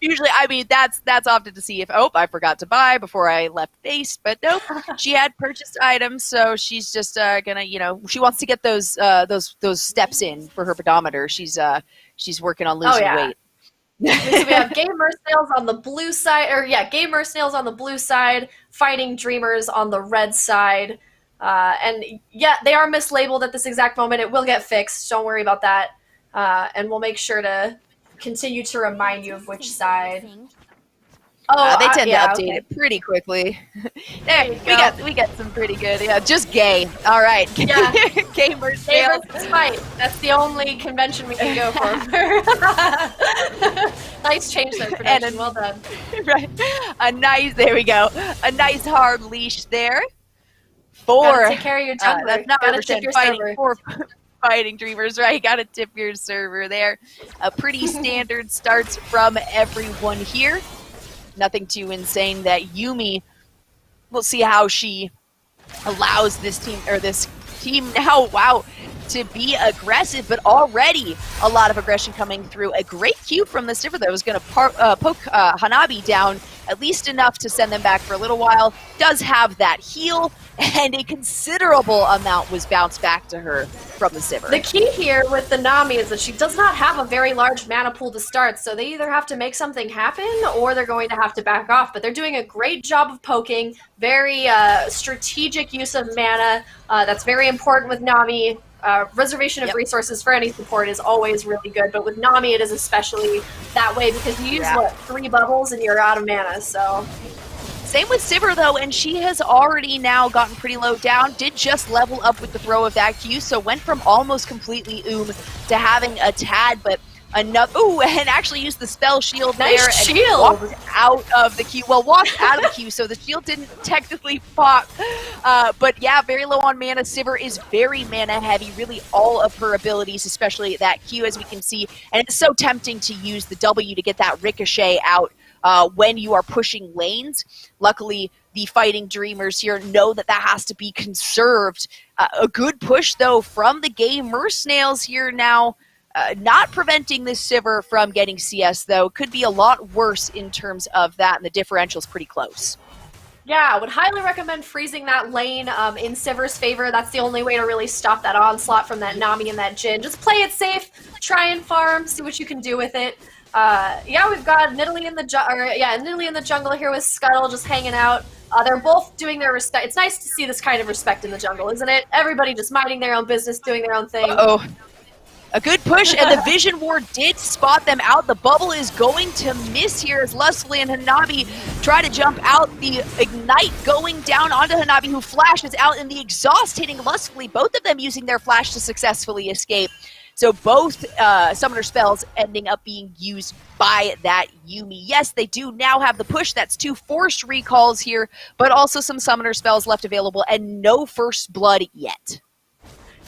Speaker 2: Usually, I mean, that's often to see if, I forgot to buy before I left base, but nope, she had purchased items, so she's just gonna, she wants to get those steps in for her pedometer. She's working on losing weight.
Speaker 3: So we have Gamer Snails on the blue side, Gamer Snails on the blue side, Fighting Dreamers on the red side, and yeah, they are mislabeled at this exact moment. It will get fixed. Don't worry about that, and we'll make sure to continue to remind you of which side.
Speaker 2: They tend to update it pretty quickly. There, we got some pretty good. Yeah, just gay. All right.
Speaker 3: Yeah.
Speaker 2: Gamer Snails.
Speaker 3: Fight. That's the only convention we can go for. Nice change there, prediction. Well done.
Speaker 2: Right. There we go. A nice hard leash there.
Speaker 3: Gotta take care of your jungler.
Speaker 2: That's not
Speaker 3: Gotta tip your
Speaker 2: fighting
Speaker 3: server.
Speaker 2: for Fighting Dreamers, right? Gotta tip your server there. A pretty standard starts from everyone here. Nothing too insane that Yuumi, we'll see how she allows this team now, to be aggressive, but already a lot of aggression coming through. A great cue from the Sivir that was going to poke Hanabi down at least enough to send them back for a little while. Does have that heal, and a considerable amount was bounced back to her from the Sivir.
Speaker 3: The key here with the Nami is that she does not have a very large mana pool to start, so they either have to make something happen or they're going to have to back off. But they're doing a great job of poking, very strategic use of mana. That's very important with Nami. Reservation of resources for any support is always really good, but with Nami it is especially that way because you use, 3 bubbles and you're out of mana, so...
Speaker 2: Same with Sivir, though, and she has already now gotten pretty low down. Did just level up with the throw of that Q, so went from almost completely to having a tad, but enough. Ooh, and actually used the spell shield there.
Speaker 3: Nice
Speaker 2: and
Speaker 3: shield!
Speaker 2: Walked out of the Q. Well, walked out of the Q, so the shield didn't technically pop. But yeah, very low on mana. Sivir is very mana heavy. Really, all of her abilities, especially that Q, as we can see. And it's so tempting to use the W to get that ricochet out when you are pushing lanes. Luckily, the Fighting Dreamers here know that has to be conserved. A good push, though, from the Gamer Snails here now. Not preventing this Sivir from getting CS, though. Could be a lot worse in terms of that, and the differential's pretty close.
Speaker 3: Yeah, I would highly recommend freezing that lane in Sivir's favor. That's the only way to really stop that onslaught from that Nami and that Jhin. Just play it safe, try and farm, see what you can do with it. Yeah, we've got Nidalee in the jungle here with Scuttle just hanging out. They're both doing their respect. It's nice to see this kind of respect in the jungle, isn't it? Everybody just minding their own business, doing their own thing.
Speaker 2: Uh-oh. A good push, and the Vision Ward did spot them out. The bubble is going to miss here as Lustfully and Hanabi try to jump out. The Ignite going down onto Hanabi, who flashes out, and the Exhaust hitting Lustfully. Both of them using their flash to successfully escape. So both summoner spells ending up being used by that Yuumi. Yes, they do now have the push. That's 2 forced recalls here, but also some summoner spells left available, and no first blood yet.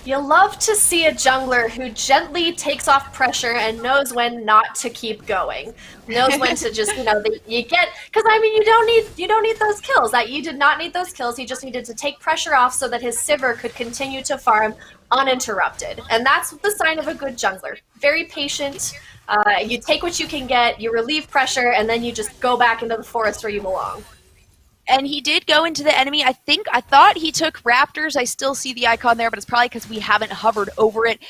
Speaker 3: You love to see a jungler who gently takes off pressure and knows when not to keep going. Knows when to just, you get, because I mean, you don't need those kills. You did not need those kills. He just needed to take pressure off so that his Sivir could continue to farm uninterrupted. And that's the sign of a good jungler. Very patient. You take what you can get, you relieve pressure, and then you just go back into the forest where you belong.
Speaker 2: And he did go into the enemy. I thought he took Raptors. I still see the icon there, but it's probably because we haven't hovered over it.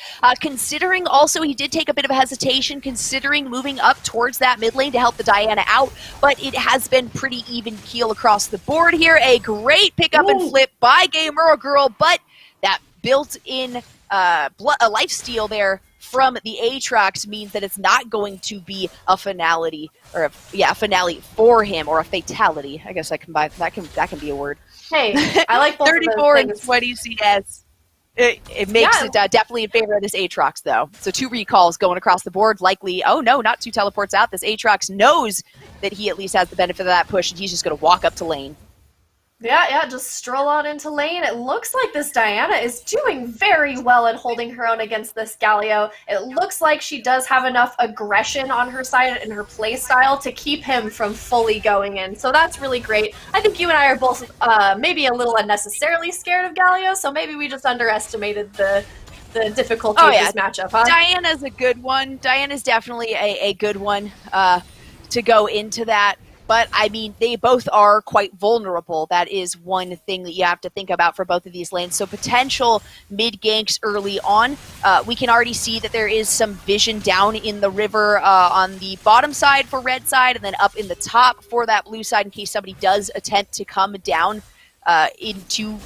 Speaker 2: Considering also he did take a bit of a hesitation, considering moving up towards that mid lane to help the Diana out, but it has been pretty even keel across the board here. A great pickup and flip by Gamer Girl, but that built-in a lifesteal there from the Aatrox means that it's not going to be a finality, or a finale for him, or a fatality. I guess that can be a word.
Speaker 3: Hey, I like both
Speaker 2: 34
Speaker 3: of
Speaker 2: and
Speaker 3: those
Speaker 2: 20 CS. It makes it definitely in favor of this Aatrox, though. So 2 recalls going across the board. Likely, oh no, not 2 teleports out. This Aatrox knows that he at least has the benefit of that push, and he's just going to walk up to lane.
Speaker 3: Yeah, just stroll on into lane. It looks like this Diana is doing very well at holding her own against this Galio. It looks like she does have enough aggression on her side and her play style to keep him from fully going in. So that's really great. I think you and I are both maybe a little unnecessarily scared of Galio, so maybe we just underestimated the difficulty of this matchup, huh?
Speaker 2: Diana's a good one. Diana's definitely a good one to go into that. But, I mean, they both are quite vulnerable. That is one thing that you have to think about for both of these lanes. So potential mid-ganks early on. We can already see that there is some vision down in the river on the bottom side for red side and then up in the top for that blue side in case somebody does attempt to come down to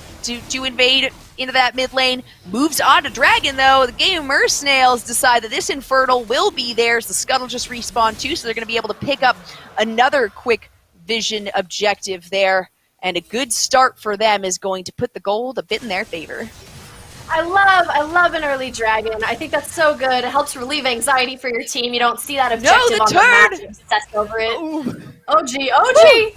Speaker 2: invade into that mid lane. Moves on to Dragon, though. The Gamer Snails decide that this Infernal will be theirs. The Scuttle just respawned too, so they're going to be able to pick up another quick vision objective there. And a good start for them is going to put the gold a bit in their favor.
Speaker 3: I love an early Dragon. I think that's so good. It helps relieve anxiety for your team. You don't see that objective on the map. You're obsessed over it. Ooh. OG!
Speaker 2: Ooh.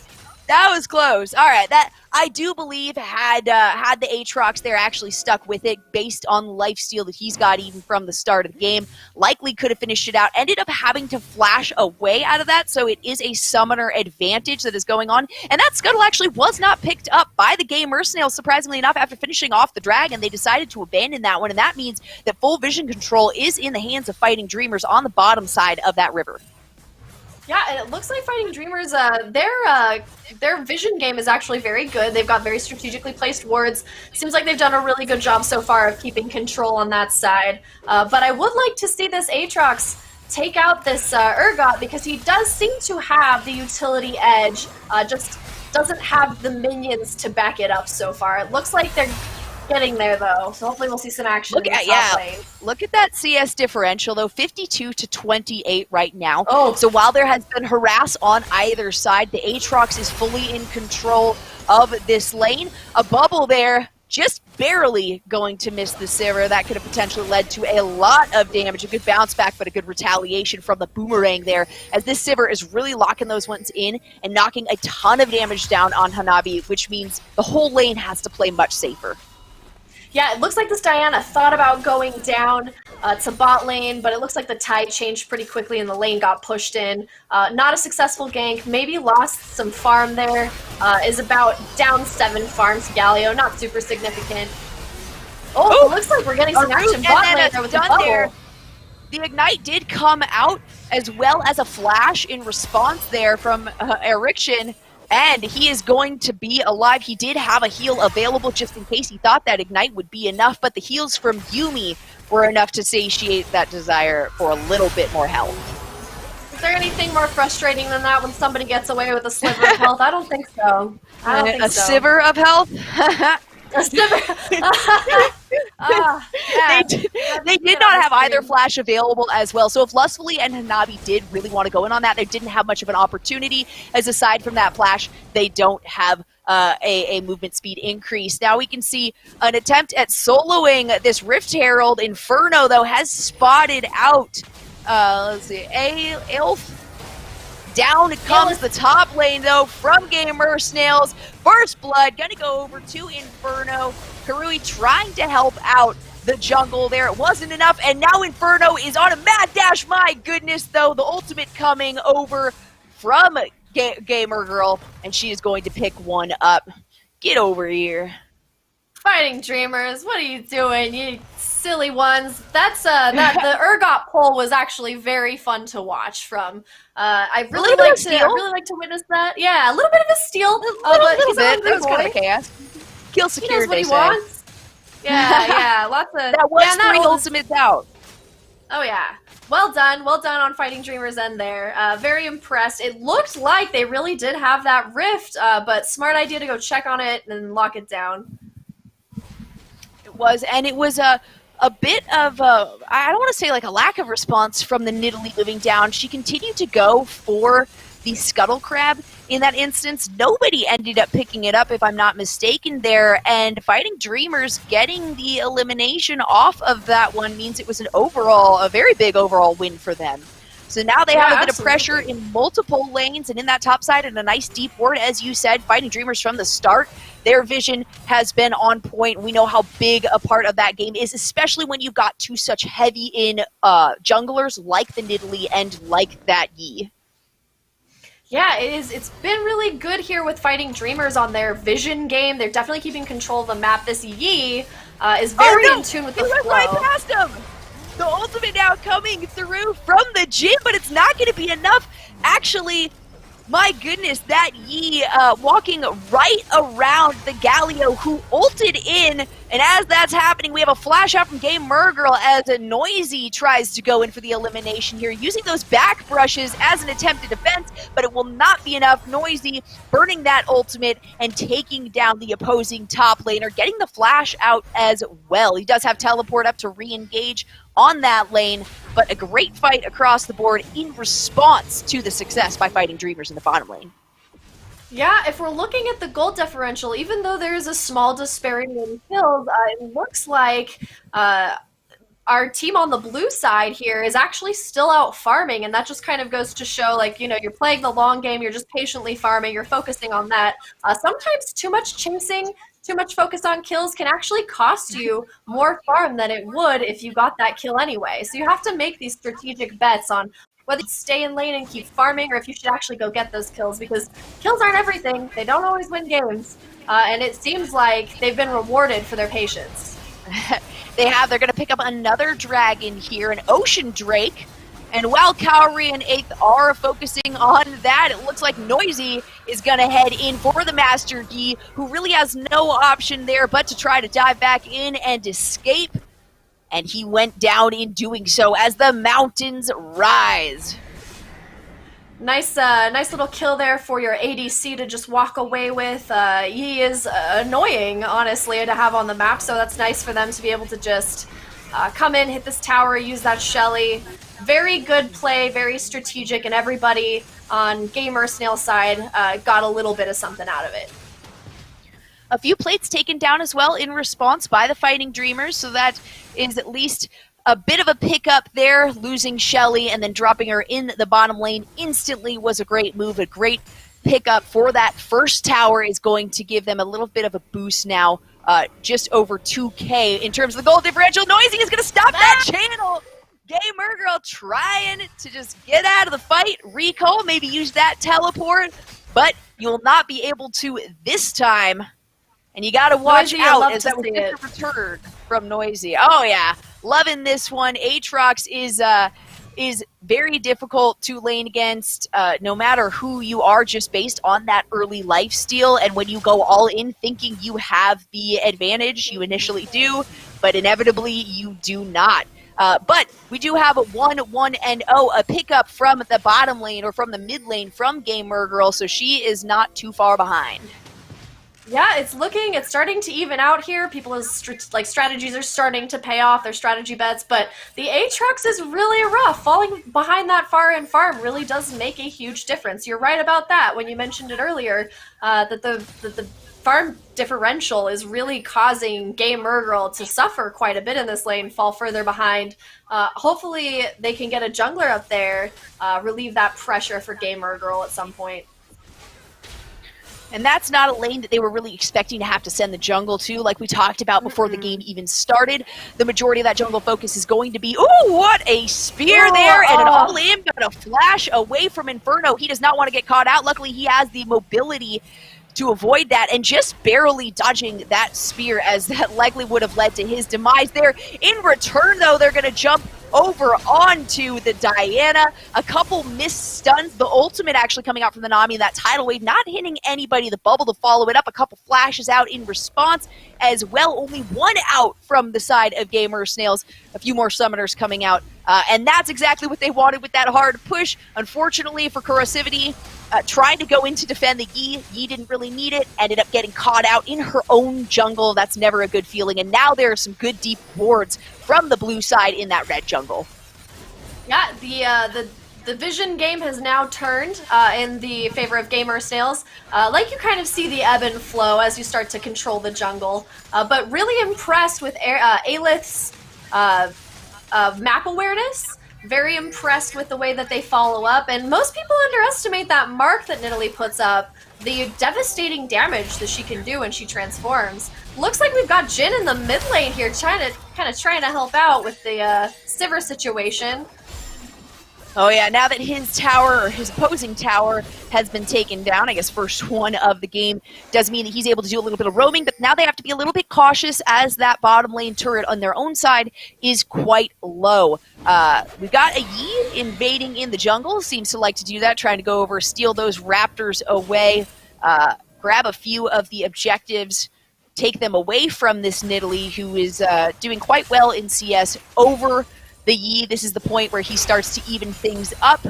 Speaker 2: That was close. All right, that I do believe had the Aatrox there actually stuck with it based on lifesteal that he's got even from the start of the game, likely could have finished it out. Ended up having to flash away out of that, so it is a summoner advantage that is going on. And that Scuttle actually was not picked up by the Gamer Snails, surprisingly enough. After finishing off the Dragon, they decided to abandon that one, and that means that full vision control is in the hands of Fighting Dreamers on the bottom side of that river.
Speaker 3: Yeah, and it looks like Fighting Dreamers, their vision game is actually very good. They've got very strategically placed wards. Seems like they've done a really good job so far of keeping control on that side. But I would like to see this Aatrox take out this Urgot because he does seem to have the utility edge, just doesn't have the minions to back it up so far. It looks like they're getting there, though, so hopefully we'll see some action in the top lane.
Speaker 2: Look at that CS differential, though, 52-28 right now.
Speaker 3: Oh.
Speaker 2: So while there has been harass on either side, the Aatrox is fully in control of this lane. A bubble there, just barely going to miss the Sivir. That could have potentially led to a lot of damage. A good bounce back, but a good retaliation from the Boomerang there, as this Sivir is really locking those ones in and knocking a ton of damage down on Hanabi, which means the whole lane has to play much safer.
Speaker 3: Yeah, it looks like this Diana thought about going down to bot lane, but it looks like the tide changed pretty quickly and the lane got pushed in. Not a successful gank, maybe lost some farm there. Is about down 7 farms to Galio, not super significant. Oh, it looks like we're getting some action bot lane there with the bubble. There.
Speaker 2: The Ignite did come out, as well as a flash in response there from Eriksson. And he is going to be alive. He did have a heal available just in case he thought that Ignite would be enough, but the heals from Yuumi were enough to satiate that desire for a little bit more health.
Speaker 3: Is there anything more frustrating than that when somebody gets away with a sliver of health? I don't think so.
Speaker 2: A sliver of health?
Speaker 3: A sliver.
Speaker 2: They did not have either flash available as well. So if Lustfully and Hanabi did really want to go in on that, they didn't have much of an opportunity, as aside from that flash, they don't have a movement speed increase. Now we can see an attempt at soloing this Rift Herald. Inferno, though, has spotted out, let's see, Elf. Down comes the top lane, though, from Gamer Snails. First Blood, gonna go over to Inferno. Karui trying to help out the jungle there. It wasn't enough, and now Inferno is on a mad dash. My goodness, though, the ultimate coming over from Gamer Girl, and she is going to pick one up. Get over here.
Speaker 3: Fighting Dreamers, what are you doing, you silly ones? That's the Urgot pull was actually very fun to watch from. I really like to witness that. Yeah, a little bit of a steal.
Speaker 2: But he's a bit. That was kind of chaos. Kill secured,
Speaker 3: they say. Wants. Yeah, lots of
Speaker 2: that was 3 ultimates out.
Speaker 3: Oh yeah. Well done on Fighting Dreamers end there. Very impressed. It looked like they really did have that rift, but smart idea to go check on it and lock it down.
Speaker 2: It was a bit of I don't want to say like a lack of response from the Nidalee moving down. She continued to go for the Scuttle Crab in that instance. Nobody ended up picking it up, if I'm not mistaken there, and Fighting Dreamers getting the elimination off of that one means it was a very big overall win for them. So now they have a bit of
Speaker 3: absolutely.
Speaker 2: pressure in multiple lanes and in that top side and a nice deep ward, as you said. Fighting Dreamers from the start, their vision has been on point. We know how big a part of that game is, especially when you've got two such heavy in junglers like the Nidalee and like that Yi.
Speaker 3: Yeah, it is. It's been really good here with Fighting Dreamers on their vision game. They're definitely keeping control of the map. This Yi is very in tune with the
Speaker 2: went
Speaker 3: flow.
Speaker 2: right past him! The ultimate now coming through from the gym, but it's not going to be enough. Actually, my goodness, that Yi walking right around the Galio who ulted in, and as that's happening, we have a flash out from GameMurgirl as a Noisy tries to go in for the elimination here, using those back brushes as an attempted defense, but it will not be enough. Noisy burning that ultimate and taking down the opposing top laner, getting the flash out as well. He does have teleport up to re-engage on that lane, but a great fight across the board in response to the success by Fighting Dreamers in the bottom lane.
Speaker 3: Yeah, if we're looking at the gold differential, even though there is a small disparity in kills, it looks like our team on the blue side here is actually still out farming, and that just kind of goes to show, like, you know, you're playing the long game, you're just patiently farming, you're focusing on that. Sometimes too much chasing, too much focus on kills can actually cost you more farm than it would if you got that kill anyway. So you have to make these strategic bets on whether you stay in lane and keep farming or if you should actually go get those kills, because kills aren't everything. They don't always win games. And it seems like they've been rewarded for their patience.
Speaker 2: They have. They're going to pick up another dragon here, an Ocean Drake. And while Kaori and 8th are focusing on that, it looks like Noisy is going to head in for the Master Yi, who really has no option there but to try to dive back in and escape. And he went down in doing so as the mountains rise.
Speaker 3: Nice little kill there for your ADC to just walk away with. He is annoying, honestly, to have on the map, so that's nice for them to be able to just come in, hit this tower, use that Shelly. Very good play, very strategic, and everybody on GameRSnail's side got a little bit of something out of it.
Speaker 2: A few plates taken down as well in response by the Fighting Dreamers, so that is at least a bit of a pickup there. Losing Shelly and then dropping her in the bottom lane instantly was a great move, a great pickup for that first tower is going to give them a little bit of a boost now, just over 2K in terms of the gold differential. Noisy is going to stop that channel. GameMurgirl trying to just get out of the fight, recall, maybe use that teleport, but you will not be able to this time. And you got to watch out as that was just a return from Noisy. Oh yeah, loving this one. Aatrox is very difficult to lane against, no matter who you are, just based on that early lifesteal. And when you go all in thinking you have the advantage, you initially do, but inevitably you do not. But we do have a 1-1-0, a pickup from the bottom lane or from the mid lane from GameMurgirl, so she is not too far behind.
Speaker 3: Yeah, it's starting to even out here. People's strategies are starting to pay off, their strategy bets, but the Aatrox is really rough. Falling behind that far-end farm really does make a huge difference. You're right about that when you mentioned it earlier, that the farm differential is really causing GameMurgirl to suffer quite a bit in this lane, fall further behind. Hopefully they can get a jungler up there, relieve that pressure for GameMurgirl at some point.
Speaker 2: And that's not a lane that they were really expecting to have to send the jungle to, like we talked about before the game even started. The majority of that jungle focus is going to be, ooh, what a spear there, and an all-in, but a flash away from Inferno. He does not want to get caught out. Luckily, he has the mobility to avoid that, and just barely dodging that spear, as that likely would have led to his demise there. In return, though, they're going to jump over onto the Diana. A couple missed stuns. The ultimate actually coming out from the Nami, that tidal wave not hitting anybody. The bubble to follow it up. A couple flashes out in response as well. Only one out from the side of GameRSnails. A few more summoners coming out. And that's exactly what they wanted with that hard push. Unfortunately for Corrosivity, trying to go in to defend the Yi. Yi didn't really need it. Ended up getting caught out in her own jungle. That's never a good feeling. And now there are some good deep wards from the blue side in that red jungle.
Speaker 3: Yeah, the vision game has now turned in the favor of GameRSnails. Like you kind of see the ebb and flow as you start to control the jungle. But really impressed with Aelith's map awareness. Very impressed with the way that they follow up, and most people underestimate that mark that Nidalee puts up, the devastating damage that she can do when she transforms. Looks like we've got Jhin in the mid lane here, trying to help out with the Sivir situation.
Speaker 2: Oh yeah, now that his tower, or his opposing tower, has been taken down, I guess first one of the game, does mean that he's able to do a little bit of roaming, but now they have to be a little bit cautious as that bottom lane turret on their own side is quite low. We've got a Yi invading in the jungle, seems to like to do that, trying to go over, steal those raptors away, grab a few of the objectives, take them away from this Nidalee, who is doing quite well in CS over the Yi. This is the point where he starts to even things up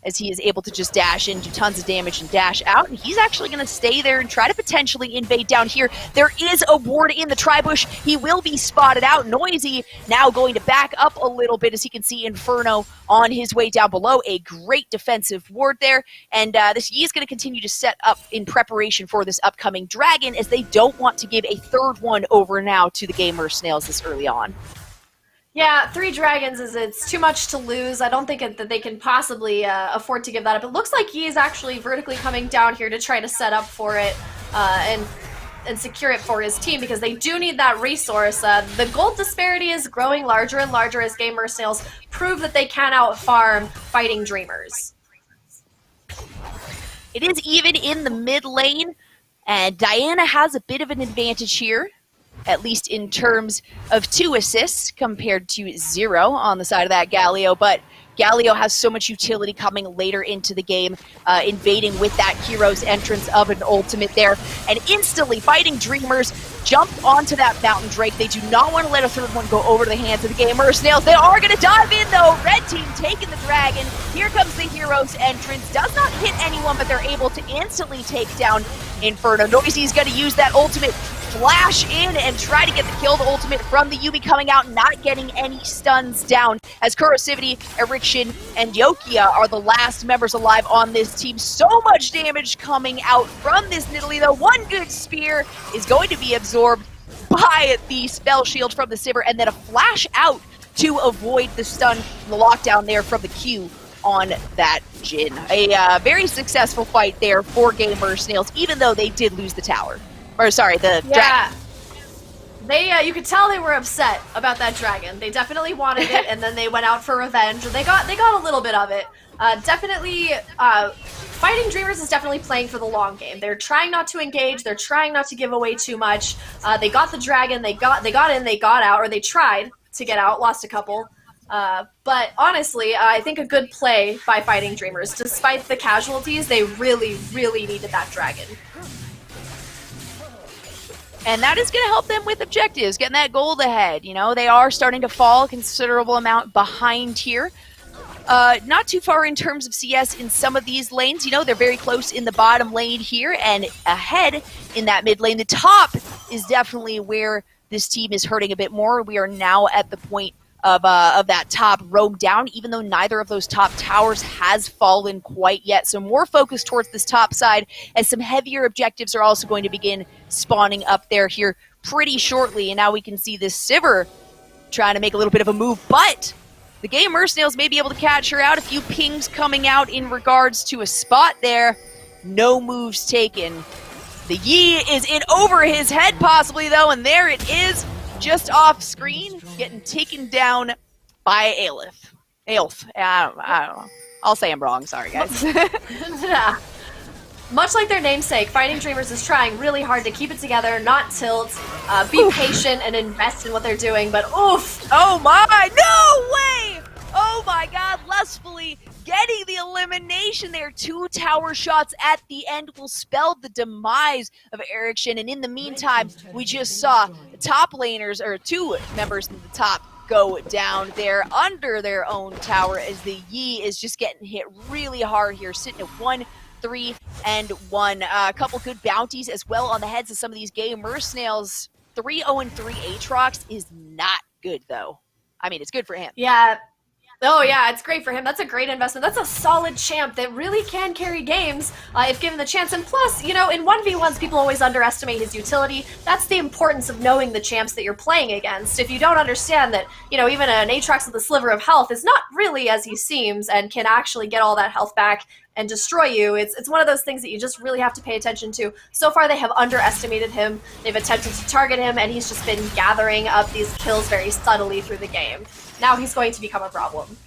Speaker 2: as he is able to just dash in, do tons of damage, and dash out. And he's actually going to stay there and try to potentially invade down here. There is a ward in the tri-bush. He will be spotted out. Noisy now going to back up a little bit as he can see Inferno on his way down below. A great defensive ward there. And this Yi is going to continue to set up in preparation for this upcoming dragon, as they don't want to give a third one over now to the Gamer Snails this early on.
Speaker 3: Yeah, 3 dragons it's too much to lose. I don't think that they can possibly afford to give that up. It looks like he is actually vertically coming down here to try to set up for it and secure it for his team, because they do need that resource. The gold disparity is growing larger and larger as Gamer Snails prove that they can out-farm Fighting Dreamers.
Speaker 2: It is even in the mid lane, and Diana has a bit of an advantage here, at least in terms of 2 assists compared to 0 on the side of that Galio, but Galio has so much utility coming later into the game, invading with that hero's entrance of an ultimate there, and instantly Fighting Dreamers jump onto that Mountain Drake. They do not want to let a third one go over to the hands of the Gamer Snails. They are going to dive in though. Red team taking the dragon. Here comes the hero's entrance. Does not hit anyone, but they're able to instantly take down Inferno. Noisy's going to use that ultimate, flash in and try to get the kill. The ultimate from the Yuumi coming out, not getting any stuns down, as Kurosivity, Erikshin, and Yokia are the last members alive on this team. So much damage coming out from this Nidalee though. One good spear is going to be absorbed by the spell shield from the Sivir, and then a flash out to avoid the stun, the lockdown there from the Q on that Jhin. A very successful fight there for Gamer Snails, even though they did lose the tower. Or sorry, the dragon.
Speaker 3: They, you could tell they were upset about that dragon. They definitely wanted it, and then they went out for revenge. They got a little bit of it. Fighting Dreamers is definitely playing for the long game. They're trying not to engage. They're trying not to give away too much. They got the dragon. They got in. They got out, or they tried to get out. Lost a couple. But honestly, I think a good play by Fighting Dreamers. Despite the casualties, they really, really needed that dragon.
Speaker 2: And that is going to help them with objectives, getting that gold ahead. You know, they are starting to fall a considerable amount behind here. Not too far in terms of CS in some of these lanes. You know, they're very close in the bottom lane here and ahead in that mid lane. The top is definitely where this team is hurting a bit more. We are now at the point of that top roam down, even though neither of those top towers has fallen quite yet. So more focus towards this top side, as some heavier objectives are also going to begin spawning up there here pretty shortly. And now we can see this Sivir trying to make a little bit of a move, but the Gamer Snails may be able to catch her out. A few pings coming out in regards to a spot there. No moves taken. The Yi is in over his head possibly though, and there it is. Just off screen, getting taken down by Aelith. Aelith. I don't know. I'll say I'm wrong. Sorry, guys.
Speaker 3: Much like their namesake, Fighting Dreamers is trying really hard to keep it together, not tilt, be patient, and invest in what they're doing, but oof!
Speaker 2: Oh my! No way! Oh my god, Lustfully getting the elimination there. 2 tower shots at the end will spell the demise of Erikshin, and in the meantime, we just saw the top laners, or 2 members in the top, go down there under their own tower, as the Yi is just getting hit really hard here, sitting at 1, 3, and 1. A couple good bounties as well on the heads of some of these Gamer Snails. 3-0-3 Aatrox is not good, though. I mean, it's good for him.
Speaker 3: Yeah. Oh yeah, it's great for him. That's a great investment. That's a solid champ that really can carry games if given the chance. And plus, you know, in 1v1s, people always underestimate his utility. That's the importance of knowing the champs that you're playing against. If you don't understand that, you know, even an Aatrox with a sliver of health is not really as he seems and can actually get all that health back and destroy you, it's one of those things that you just really have to pay attention to. So far, they have underestimated him. They've attempted to target him, and he's just been gathering up these kills very subtly through the game. Now he's going to become a problem.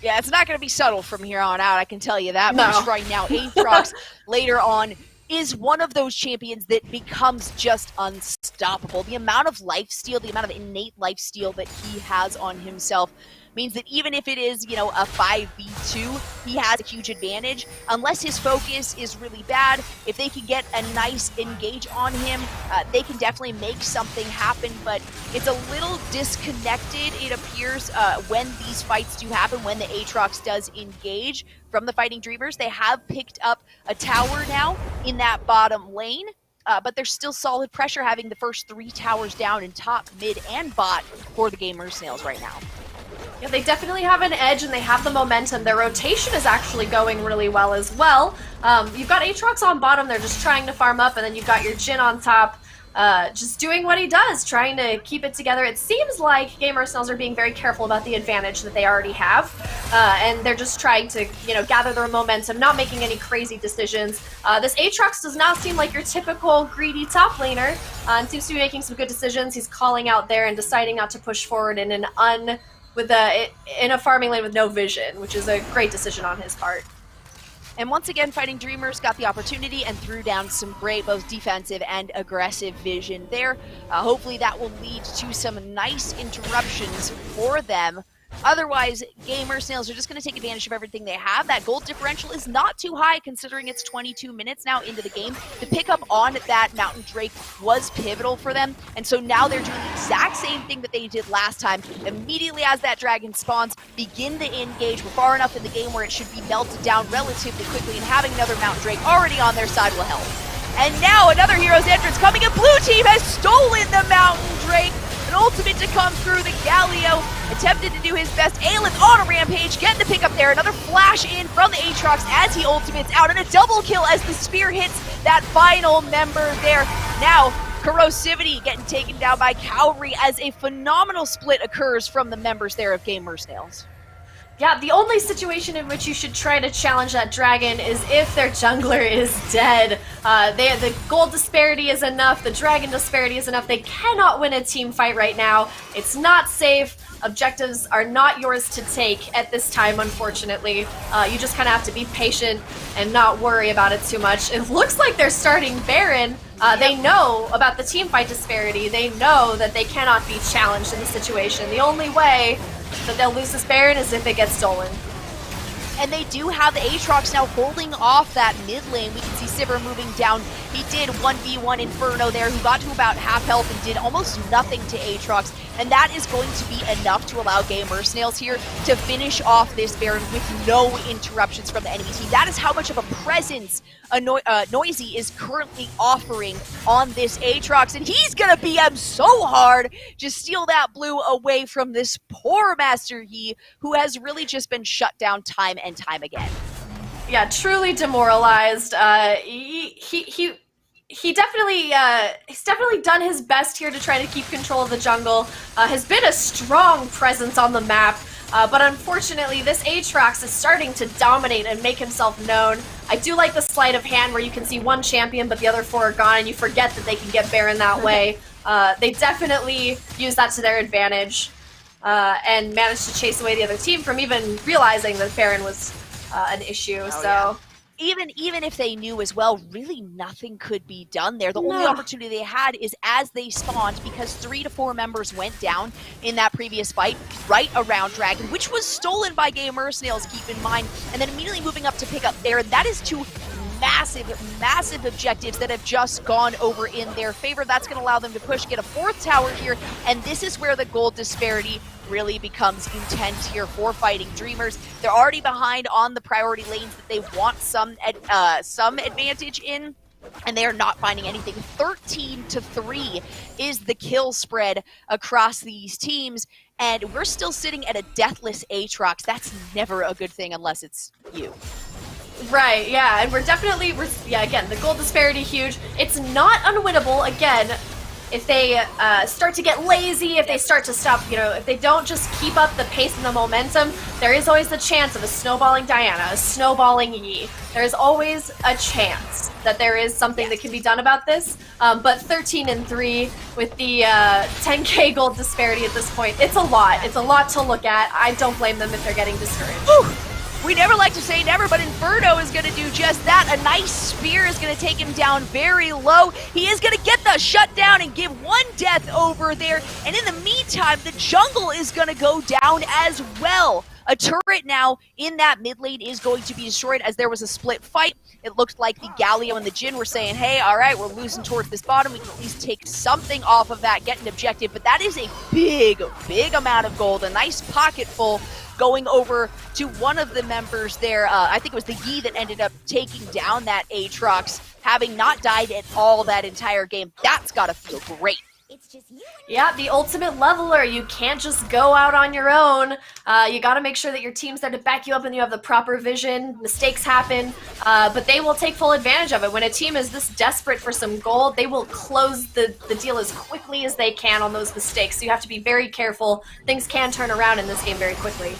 Speaker 2: Yeah, it's not going to be subtle from here on out, I can tell you that
Speaker 3: No.
Speaker 2: much right now. Aatrox later on is one of those champions that becomes just unstoppable. The amount of lifesteal, the amount of innate lifesteal that he has on himself means that even if it is, you know, a 5v2, he has a huge advantage. Unless his focus is really bad, if they can get a nice engage on him, they can definitely make something happen, but it's a little disconnected, it appears, when these fights do happen, when the Aatrox does engage from the Fighting Dreamers. They have picked up a tower now in that bottom lane, but there's still solid pressure having the first 3 towers down in top, mid, and bot for the Gamer Snails right now.
Speaker 3: Yeah, they definitely have an edge and they have the momentum. Their rotation is actually going really well as well. You've got Aatrox on bottom, they're just trying to farm up, and then you've got your Jhin on top, just doing what he does, trying to keep it together. It seems like Gamer Snails are being very careful about the advantage that they already have, and they're just trying to, you know, gather their momentum, not making any crazy decisions. This Aatrox does not seem like your typical greedy top laner, and seems to be making some good decisions. He's calling out there and deciding not to push forward in in a farming lane with no vision, which is a great decision on his part.
Speaker 2: And once again, Fighting Dreamers got the opportunity and threw down some great both defensive and aggressive vision there. Hopefully that will lead to some nice interruptions for them. Otherwise, Gamer Snails are just going to take advantage of everything they have. That gold differential is not too high considering it's 22 minutes now into the game. The pickup on that Mountain Drake was pivotal for them, and so now they're doing the exact same thing that they did last time. Immediately as that dragon spawns, begin the engage. We're far enough in the game where it should be melted down relatively quickly, and having another Mountain Drake already on their side will help. And now another hero's entrance coming, and Blue Team has stolen the Mountain Drake. An ultimate to come through. The Galio attempted to do his best. Aelith on a rampage, getting the pick up there. Another flash in from the Aatrox as he ultimates out, and a double kill as the spear hits that final member there. Now, Corrosivity getting taken down by Cowrie as a phenomenal split occurs from the members there of Gamer Snails.
Speaker 3: Yeah, the only situation in which you should try to challenge that dragon is if their jungler is dead. The gold disparity is enough, the dragon disparity is enough. They cannot win a team fight right now. It's not safe. Objectives are not yours to take at this time, unfortunately. You just kind of have to be patient and not worry about it too much. It looks like they're starting Baron. They know about the team fight disparity. They know that they cannot be challenged in this situation. The only way that they'll lose this Baron is if it gets stolen.
Speaker 2: And they do have the Aatrox now holding off that mid lane. We can see Sivir moving down. He did 1v1 Inferno there, who got to about half health and did almost nothing to Aatrox. And that is going to be enough to allow Gamer Snails here to finish off this Baron with no interruptions from the enemy team. That is how much of a presence Noisy is currently offering on this Aatrox. And he's going to BM so hard, just steal that blue away from this poor Master Yi, who has really just been shut down time and time again.
Speaker 3: Yeah, truly demoralized. He definitely he's definitely done his best here to try to keep control of the jungle. Has been a strong presence on the map, but unfortunately this Aatrox is starting to dominate and make himself known. I do like the sleight of hand where you can see one champion but the other 4 are gone and you forget that they can get Baron that way. They definitely use that to their advantage and managed to chase away the other team from even realizing that Baron was an issue.
Speaker 2: Yeah. Even if they knew as well, really nothing could be done there. The only opportunity they had is as they spawned, because 3 to 4 members went down in that previous fight right around Dragon, which was stolen by Gamer Snails, keep in mind, and then immediately moving up to pick up there. That is 2 massive objectives that have just gone over in their favor. That's going to allow them to push, get a 4th tower here, and this is where the gold disparity really becomes intense here for Fighting Dreamers. They're already behind on the priority lanes that they want some advantage in. and they are not finding anything. 13-3 is the kill spread across these teams, and we're still sitting at a deathless Aatrox. That's never a good thing unless it's you.
Speaker 3: Right, yeah, and we're definitely, again, the gold disparity huge. It's not unwinnable, again, if they start to get lazy, if they start to stop, if they don't just keep up the pace and the momentum, there is always the chance of a snowballing Diana, a snowballing Yi. There is always a chance that there is something that can be done about this, but 13-3 with the 10k gold disparity at this point, it's a lot. It's a lot to look at. I don't blame them if they're getting discouraged.
Speaker 2: Whew. We never like to say never, but Inferno is going to do just that. A nice spear is going to take him down very low. He is going to get the shutdown and give one death over there. And in the meantime, the jungle is going to go down as well. A turret now in that mid lane is going to be destroyed as there was a split fight. It looked like the Galio and the Jhin were saying, hey, all right, we're losing towards this bottom. We can at least take something off of that, get an objective. But that is a big, big amount of gold, a nice pocket full going over to one of the members there. I think it was the Yi that ended up taking down that Aatrox, having not died at all that entire game. That's got to feel great.
Speaker 3: Yeah, the ultimate leveler. You can't just go out on your own. You got to make sure that your team's there to back you up and you have the proper vision. Mistakes happen, but they will take full advantage of it. When a team is this desperate for some gold, they will close the deal as quickly as they can on those mistakes. So you have to be very careful. Things can turn around in this game very quickly.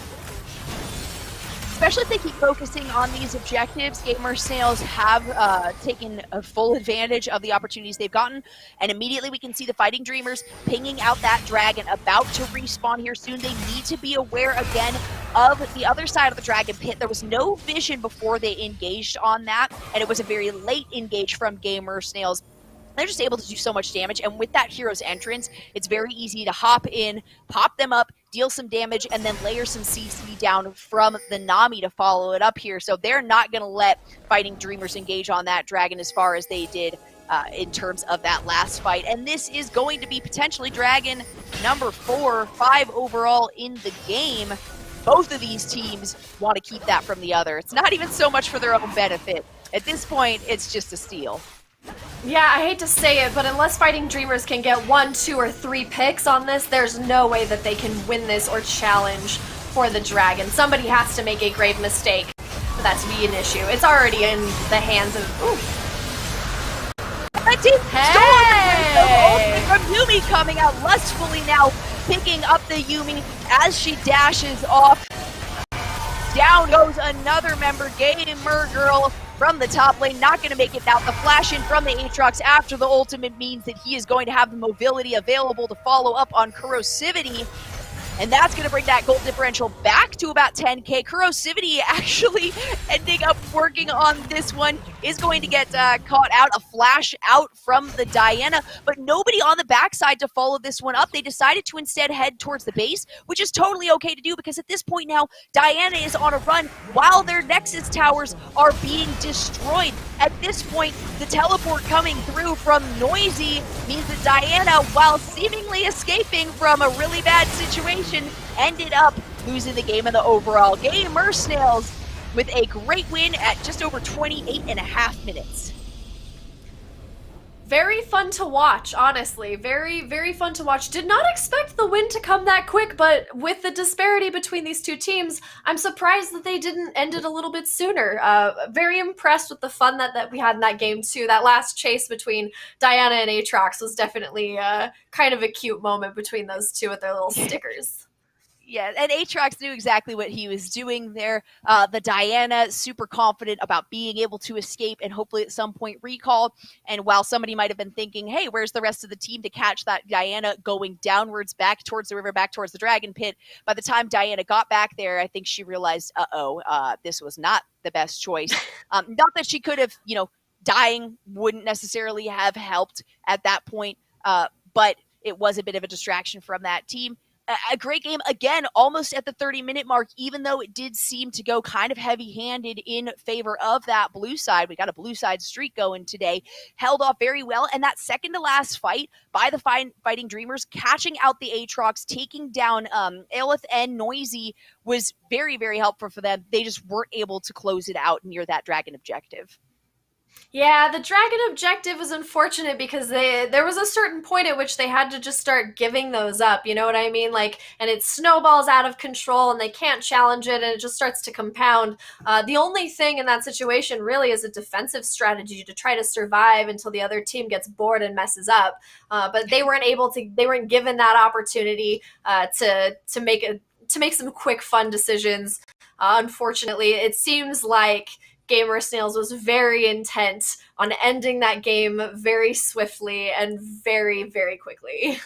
Speaker 2: Especially if they keep focusing on these objectives, Gamer Snails have taken a full advantage of the opportunities they've gotten, and immediately we can see the Fighting Dreamers pinging out that dragon, about to respawn here soon. They need to be aware again of the other side of the dragon pit. There was no vision before they engaged on that, and it was a very late engage from Gamer Snails. They're just able to do so much damage, and with that hero's entrance, it's very easy to hop in, pop them up, deal some damage, and then layer some CC down from the Nami to follow it up here. So they're not going to let Fighting Dreamers engage on that dragon as far as they did in terms of that last fight. And this is going to be potentially dragon number 4, 5 overall in the game. Both of these teams want to keep that from the other. It's not even so much for their own benefit. At this point, it's just a steal.
Speaker 3: Yeah, I hate to say it, but unless Fighting Dreamers can get 1, 2, or 3 picks on this, there's no way that they can win this or challenge for the dragon. Somebody has to make a grave mistake for that to be an issue. It's already in the hands of... Ooh.
Speaker 2: That team stolen from Yuumi, coming out lustfully now, picking up the Yuumi as she dashes off. Down goes another member, Gamer Girl, from the top lane, not going to make it out. The flash in from the Aatrox after the ultimate means that he is going to have the mobility available to follow up on Corrosivity. And that's going to bring that gold differential back to about 10k. Corrosivity actually ending up working on this one, is going to get caught out. A flash out from the Diana, but nobody on the backside to follow this one up. They decided to instead head towards the base, which is totally okay to do because at this point now, Diana is on a run while their Nexus towers are being destroyed. At this point, the teleport coming through from Noisy means that Diana, while seemingly escaping from a really bad situation, ended up losing the game in the overall game. Snails with a great win at just over 28.5 minutes.
Speaker 3: Very fun to watch, honestly. Very, very fun to watch. Did not expect the win to come that quick, but with the disparity between these two teams, I'm surprised that they didn't end it a little bit sooner. Very impressed with the fun that we had in that game, too. That last chase between Diana and Aatrox was definitely kind of a cute moment between those two with their little stickers.
Speaker 2: Yeah, and Aatrox knew exactly what he was doing there. The Diana, super confident about being able to escape and hopefully at some point recall. And while somebody might have been thinking, hey, where's the rest of the team to catch that Diana going downwards back towards the river, back towards the dragon pit, by the time Diana got back there, I think she realized, this was not the best choice. Not that she could have, dying wouldn't necessarily have helped at that point, but it was a bit of a distraction from that team. A great game, again, almost at the 30-minute mark, even though it did seem to go kind of heavy-handed in favor of that blue side. We got a blue side streak going today. Held off very well, and that second-to-last fight by the Fighting Dreamers, catching out the Aatrox, taking down Aelith and Noisy, was very, very helpful for them. They just weren't able to close it out near that dragon objective.
Speaker 3: Yeah, the dragon objective was unfortunate because there was a certain point at which they had to just start giving those up, you know what I mean? Like, and it snowballs out of control and they can't challenge it and it just starts to compound. The only thing in that situation really is a defensive strategy to try to survive until the other team gets bored and messes up. But they weren't given that opportunity to make some quick, fun decisions. Unfortunately, it seems like Gamer Snails was very intent on ending that game very swiftly and very, very quickly.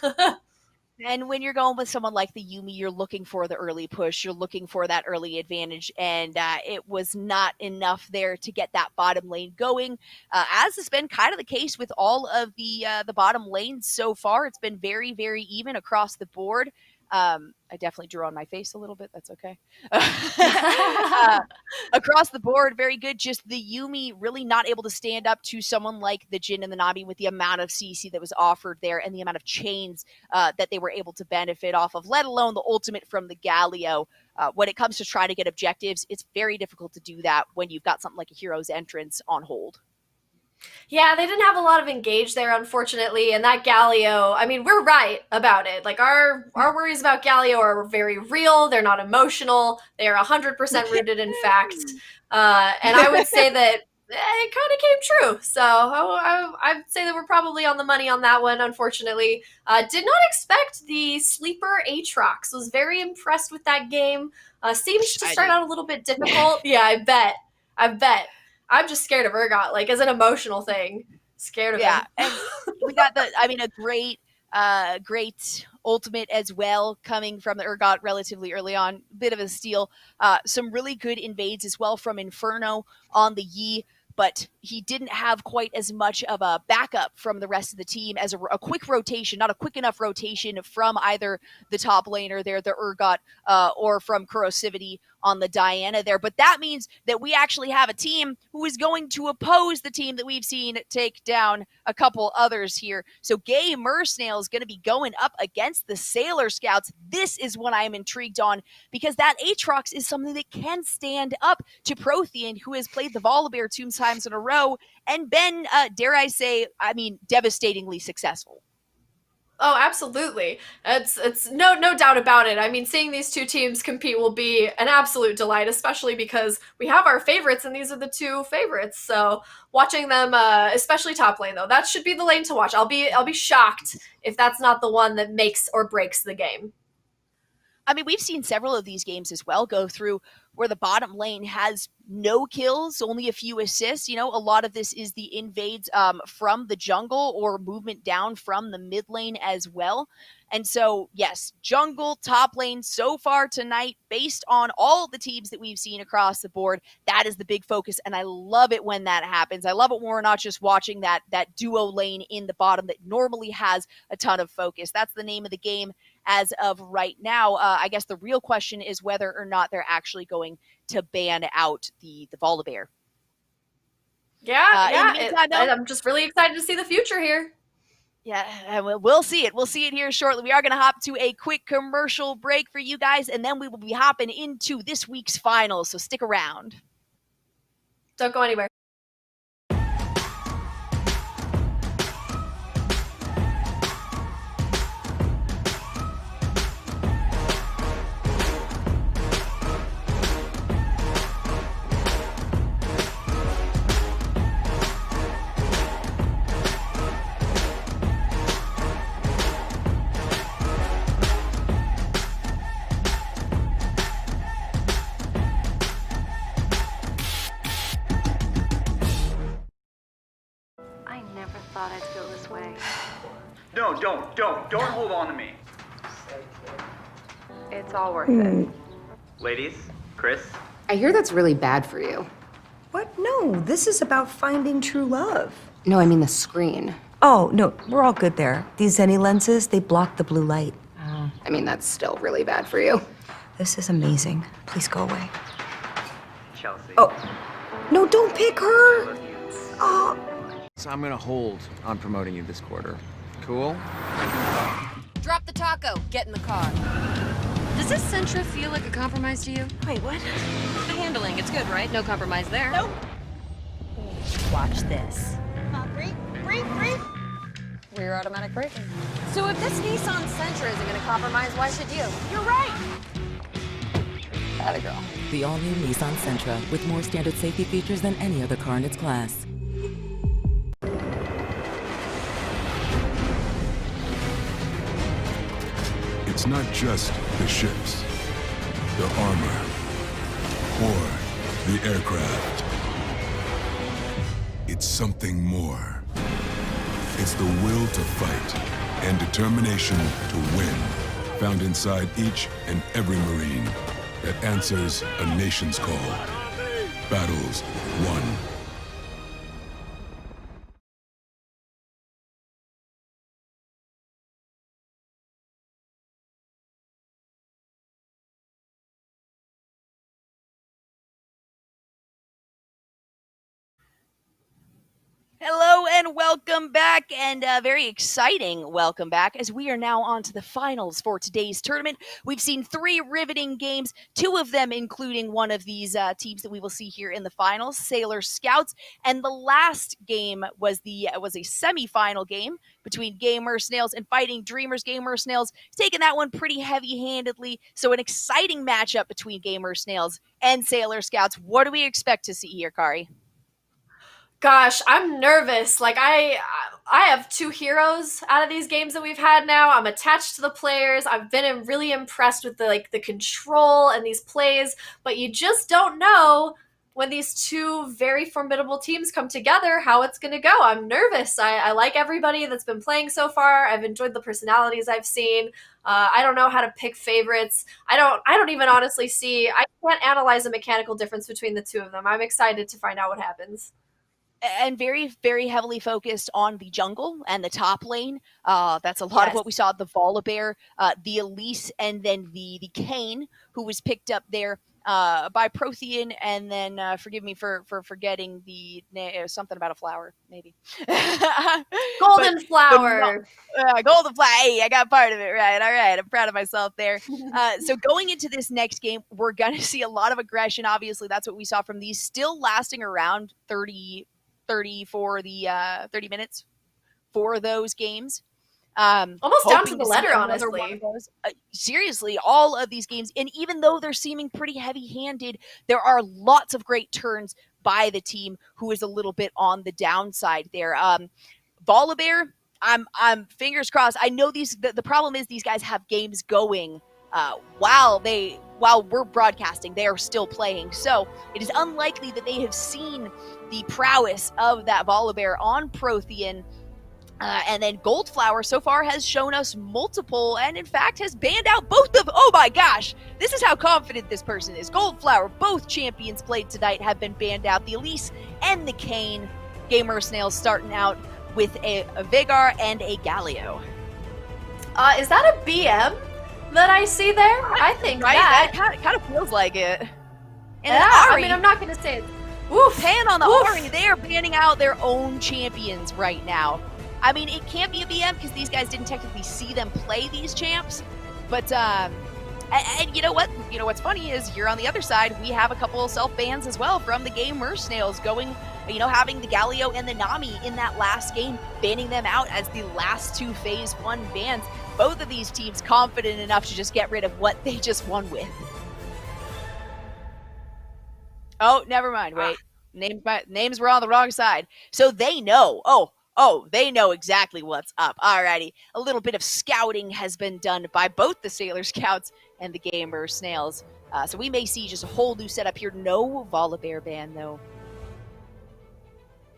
Speaker 2: And when you're going with someone like the Yuumi, you're looking for the early push. You're looking for that early advantage, and it was not enough there to get that bottom lane going. As has been kind of the case with all of the bottom lanes so far, it's been very, very even across the board. I definitely drew on my face a little bit. That's okay. Across the board, very good. Just the Yuumi really not able to stand up to someone like the Jhin and the Nami with the amount of CC that was offered there and the amount of chains that they were able to benefit off of, let alone the ultimate from the Galio. When it comes to trying to get objectives, it's very difficult to do that when you've got something like a Hero's Entrance on hold.
Speaker 3: Yeah, they didn't have a lot of engage there, unfortunately, and that Galio, I mean, we're right about it. Like, our worries about Galio are very real. They're not emotional. They are 100% rooted in fact. And I would say that it kind of came true. So I'd say that we're probably on the money on that one, unfortunately. Did not expect the sleeper Aatrox. Was very impressed with that game. Seems to start out a little bit difficult. Yeah, I bet. I'm just scared of Urgot, like, as an emotional thing. Scared of him.
Speaker 2: Yeah, and we got a great ultimate as well coming from the Urgot relatively early on. Bit of a steal. Some really good invades as well from Inferno on the Yi, but he didn't have quite as much of a backup from the rest of the team as a quick rotation, not a quick enough rotation from either the top laner there, the Urgot, or from Corrosivity on the Diana there. But that means that we actually have a team who is going to oppose the team that we've seen take down a couple others here. So Gamer Snail is going to be going up against the Sailor Scouts. This is what I'm intrigued on, because that Aatrox is something that can stand up to Prothean, who has played the Volibear 2 times in a row and been, dare I say, devastatingly successful.
Speaker 3: Oh, absolutely. It's no doubt about it. I mean, seeing these two teams compete will be an absolute delight, especially because we have our favorites and these are the two favorites. So watching them, especially top lane though, that should be the lane to watch. I'll be shocked if that's not the one that makes or breaks the game.
Speaker 2: I mean, we've seen several of these games as well go through where the bottom lane has no kills, only a few assists. You know, a lot of this is the invades from the jungle or movement down from the mid lane as well. And so, yes, jungle, top lane so far tonight, based on all the teams that we've seen across the board, that is the big focus. And I love it when that happens. I love it when we're not just watching that duo lane in the bottom that normally has a ton of focus. That's the name of the game as of right now. I guess the real question is whether or not they're actually going to ban out the Volibear.
Speaker 3: Yeah. I'm just really excited to see the future here.
Speaker 2: Yeah, we'll see it. We'll see it here shortly. We are going to hop to a quick commercial break for you guys, and then we will be hopping into this week's finals, so stick around.
Speaker 3: Don't go anywhere.
Speaker 10: I'd feel this way.
Speaker 11: No, don't hold on to me.
Speaker 10: It's all worth it.
Speaker 11: Ladies, Chris?
Speaker 13: I hear that's really bad for you.
Speaker 8: What? No, this is about finding true love.
Speaker 13: No, I mean the screen.
Speaker 8: Oh, no, we're all good there. These Zenny lenses, they block the blue light.
Speaker 13: I mean, that's still really bad for you.
Speaker 8: This is amazing. Please go away.
Speaker 11: Chelsea.
Speaker 8: Oh, no, don't pick her. Oh.
Speaker 6: So I'm gonna hold on promoting you this quarter. Cool?
Speaker 7: Drop the taco. Get in the car. Does this Sentra feel like a compromise to you?
Speaker 15: Wait, what?
Speaker 7: The handling, it's good, right? No compromise there.
Speaker 15: Nope. Watch this.
Speaker 7: Rear automatic braking. So if this Nissan Sentra isn't going to compromise, why should you? You're right. Atta girl.
Speaker 9: The all-new Nissan Sentra with more standard safety features than any other car in its class.
Speaker 4: It's not just the ships, the armor, or the aircraft. It's something more. It's the will to fight and determination to win, found inside each and every Marine that answers a nation's call. Battles won.
Speaker 2: Hello and welcome back, and a very exciting welcome back as we are now on to the finals for today's tournament. We've seen 3 riveting games, 2 of them including one of these teams that we will see here in the finals, Sailor Scouts, and the last game was a semi-final game between Gamer Snails and Fighting Dreamers. Gamer Snails taking that one pretty heavy-handedly, so an exciting matchup between Gamer Snails and Sailor Scouts. What do we expect to see here, Kari?
Speaker 3: Gosh, I'm nervous. Like I have 2 heroes out of these games that we've had now. I'm attached to the players. I've been really impressed with the control and these plays, but you just don't know when these 2 very formidable teams come together how it's going to go. I'm nervous. I like everybody that's been playing so far. I've enjoyed the personalities I've seen. I don't know how to pick favorites. I don't even honestly see. I can't analyze a mechanical difference between the 2 of them. I'm excited to find out what happens.
Speaker 2: And very, very heavily focused on the jungle and the top lane. That's a lot of what we saw, the Volibear, the Elise, and then the Kayn, who was picked up there by Prothean, and then forgive me for forgetting the something about a flower, maybe.
Speaker 3: Golden flower.
Speaker 2: Golden flower. Hey, I got part of it right. All right, I'm proud of myself there. So going into this next game, we're going to see a lot of aggression. Obviously, that's what we saw from these, still lasting around 30 for the 30 minutes for those games.
Speaker 3: Almost down to the letter, honestly.
Speaker 2: Seriously, all of these games, and even though they're seeming pretty heavy-handed, there are lots of great turns by the team who is a little bit on the downside there. Volibear, I'm fingers crossed. I know the problem is these guys have games going while we're broadcasting. They are still playing, so it is unlikely that they have seen the prowess of that Volibear on Prothean. And then Goldflower so far has shown us multiple, and in fact has banned out both of, oh my gosh, this is how confident this person is. Goldflower, both champions played tonight have been banned out, the Elise and the Kayn. Gamer Snails starting out with a Veigar and a Galio.
Speaker 3: Is that a BM that I see there? I think
Speaker 2: right?
Speaker 3: that
Speaker 2: kind of feels like it. And
Speaker 3: yeah,
Speaker 2: Ahri,
Speaker 3: I mean, I'm not going to say it. Oof,
Speaker 2: pan on the
Speaker 3: oof.
Speaker 2: Ahri, they are banning out their own champions right now. I mean, it can't be a BM because these guys didn't technically see them play these champs. But, and you know what? You know what's funny is you're on the other side. We have a couple of self-bans as well from the Gamer Snails going, having the Galio and the Nami in that last game, banning them out as the last 2 Phase 1 bans. Both of these teams confident enough to just get rid of what they just won with. Oh, never mind. Wait, names were on the wrong side. So they know. Oh, they know exactly what's up. Alrighty, a little bit of scouting has been done by both the Sailor Scouts and the Gamer Snails. So we may see just a whole new setup here. No Volibear ban, though.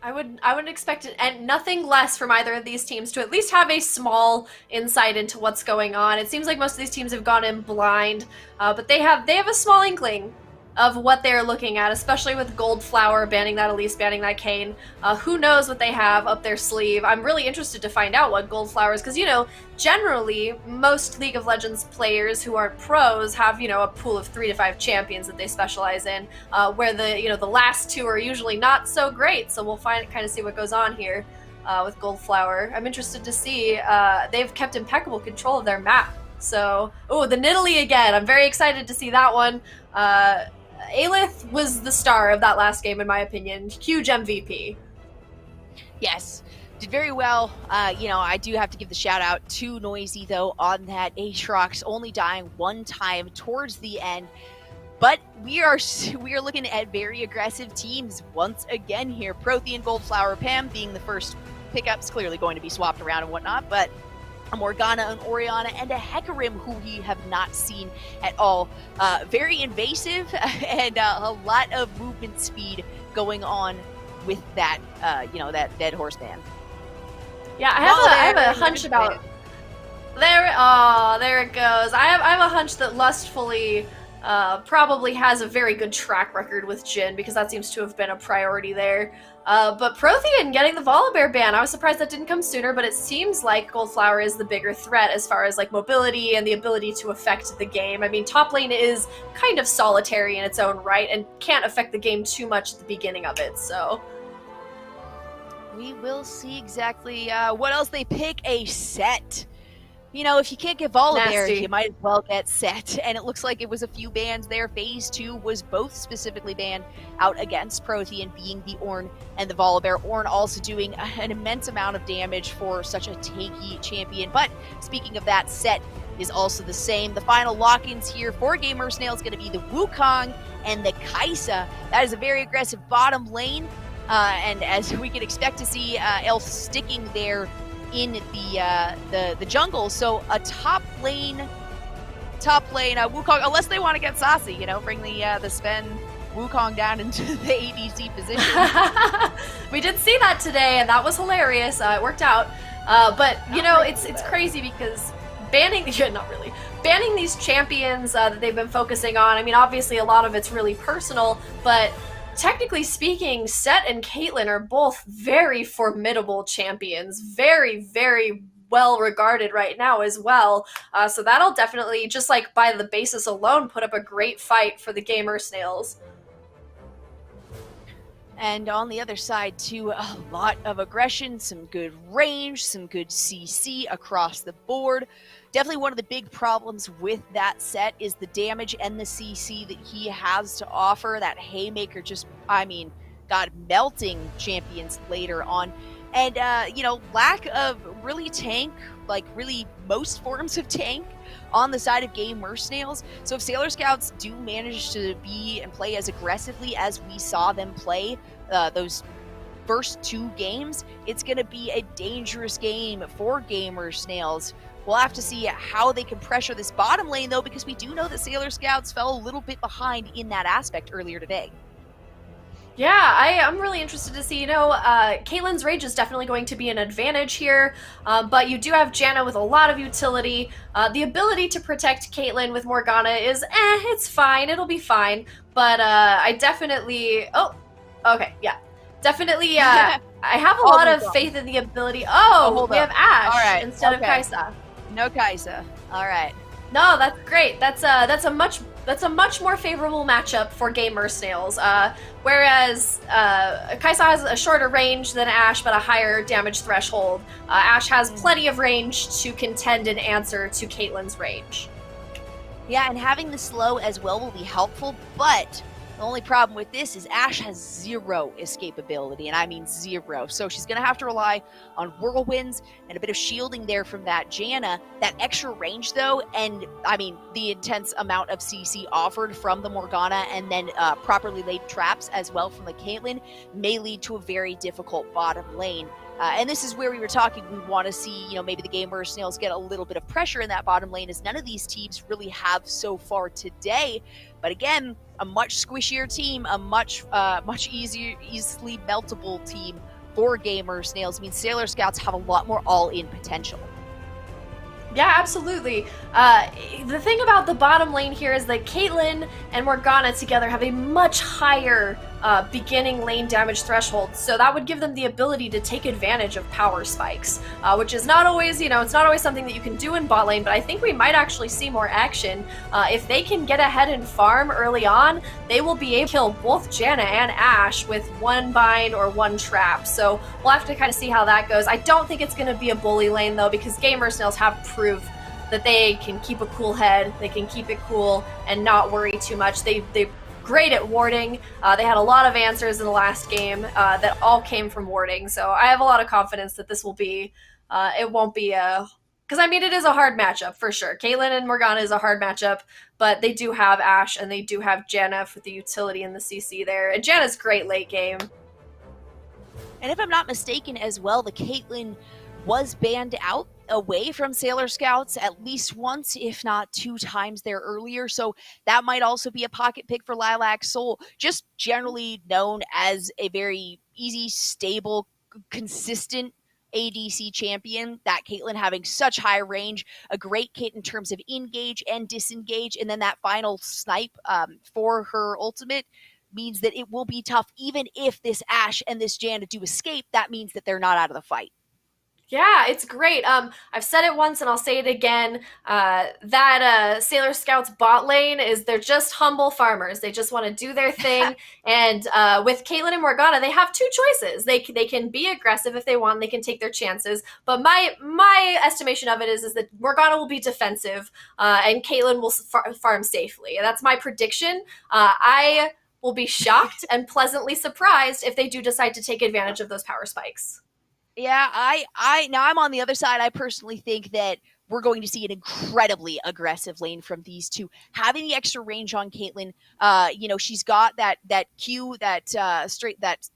Speaker 3: I would expect it, and nothing less from either of these teams to at least have a small insight into what's going on. It seems like most of these teams have gone in blind, but they have a small inkling of what they're looking at, especially with Goldflower banning that Elise, banning that Kayn. Who knows what they have up their sleeve? I'm really interested to find out what Goldflower is, because, generally, most League of Legends players who aren't pros have, a pool of 3 to 5 champions that they specialize in, where the last 2 are usually not so great, so we'll kind of see what goes on here with Goldflower. I'm interested to see. They've kept impeccable control of their map. So, the Nidalee again. I'm very excited to see that one. Aelith was the star of that last game, in my opinion. Huge MVP.
Speaker 2: Yes, did very well. I do have to give the shout out to Noisy though on that Aatrox only dying one time towards the end. But we are looking at very aggressive teams once again here. Prothean, Goldflower, Pam being the first pickups, clearly going to be swapped around and whatnot, but a Morgana, an Orianna, and a Hecarim who we have not seen at all. Very invasive and a lot of movement speed going on with that, that dead horse man.
Speaker 3: Yeah, I have a hunch about... There it goes. I have a hunch that Lustfully probably has a very good track record with Jhin, because that seems to have been a priority there. But Prothean getting the Volibear ban, I was surprised that didn't come sooner, but it seems like Goldflower is the bigger threat as far as like mobility and the ability to affect the game. I mean, top lane is kind of solitary in its own right and can't affect the game too much at the beginning of it, so...
Speaker 2: We will see exactly what else they pick. A set. If you can't get Volibear, you might as well get Set. And it looks like it was a few bans there. Phase 2 was both specifically banned out against Prothean, being the Ornn and the Volibear. Ornn also doing an immense amount of damage for such a tanky champion. But speaking of that, Set is also the same. The final lock-ins here for Gamersnail is going to be the Wukong and the Kai'Sa. That is a very aggressive bottom lane. And as we can expect to see, Elf sticking there in the jungle. So a top lane Wukong, unless they want to get saucy, bring the Sven Wukong down into the ADC position.
Speaker 3: We did see that today, and that was hilarious. It worked out. But it's crazy because banning these champions that they've been focusing on. I mean, obviously a lot of it's really personal, but technically speaking, Set and Caitlyn are both very formidable champions, very, very well regarded right now as well. So that'll definitely, just like by the basis alone, put up a great fight for the Gamersnails.
Speaker 2: And on the other side, too, a lot of aggression, some good range, some good CC across the board. Definitely one of the big problems with that set is the damage and the CC that he has to offer. That Haymaker just, melting champions later on. And, lack of really tank, really most forms of tank on the side of Gamersnails. So if Sailor Scouts do manage to be and play as aggressively as we saw them play those first 2 games, it's going to be a dangerous game for Gamersnails. We'll have to see how they can pressure this bottom lane, though, because we do know that Sailor Scouts fell a little bit behind in that aspect earlier today.
Speaker 3: Yeah, I'm really interested to see, Caitlyn's rage is definitely going to be an advantage here, but you do have Janna with a lot of utility. The ability to protect Caitlyn with Morgana is, it's fine, it'll be fine, but I definitely, definitely, I have a lot of faith in the ability. We have Ashe instead of Kai'Sa.
Speaker 2: No Kai'Sa. All right.
Speaker 3: No, that's great. That's a much more favorable matchup for Gamersnails. Whereas Kai'Sa has a shorter range than Ashe, but a higher damage threshold. Ashe has plenty of range to contend and answer to Caitlyn's range.
Speaker 2: Yeah, and having the slow as well will be helpful, but the only problem with this is Ashe has 0 escapability, and I mean 0. So she's going to have to rely on whirlwinds and a bit of shielding there from that Janna. That extra range, though, and the intense amount of CC offered from the Morgana and then properly laid traps as well from the Caitlyn may lead to a very difficult bottom lane. And this is where we were talking, we want to see, maybe the Gamersnails get a little bit of pressure in that bottom lane, as none of these teams really have so far today. But again, a much squishier team, a much easily meltable team for Gamersnails. Sailor Scouts have a lot more all-in potential.
Speaker 3: Yeah, absolutely. The thing about the bottom lane here is that Caitlyn and Morgana together have a much higher beginning lane damage threshold, so that would give them the ability to take advantage of power spikes, which is not always, it's not always something that you can do in bot lane, but I think we might actually see more action. If they can get ahead and farm early on, they will be able to kill both Janna and Ashe with 1 bind or 1 trap, so we'll have to kind of see how that goes. I don't think it's going to be a bully lane, though, because Gamersnails have proved that they can keep a cool head, they can keep it cool and not worry too much. They great at warding. They had a lot of answers in the last game that all came from warding. So I have a lot of confidence that this will be, it won't be a, because I mean, it is a hard matchup for sure. Caitlyn and Morgana is a hard matchup, but they do have Ashe and they do have Janna with the utility in the CC there. And Janna's great late game.
Speaker 2: And if I'm not mistaken as well, the Caitlyn was banned out away from Sailor Scouts at least once, if not 2 times there earlier. So that might also be a pocket pick for Lilac Soul, just generally known as a very easy, stable, consistent ADC champion. That Caitlyn having such high range, a great kit in terms of engage and disengage, and then that final snipe for her ultimate means that it will be tough. Even if this Ashe and this Janna do escape, that means that they're not out of the fight.
Speaker 3: Yeah, it's great. I've said it once and I'll say it again. That Sailor Scouts bot lane they're just humble farmers. They just want to do their thing. And with Caitlyn and Morgana, they have 2 choices. They can be aggressive if they want. They can take their chances. But my estimation of it is that Morgana will be defensive and Caitlyn will farm safely. And that's my prediction. I will be shocked and pleasantly surprised if they do decide to take advantage of those power spikes.
Speaker 2: Yeah, now I'm on the other side. I personally think that we're going to see an incredibly aggressive lane from these two. Having the extra range on Caitlyn, she's got that Q, that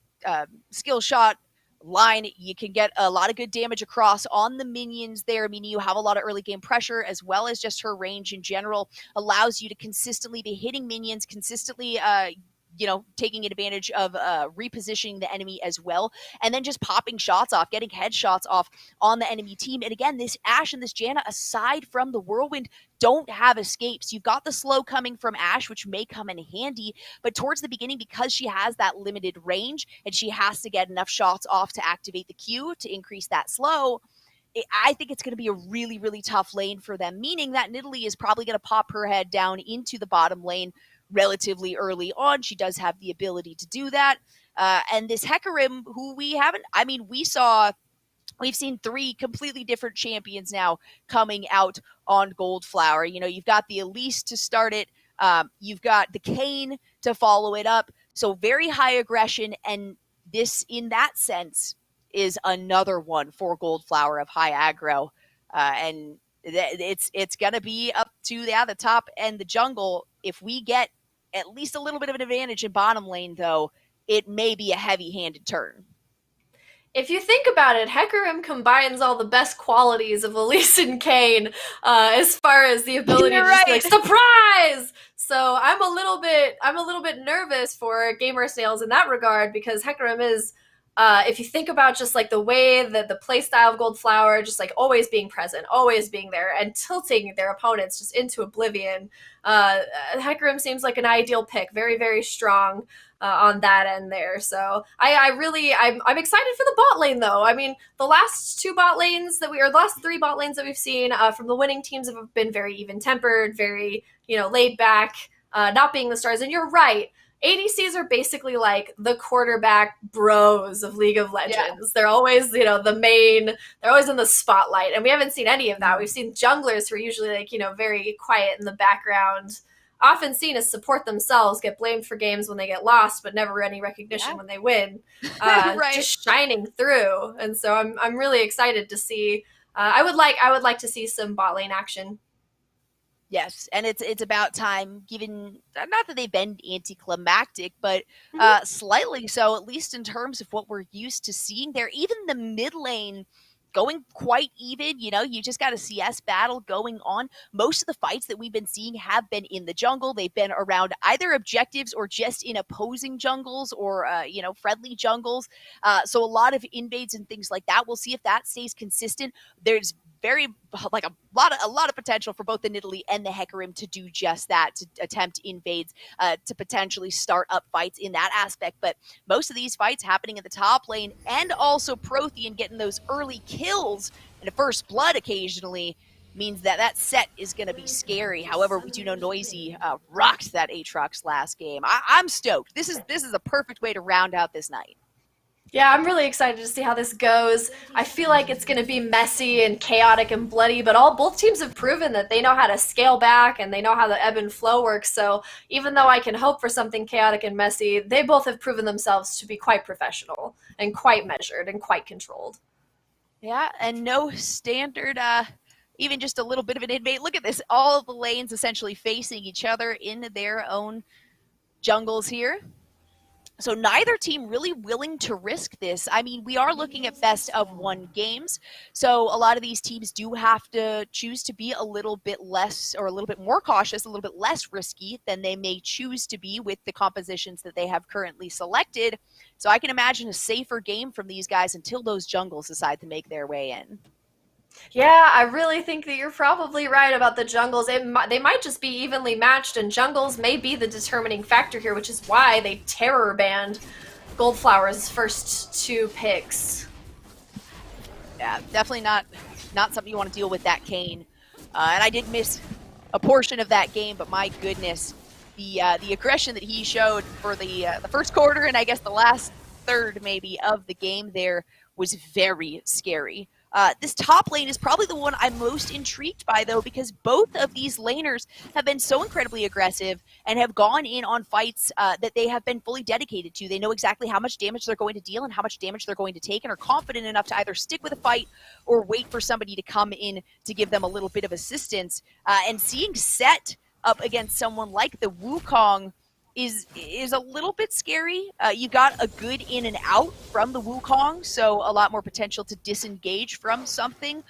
Speaker 2: skill shot line. You can get a lot of good damage across on the minions there, meaning you have a lot of early game pressure, as well as just her range in general allows you to consistently be hitting minions, consistently taking advantage of repositioning the enemy as well, and then just popping shots off, getting headshots off on the enemy team. And again, this Ashe and this Janna, aside from the Whirlwind, don't have escapes. You've got the slow coming from Ashe, which may come in handy, but towards the beginning, because she has that limited range and she has to get enough shots off to activate the Q to increase that slow, I think it's going to be a really, really tough lane for them, meaning that Nidalee is probably going to pop her head down into the bottom lane relatively early on. She does have the ability to do that. And this Hecarim, who we've seen 3 completely different champions now coming out on Goldflower. You've got the Elise to start it. You've got the Kayn to follow it up. So very high aggression. And this, in that sense, is another one for Goldflower of high aggro. And it's going to be up to the top and the jungle. If we get at least a little bit of an advantage in bottom lane, though, it may be a heavy-handed turn.
Speaker 3: If you think about it, Hecarim combines all the best qualities of Elise and Kayn as far as the ability to just be like, surprise! So I'm a little bit nervous for gamer sales in that regard, because Hecarim is, if you think about just like the way that the play style of Goldflower, just like always being present, always being there, and tilting their opponents just into oblivion, Hecarim seems like an ideal pick. Very, very strong on that end there. So I'm excited for the bot lane, though. I mean, the last 3 bot lanes that we've seen from the winning teams have been very even tempered, very laid back, not being the stars. And you're right. ADCs are basically like the quarterback bros of League of Legends. Yeah. They're always, they're always in the spotlight. And we haven't seen any of that. We've seen junglers who are usually very quiet in the background, often seen as support themselves, get blamed for games when they get lost, but never any recognition when they win. Right. Just shining through. And so I'm really excited to see, I would like to see some bot lane action.
Speaker 2: Yes, and it's about time, given, not that they've been anticlimactic, but slightly so, at least in terms of what we're used to seeing there. Even the mid lane going quite even, you just got a CS battle going on. Most of the fights that we've been seeing have been in the jungle. They've been around either objectives or just in opposing jungles or, friendly jungles. So a lot of invades and things like that. We'll see if that stays consistent. There's a lot of potential for both the Nidalee and the Hecarim to do just that, to attempt invades, to potentially start up fights in that aspect. But most of these fights happening in the top lane, and also Prothean getting those early kills and a first blood occasionally, means that set is going to be scary. However, we do know Noisy rocked that Aatrox last game. I'm stoked. This is a perfect way to round out this night.
Speaker 3: Yeah, I'm really excited to see how this goes. I feel like it's going to be messy and chaotic and bloody, but both teams have proven that they know how to scale back and they know how the ebb and flow works. So even though I can hope for something chaotic and messy, they both have proven themselves to be quite professional and quite measured and quite controlled.
Speaker 2: Yeah, and no standard, even just a little bit of an invade. Look at this, all the lanes essentially facing each other in their own jungles here. So neither team really willing to risk this. I mean, we are looking at best of 1 games, so a lot of these teams do have to choose to be a little bit less or a little bit more cautious, a little bit less risky than they may choose to be with the compositions that they have currently selected. So I can imagine a safer game from these guys until those jungles decide to make their way in.
Speaker 3: Yeah, I really think that you're probably right about the jungles. They might just be evenly matched, and jungles may be the determining factor here, which is why they terror banned Goldflower's first 2 picks.
Speaker 2: Yeah, definitely not something you want to deal with, that Kayn. And I did miss a portion of that game, but my goodness, the aggression that he showed for the first quarter and I guess the last third maybe of the game there was very scary. This top lane is probably the one I'm most intrigued by, though, because both of these laners have been so incredibly aggressive and have gone in on fights that they have been fully dedicated to. They know exactly how much damage they're going to deal and how much damage they're going to take, and are confident enough to either stick with a fight or wait for somebody to come in to give them a little bit of assistance. And seeing Sett up against someone like the Wukong is a little bit scary. You got a good in and out from the Wukong, so a lot more potential to disengage from something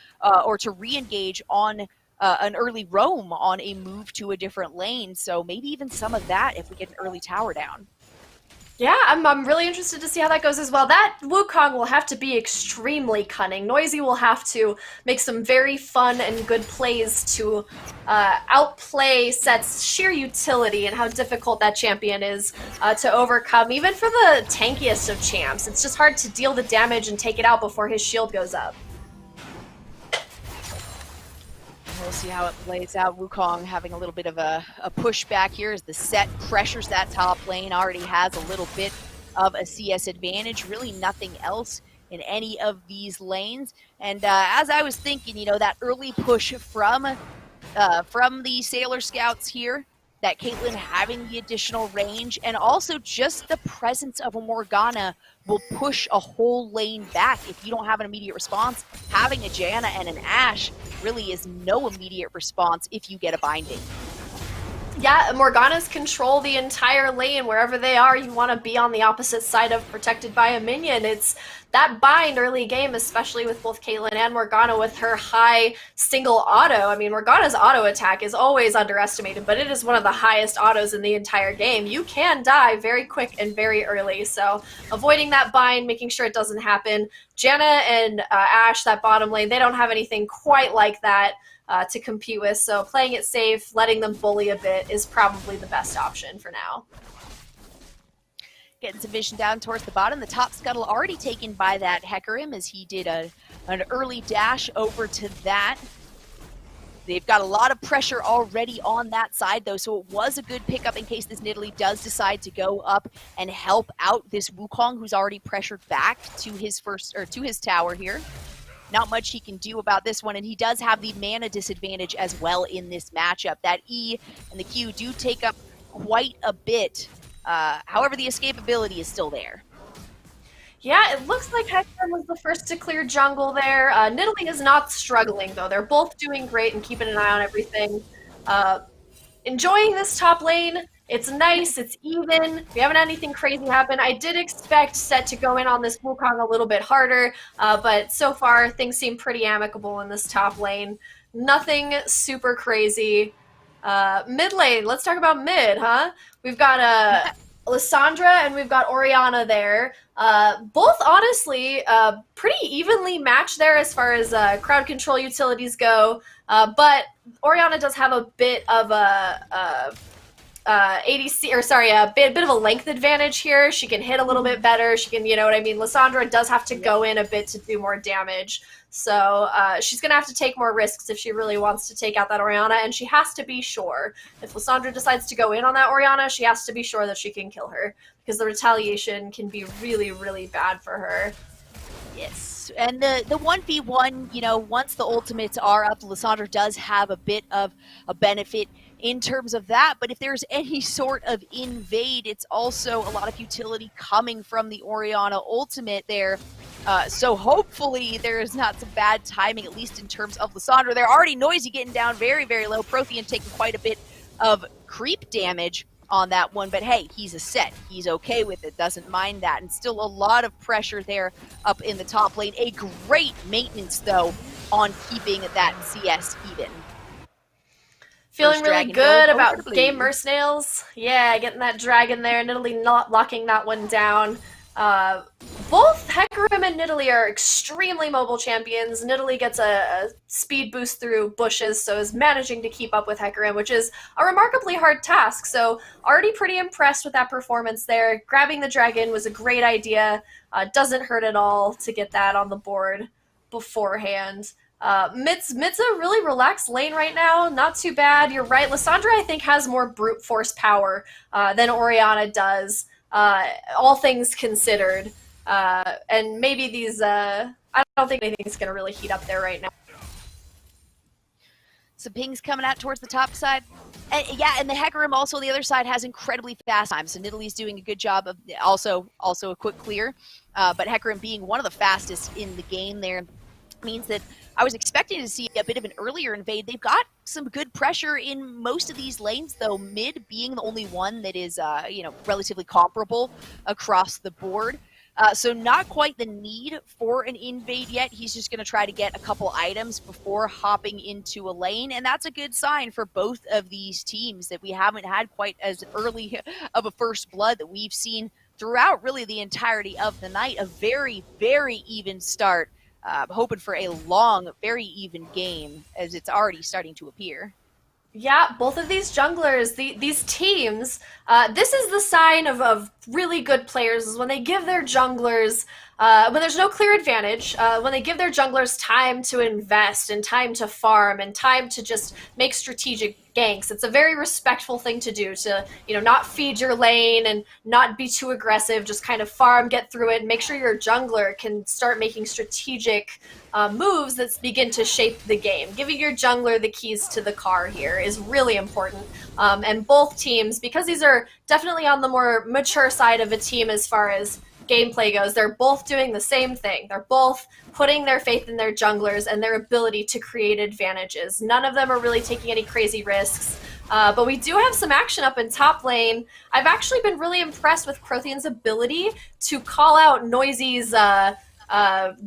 Speaker 2: or to re-engage on an early roam on a move to a different lane. So maybe even some of that if we get an early tower down.
Speaker 3: Yeah, I'm really interested to see how that goes as well. That Wukong will have to be extremely cunning. Noisy will have to make some very fun and good plays to outplay Sett's sheer utility and how difficult that champion is to overcome. Even for the tankiest of champs, it's just hard to deal the damage and take it out before his shield goes up.
Speaker 2: We'll see how it plays out. Wukong having a little bit of a pushback here as the Sett pressures that top lane. Already has a little bit of a CS advantage. Really nothing else in any of these lanes. And as I was thinking, you know, that early push from the Sailor Scouts here, that Caitlyn having the additional range, and also just the presence of a Morgana will push a whole lane back. If you don't have an immediate response, having a Janna and an Ashe really is no immediate response if you get a binding.
Speaker 3: Yeah, Morganas control the entire lane. Wherever they are, you want to be on the opposite side of protected by a minion. It's that bind early game, especially with both Caitlyn and Morgana with her high single auto. I mean, Morgana's auto attack is always underestimated, but it is one of the highest autos in the entire game. You can die very quick and very early, so avoiding that bind, making sure it doesn't happen. Janna and Ashe, that bottom lane, they don't have anything quite like that to compete with, so playing it safe, letting them bully a bit is probably the best option for now.
Speaker 2: Getting some vision down towards the bottom. The top scuttle already taken by that Hecarim as he did an early dash over to that. They've got a lot of pressure already on that side, though, so it was a good pickup in case this Nidalee does decide to go up and help out this Wukong, who's already pressured back to his tower here. Not much he can do about this one, and he does have the mana disadvantage as well in this matchup. That E and the Q do take up quite a bit. However, the escapability is still there.
Speaker 3: Yeah, it looks like Hecarim was the first to clear jungle there. Nidalee is not struggling, though. They're both doing great and keeping an eye on everything. Enjoying this top lane. It's nice, it's even. We haven't had anything crazy happen. I did expect Sett to go in on this Wukong a little bit harder, but so far things seem pretty amicable in this top lane. Nothing super crazy. Mid lane, let's talk about mid, huh? We've got Lissandra and we've got Orianna there. Both honestly pretty evenly matched there as far as crowd control utilities go, but Orianna does have a bit of a ADC, or sorry, a bit of a length advantage here. She can hit a little bit better. She can, you know what I mean? Lissandra does have to go in a bit to do more damage. So she's going to have to take more risks if she really wants to take out that Orianna, and she has to be sure. If Lissandra decides to go in on that Orianna, she has to be sure that she can kill her, because the retaliation can be really, really bad for her.
Speaker 2: Yes, and the 1v1, you know, once the ultimates are up, Lissandra does have a bit of a benefit in terms of that, but if there's any sort of invade, it's also a lot of utility coming from the Orianna ultimate there. So hopefully there's not some bad timing, at least in terms of Lissandra. They're already Noisy getting down very, very low. Prothean taking quite a bit of creep damage on that one, but hey, he's a set. He's okay with it, doesn't mind that, and still a lot of pressure there up in the top lane. A great maintenance, though, on keeping that CS even.
Speaker 3: Feeling really good about Game Mercenails. Yeah, getting that dragon there, Nidalee not locking that one down. Both Hecarim and Nidalee are extremely mobile champions. Nidalee gets a speed boost through bushes, so is managing to keep up with Hecarim, which is a remarkably hard task. So already pretty impressed with that performance there. Grabbing the dragon was a great idea. Doesn't hurt at all to get that on the board beforehand. Mid's a really relaxed lane right now. Not too bad. You're right. Lissandra, I think, has more brute force power than Orianna does. All things considered, and maybe these, I don't think anything's going to really heat up there right now.
Speaker 2: Some pings coming out towards the top side. And, yeah, and the Hecarim also on the other side has incredibly fast time, so Nidalee's doing a good job of also a quick clear, but Hecarim being one of the fastest in the game there means that I was expecting to see a bit of an earlier invade. They've got some good pressure in most of these lanes, though, mid being the only one that is, you know, relatively comparable across the board. So not quite the need for an invade yet. He's just going to try to get a couple items before hopping into a lane, and that's a good sign for both of these teams that we haven't had quite as early of a first blood that we've seen throughout really the entirety of the night. A very, very even start. Hoping for a long, very even game as it's already starting to appear.
Speaker 3: Yeah, both of these junglers, these teams, this is the sign of really good players, is when they give their junglers, when there's no clear advantage, when they give their junglers time to invest and time to farm and time to just make strategic ganks. It's a very respectful thing to do, to, you know, not feed your lane and not be too aggressive, just kind of farm, get through it, and make sure your jungler can start making strategic moves that begin to shape the game. Giving your jungler the keys to the car here is really important. And both teams, because these are definitely on the more mature side of a team as far as gameplay goes, they're both doing the same thing. They're both putting their faith in their junglers and their ability to create advantages. None of them are really taking any crazy risks. But we do have some action up in top lane. I've actually been really impressed with Prothean's ability to call out Noisy's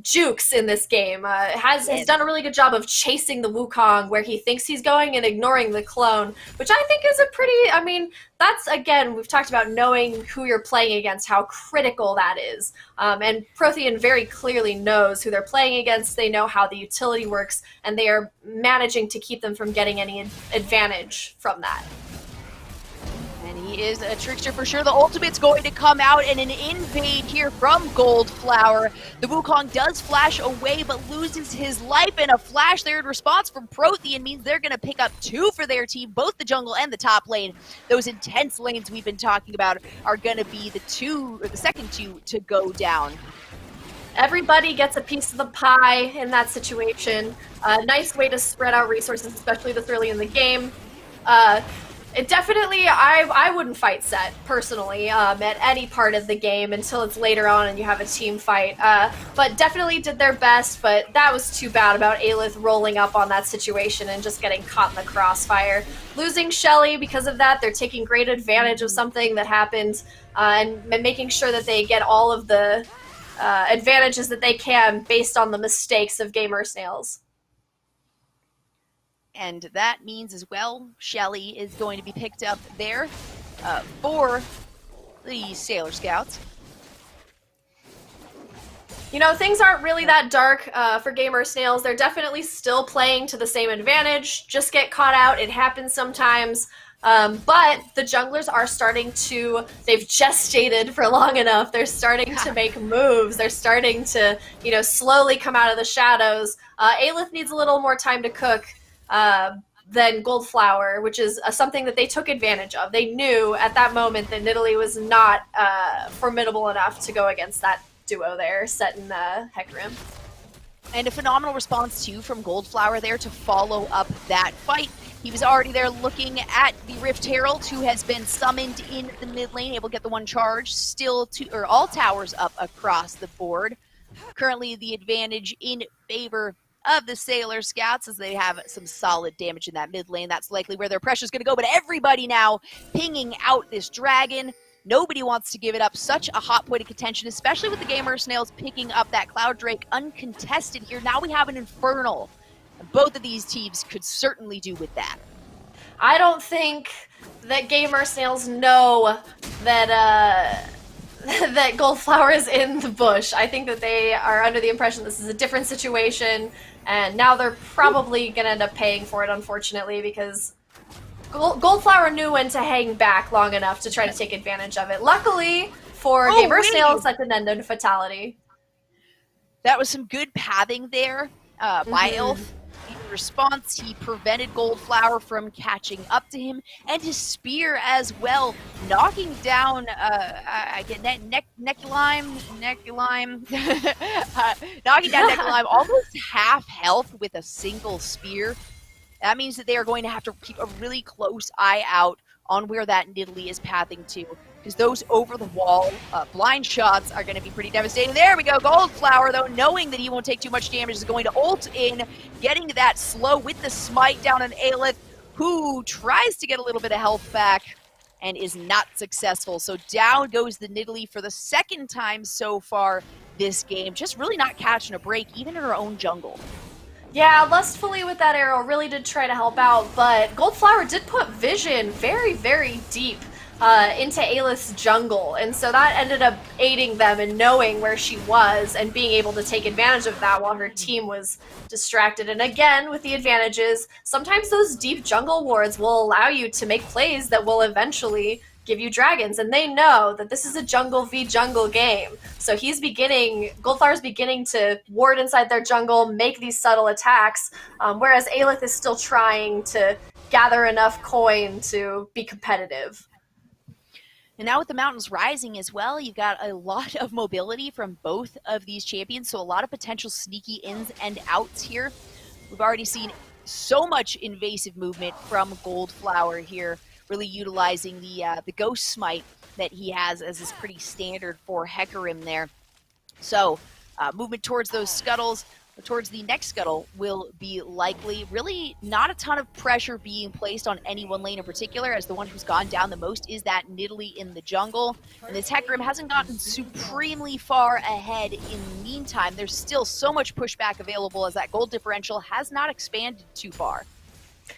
Speaker 3: jukes in this game. Has done a really good job of chasing the Wukong where he thinks he's going and ignoring the clone, which I think is a pretty, I mean, that's, again, we've talked about knowing who you're playing against, how critical that is. And Prothean very clearly knows who they're playing against, they know how the utility works, and they are managing to keep them from getting any advantage from that.
Speaker 2: And he is a trickster for sure. The ultimate's going to come out, and an invade here from Goldflower. The Wukong does flash away, but loses his life, and a flash there in response from Prothean means they're going to pick up 2 for their team, both the jungle and the top lane. Those intense lanes we've been talking about are going to be the second two to go down.
Speaker 3: Everybody gets a piece of the pie in that situation. Nice way to spread out resources, especially this early in the game. It definitely, I wouldn't fight Set, personally, at any part of the game until it's later on and you have a team fight. But definitely did their best, but that was too bad about Aelith rolling up on that situation and just getting caught in the crossfire. Losing Shelly because of that, they're taking great advantage of something that happened and making sure that they get all of the advantages that they can based on the mistakes of Game Mercenails.
Speaker 2: And that means as well, Shelly is going to be picked up there for the Sailor Scouts.
Speaker 3: You know, things aren't really that dark for Game Mercenails. They're definitely still playing to the same advantage. Just get caught out. It happens sometimes. But the junglers are starting to, they've gestated for long enough. They're starting to make moves. They're starting to, slowly come out of the shadows. Aelith needs a little more time to cook than Goldflower, which is something that they took advantage of. They knew at that moment that Nidalee was not formidable enough to go against that duo there, Set and Hecarim.
Speaker 2: And a phenomenal response, too, from Goldflower there to follow up that fight. He was already there looking at the Rift Herald, who has been summoned in the mid lane, able to get the one charge. Still, all towers up across the board. Currently, the advantage in favor of the Sailor Scouts, as they have some solid damage in that mid lane. That's likely where their pressure is going to go, but everybody now pinging out this dragon. Nobody wants to give it up. Such a hot point of contention, especially with the Gamer Snails picking up that Cloud Drake uncontested here. Now we have an Infernal. Both of these teams could certainly do with that.
Speaker 3: I don't think that Gamer Snails know that that Goldflower is in the bush. I think that they are under the impression this is a different situation, and now they're probably going to end up paying for it, unfortunately, because Goldflower knew when to hang back long enough to try to take advantage of it. Luckily for Gamer Snails, that didn't end in fatality.
Speaker 2: That was some good pathing there by Elf. In response, he prevented Goldflower from catching up to him, and his spear as well, knocking down Neculime, knocking down Neculime almost half health with a single spear. That means that they are going to have to keep a really close eye out on where that Nidalee is pathing to, because those over-the-wall blind shots are going to be pretty devastating. There we go. Goldflower, though, knowing that he won't take too much damage, is going to ult in, getting that slow with the smite down on Aelith, who tries to get a little bit of health back and is not successful. So down goes the Nidalee for the second time so far this game, just really not catching a break, even in her own jungle.
Speaker 3: Yeah, Lustfully with that arrow really did try to help out, but Goldflower did put vision very, very deep into Aelith's jungle, and so that ended up aiding them in knowing where she was and being able to take advantage of that while her team was distracted. And again, with the advantages, sometimes those deep jungle wards will allow you to make plays that will eventually give you dragons, and they know that this is a jungle v jungle game. So Goldflower's beginning to ward inside their jungle, make these subtle attacks, whereas Aelith is still trying to gather enough coin to be competitive.
Speaker 2: And now with the mountains rising as well, you've got a lot of mobility from both of these champions, so a lot of potential sneaky ins and outs here. We've already seen so much invasive movement from Goldflower here, really utilizing the Ghost Smite that he has as is pretty standard for Hecarim there. So movement towards those scuttles, towards the next scuttle will be likely. Really not a ton of pressure being placed on any one lane in particular, as the one who's gone down the most is that Nidalee in the jungle. And this Hecarim hasn't gotten supremely far ahead in the meantime. There's still so much pushback available as that gold differential has not expanded too far.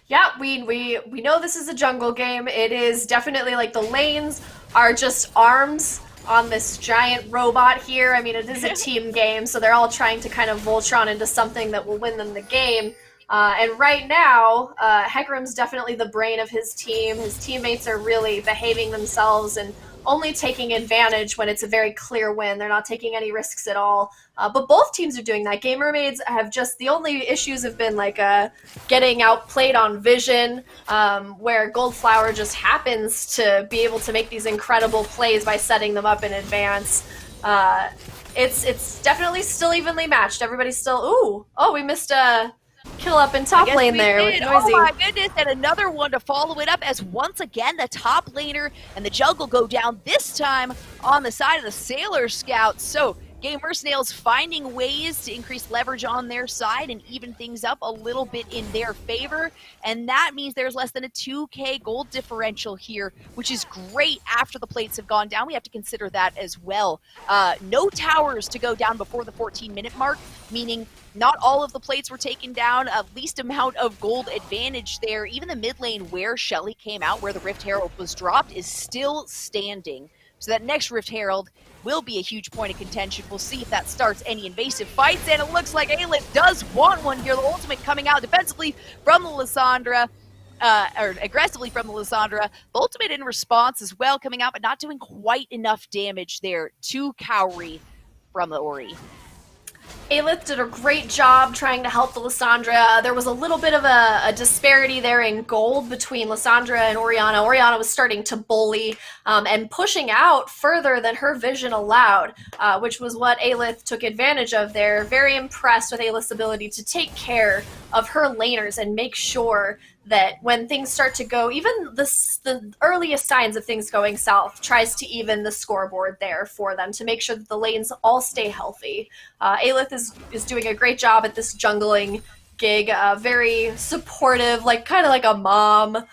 Speaker 3: Yeah, we know this is a jungle game. It is definitely like the lanes are just arms on this giant robot here. I mean, it is a team game, so they're all trying to kind of Voltron into something that will win them the game. And right now, Hecarim's definitely the brain of his team. His teammates are really behaving themselves and only taking advantage when it's a very clear win. They're not taking any risks at all. But both teams are doing that. Game Mermaids have just, the only issues have been like getting outplayed on vision, where Goldflower just happens to be able to make these incredible plays by setting them up in advance. It's definitely still evenly matched. Everybody's still, we missed a kill up in top lane there with Noisy.
Speaker 2: Oh my goodness, and another one to follow it up as once again the top laner and the jungle go down, this time on the side of the Sailor Scouts. So Gamer Snails finding ways to increase leverage on their side and even things up a little bit in their favor, and that means there's less than a 2k gold differential here, which is great after the plates have gone down. We have to consider that as well. No towers to go down before the 14-minute mark, meaning not all of the plates were taken down, least amount of gold advantage there. Even the mid lane where Shelly came out, where the Rift Herald was dropped, is still standing. So that next Rift Herald will be a huge point of contention. We'll see if that starts any invasive fights, and it looks like Aelith does want one here. The ultimate coming out defensively from the Lissandra. or aggressively from the Lissandra. The ultimate in response as well coming out, but not doing quite enough damage there to Kaori from the Ori.
Speaker 3: Aelith did a great job trying to help the Lissandra. There was a little bit of a disparity there in gold between Lissandra and Orianna. Orianna was starting to bully and pushing out further than her vision allowed, which was what Aelith took advantage of there. Very impressed with Aelith's ability to take care of her laners and make sure that when things start to go, even the earliest signs of things going south, tries to even the scoreboard there for them to make sure that the lanes all stay healthy. Aelith is doing a great job at this jungling gig, very supportive, like kind of like a mom.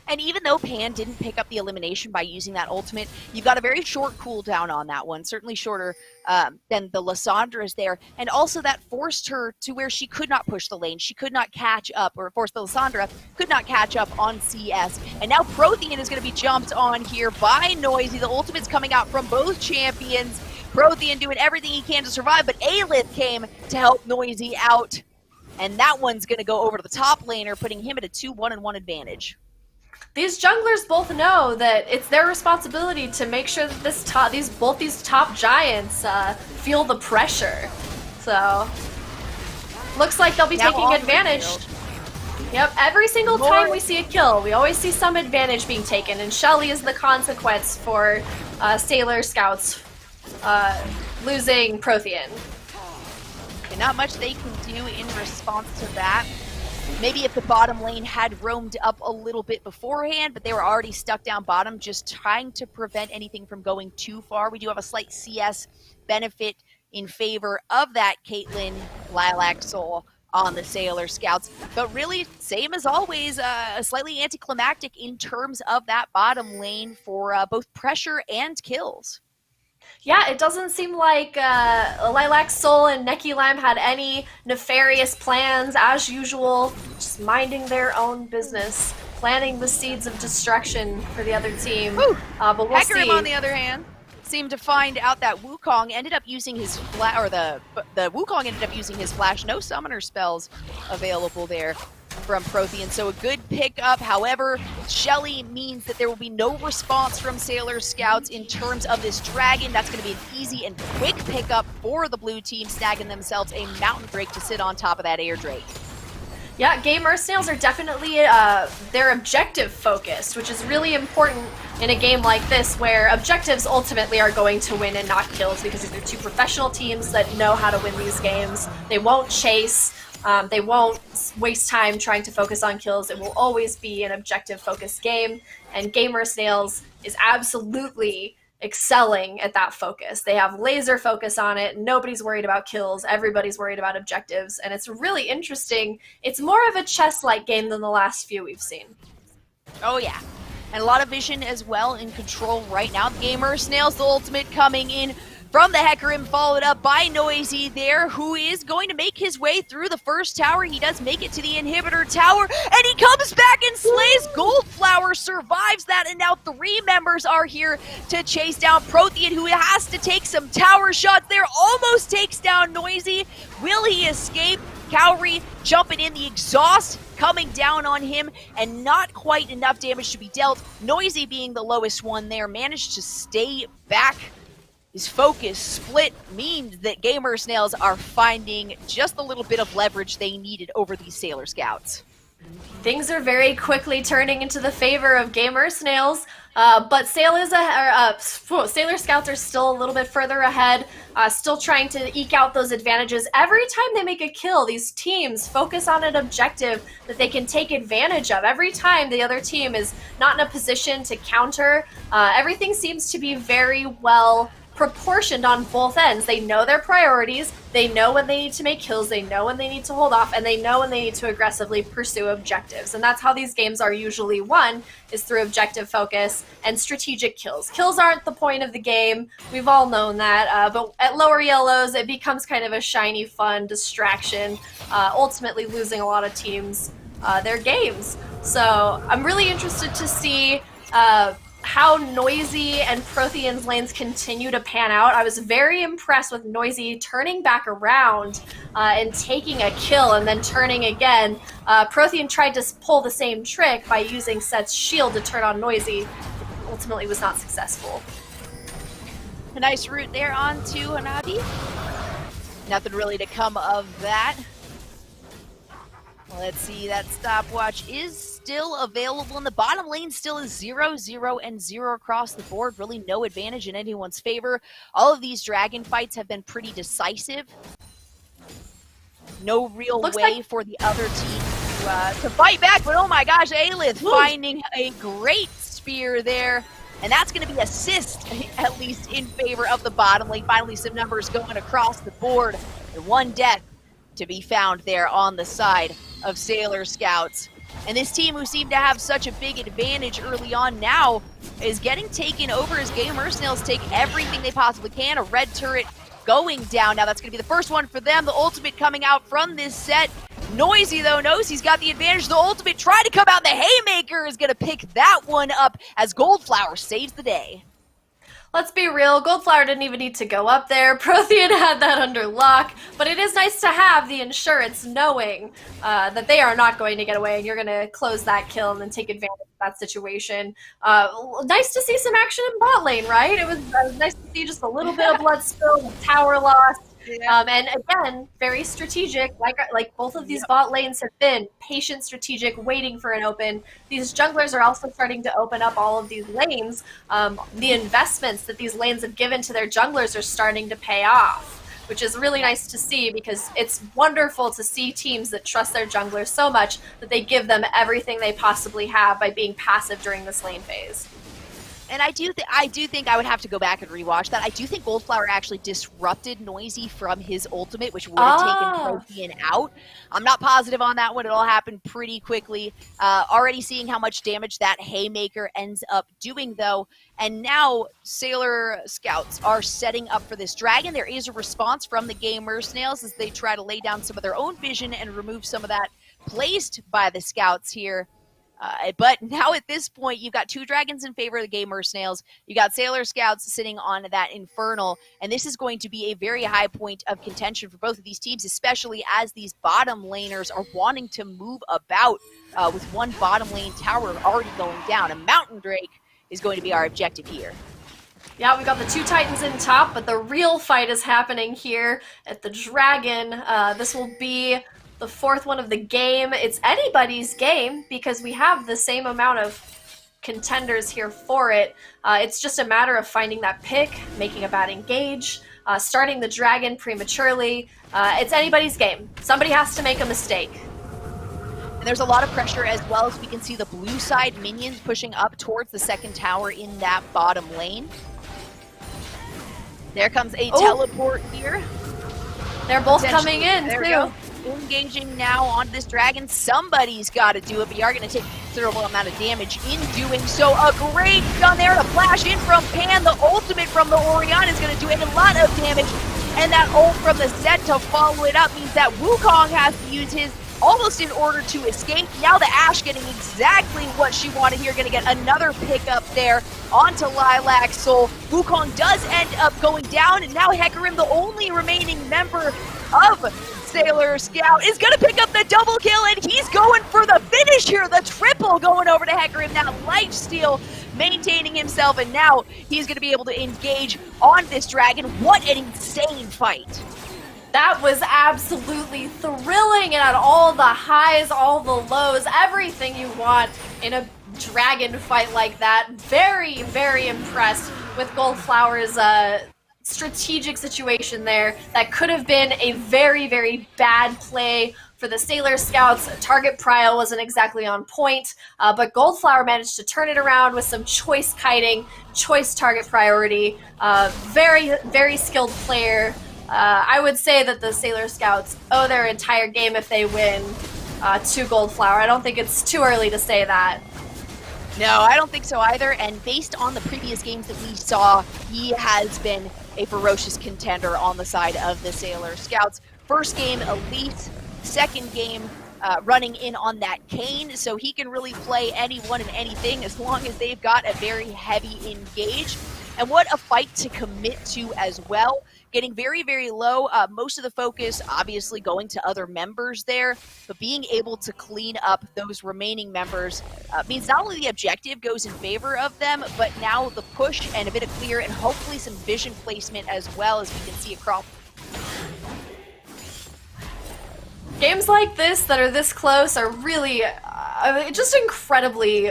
Speaker 2: And even though Pan didn't pick up the elimination by using that ultimate, you got a very short cooldown on that one, certainly shorter than the Lissandra's there. And also that forced her to where she could not push the lane. She could not catch up, or forced the Lissandra could not catch up on CS. And now Prothean is going to be jumped on here by Noisy. The ultimate's coming out from both champions. Prothean doing everything he can to survive, but Aelith came to help Noisy out. And that one's going to go over to the top laner, putting him at a 2-1-1 advantage.
Speaker 3: These junglers both know that it's their responsibility to make sure that both these top giants feel the pressure. So, looks like they'll be taking advantage. Yep, every single time we see a kill, we always see some advantage being taken, and Shelly is the consequence for Sailor Scouts losing Prothean.
Speaker 2: Okay, not much they can do in response to that. Maybe if the bottom lane had roamed up a little bit beforehand, but they were already stuck down bottom, just trying to prevent anything from going too far. We do have a slight CS benefit in favor of that Caitlyn Lilac Soul on the Sailor Scouts. But really, same as always, slightly anticlimactic in terms of that bottom lane for both pressure and kills.
Speaker 3: Yeah, it doesn't seem like Lilac Soul and Neki Lime had any nefarious plans, as usual, just minding their own business, planting the seeds of destruction for the other team. But we'll see.
Speaker 2: Hecarim, on the other hand, seemed to find out that Wukong ended up using his the Wukong ended up using his flash. No summoner spells available there from Prothean, so a good pickup. However, Shelly means that there will be no response from Sailor Scouts in terms of this dragon. That's going to be an easy and quick pickup for the blue team, snagging themselves a mountain break to sit on top of that air drake.
Speaker 3: Yeah, Game Earth Snails are definitely they're objective focused, which is really important in a game like this where objectives ultimately are going to win and not kills, because these are two professional teams that know how to win these games. They won't chase. They won't waste time trying to focus on kills. It will always be an objective-focused game, and Gamer Snails is absolutely excelling at that focus. They have laser focus on it. Nobody's worried about kills. Everybody's worried about objectives, and it's really interesting. It's more of a chess-like game than the last few we've seen.
Speaker 2: Oh, yeah. And a lot of vision as well in control right now. Gamer Snails, the ultimate coming in from the Hecarim, followed up by Noisy there, who is going to make his way through the first tower. He does make it to the inhibitor tower, and he comes back and slays Goldflower, survives that, and now 3 members are here to chase down Prothean, who has to take some tower shots there, almost takes down Noisy. Will he escape? Kaori jumping in, the exhaust coming down on him, and not quite enough damage to be dealt. Noisy being the lowest one there, managed to stay back. His focus split means that Gamer Snails are finding just a little bit of leverage they needed over these Sailor Scouts.
Speaker 3: Things are very quickly turning into the favor of Gamer Snails, but Sailor Scouts are still a little bit further ahead, still trying to eke out those advantages. Every time they make a kill, these teams focus on an objective that they can take advantage of. Every time the other team is not in a position to counter, everything seems to be very well proportioned on both ends. They know their priorities, they know when they need to make kills, they know when they need to hold off, and they know when they need to aggressively pursue objectives. And that's how these games are usually won, is through objective focus and strategic kills. Kills aren't the point of the game, we've all known that, but at lower yellows it becomes kind of a shiny, fun distraction, ultimately losing a lot of teams their games. So I'm really interested to see how Noisy and Prothean's lanes continue to pan out. I was very impressed with Noisy turning back around and taking a kill and then turning again. Prothean tried to pull the same trick by using Set's shield to turn on Noisy. Ultimately was not successful.
Speaker 2: A nice route there onto Hanabi. Nothing really to come of that. Let's see, that stopwatch is still available in the bottom lane. Still is 0, 0, and 0 across the board. Really no advantage in anyone's favor. All of these dragon fights have been pretty decisive. No real way for the other team to fight back, but oh my gosh, Aelith finding a great spear there. And that's going to be assist, at least in favor of the bottom lane. Finally, some numbers going across the board. And one death to be found there on the side of Sailor Scouts. And this team, who seemed to have such a big advantage early on, now is getting taken over as Gamer Snails take everything they possibly can. A red turret going down. Now that's going to be the first one for them. The ultimate coming out from this set. Noisy, though, knows he's got the advantage. The ultimate tried to come out. The Haymaker is going to pick that one up as Goldflower saves the day.
Speaker 3: Let's be real, Goldflower didn't even need to go up there. Prothean had that under lock, but it is nice to have the insurance knowing that they are not going to get away and you're going to close that kill and then take advantage of that situation. Nice to see some action in bot lane, right? It was nice to see just a little bit of blood spill, tower loss. And again, very strategic, like both of these bot lanes have been, patient, strategic, waiting for an open. These junglers are also starting to open up all of these lanes. The investments that these lanes have given to their junglers are starting to pay off, which is really nice to see because it's wonderful to see teams that trust their junglers so much that they give them everything they possibly have by being passive during this lane phase.
Speaker 2: And I do think I would have to go back and rewatch that. I do think Goldflower actually disrupted Noisy from his ultimate, which would have taken Prothean out. I'm not positive on that one. It all happened pretty quickly. Already seeing how much damage that Haymaker ends up doing, though. And now Sailor Scouts are setting up for this dragon. There is a response from the Gamer Snails as they try to lay down some of their own vision and remove some of that placed by the Scouts here. But now at this point, you've got two dragons in favor of the Gamer Snails. You got Sailor Scouts sitting on that Infernal, and this is going to be a very high point of contention for both of these teams, especially as these bottom laners are wanting to move about with one bottom lane tower already going down. A Mountain Drake is going to be our objective here.
Speaker 3: Yeah, we got the two Titans in top, but the real fight is happening here at the Dragon. This will be the fourth one of the game. It's anybody's game because we have the same amount of contenders here for it. It's just a matter of finding that pick, making a bad engage, starting the dragon prematurely. It's anybody's game. Somebody has to make a mistake.
Speaker 2: And there's a lot of pressure as well, as we can see the blue side minions pushing up towards the second tower in that bottom lane. There comes a teleport here.
Speaker 3: They're both coming in,
Speaker 2: there
Speaker 3: too.
Speaker 2: Engaging now onto this dragon. Somebody's got to do it, but you are going to take a considerable amount of damage in doing so. A great gun there to flash in from Pan. The ultimate from the Orion is going to do a lot of damage, and that ult from the Set to follow it up means that Wukong has to use his almost in order to escape. Now the Ashe getting exactly what she wanted here, going to get another pickup there onto Lilac Soul. Wukong does end up going down, and now Hecarim, the only remaining member of Sailor Scout, is going to pick up the double kill, and he's going for the finish here. The triple going over to Hecarim. That lifesteal maintaining himself, and now he's going to be able to engage on this dragon. What an insane fight.
Speaker 3: That was absolutely thrilling, and at all the highs, all the lows, everything you want in a dragon fight like that. Very, very impressed with Goldflower's strategic situation there. That could have been a very, very bad play for the Sailor Scouts. Target prio wasn't exactly on point, but Goldflower managed to turn it around with some choice kiting, choice target priority. Very, very skilled player. I would say that the Sailor Scouts owe their entire game if they win to Goldflower. I don't think it's too early to say that.
Speaker 2: No, I don't think so either, and based on the previous games that we saw, he has been a ferocious contender on the side of the Sailor Scouts. First game, Elite. Second game, running in on that Kayn, so he can really play anyone and anything as long as they've got a very heavy engage. and what a fight to commit to as well. Getting very, very low. Most of the focus obviously going to other members there, but being able to clean up those remaining members means not only the objective goes in favor of them, but now the push and a bit of clear and hopefully some vision placement as well, as we can see across.
Speaker 3: Games like this that are this close are really just incredibly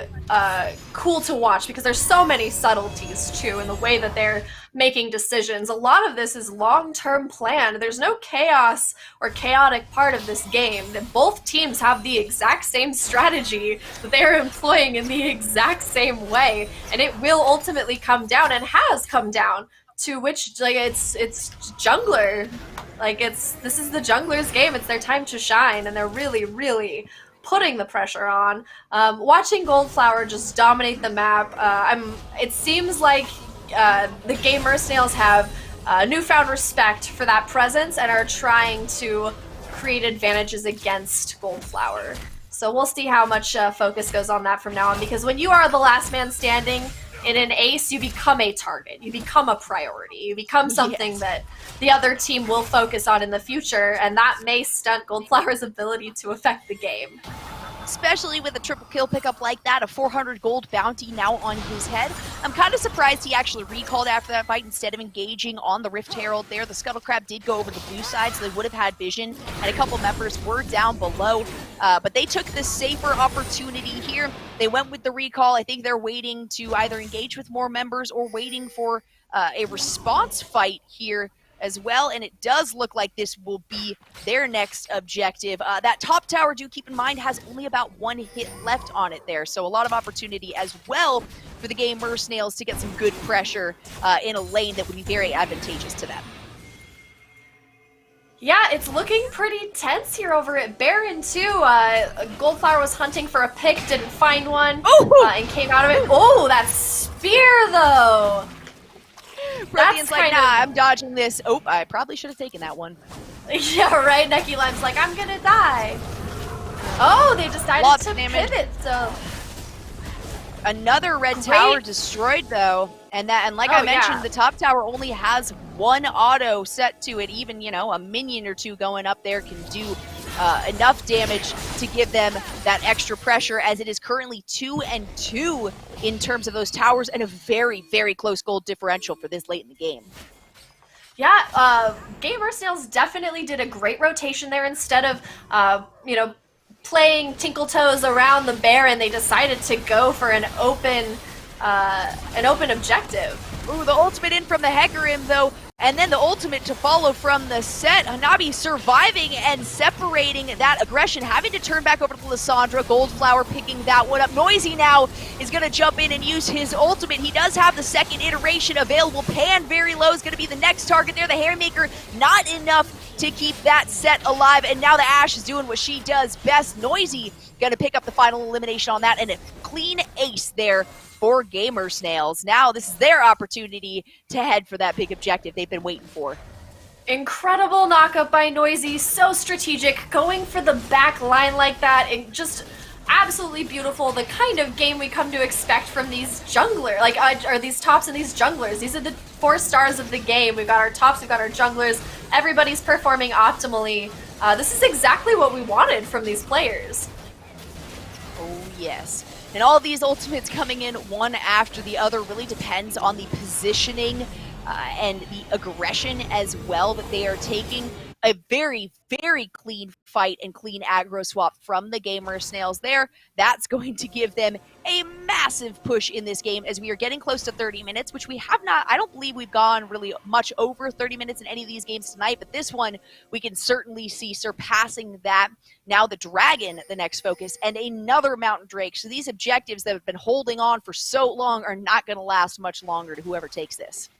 Speaker 3: cool to watch because there's so many subtleties too in the way that they're making decisions. A lot of this is long-term planned. There's no chaos or chaotic part of this game. That both teams have the exact same strategy that they're employing in the exact same way, and it will ultimately come down and has come down to which, like, it's jungler. Like, this is the jungler's game. It's their time to shine, and they're really, really putting the pressure on. Watching Goldflower just dominate the map, it seems like the Gamer Snails have newfound respect for that presence and are trying to create advantages against Goldflower. So we'll see how much focus goes on that from now on, because when you are the last man standing in an ace, you become a target. You become a priority. You become something that the other team will focus on in the future, and that may stunt Goldflower's ability to affect the game.
Speaker 2: Especially with a triple kill pickup like that, a 400 gold bounty now on his head. I'm kind of surprised he actually recalled after that fight instead of engaging on the Rift Herald there. The Scuttle Crab did go over the blue side, so they would have had vision, and a couple members were down below. But they took the safer opportunity here. They went with the recall. I think they're waiting to either engage with more members or waiting for a response fight here as well, and it does look like this will be their next objective. That top tower, do keep in mind, has only about one hit left on it there, so a lot of opportunity as well for the Gamer Snails to get some good pressure in a lane that would be very advantageous to them.
Speaker 3: Yeah, it's looking pretty tense here over at Baron too. Goldflower was hunting for a pick, didn't find one, and came out of it. Oh, that spear though!
Speaker 2: Prothean's like, nah, I'm dodging this. Oh, I probably should have taken that one.
Speaker 3: Yeah, right? Necky Lime's like, I'm gonna die. Oh, they decided to pivot, so...
Speaker 2: Another red tower destroyed, though. And like I mentioned, the top tower only has one auto set to it. Even, you know, a minion or two going up there can do enough damage to give them that extra pressure, as it is currently 2-2 in terms of those towers, and a very, very close gold differential for this late in the game.
Speaker 3: Yeah, Gamer Snails definitely did a great rotation there. Instead of, you know, playing Tinkle Toes around the Baron, they decided to go for an open objective.
Speaker 2: Ooh, the ultimate in from the Hecarim, though, and then the ultimate to follow from the set. Hanabi surviving and separating that aggression, having to turn back over to Lissandra. Goldflower picking that one up. Noisy now is going to jump in and use his ultimate. He does have the second iteration available. Pan very low is going to be the next target there. The Haymaker, not enough to keep that set alive, and now the Ashe is doing what she does best. Noisy going to pick up the final elimination on that, and a clean ace there for Gamer Snails. Now this is their opportunity to head for that big objective they've been waiting for.
Speaker 3: Incredible knockup by Noisy, so strategic, going for the back line like that, and just absolutely beautiful. The kind of game we come to expect from these or these tops and these junglers. These are the 4 stars of the game. We've got our tops, we've got our junglers. Everybody's performing optimally. This is exactly what we wanted from these players.
Speaker 2: Oh yes. And all of these ultimates coming in one after the other really depends on the positioning and the aggression as well that they are taking. A very, very clean fight and clean aggro swap from the Gamer Snails there. That's going to give them a massive push in this game, as we are getting close to 30 minutes, which we have not, I don't believe we've gone really much over 30 minutes in any of these games tonight, but this one we can certainly see surpassing that. Now the Dragon, the next focus, and another Mountain Drake. So these objectives that have been holding on for so long are not going to last much longer to whoever takes this.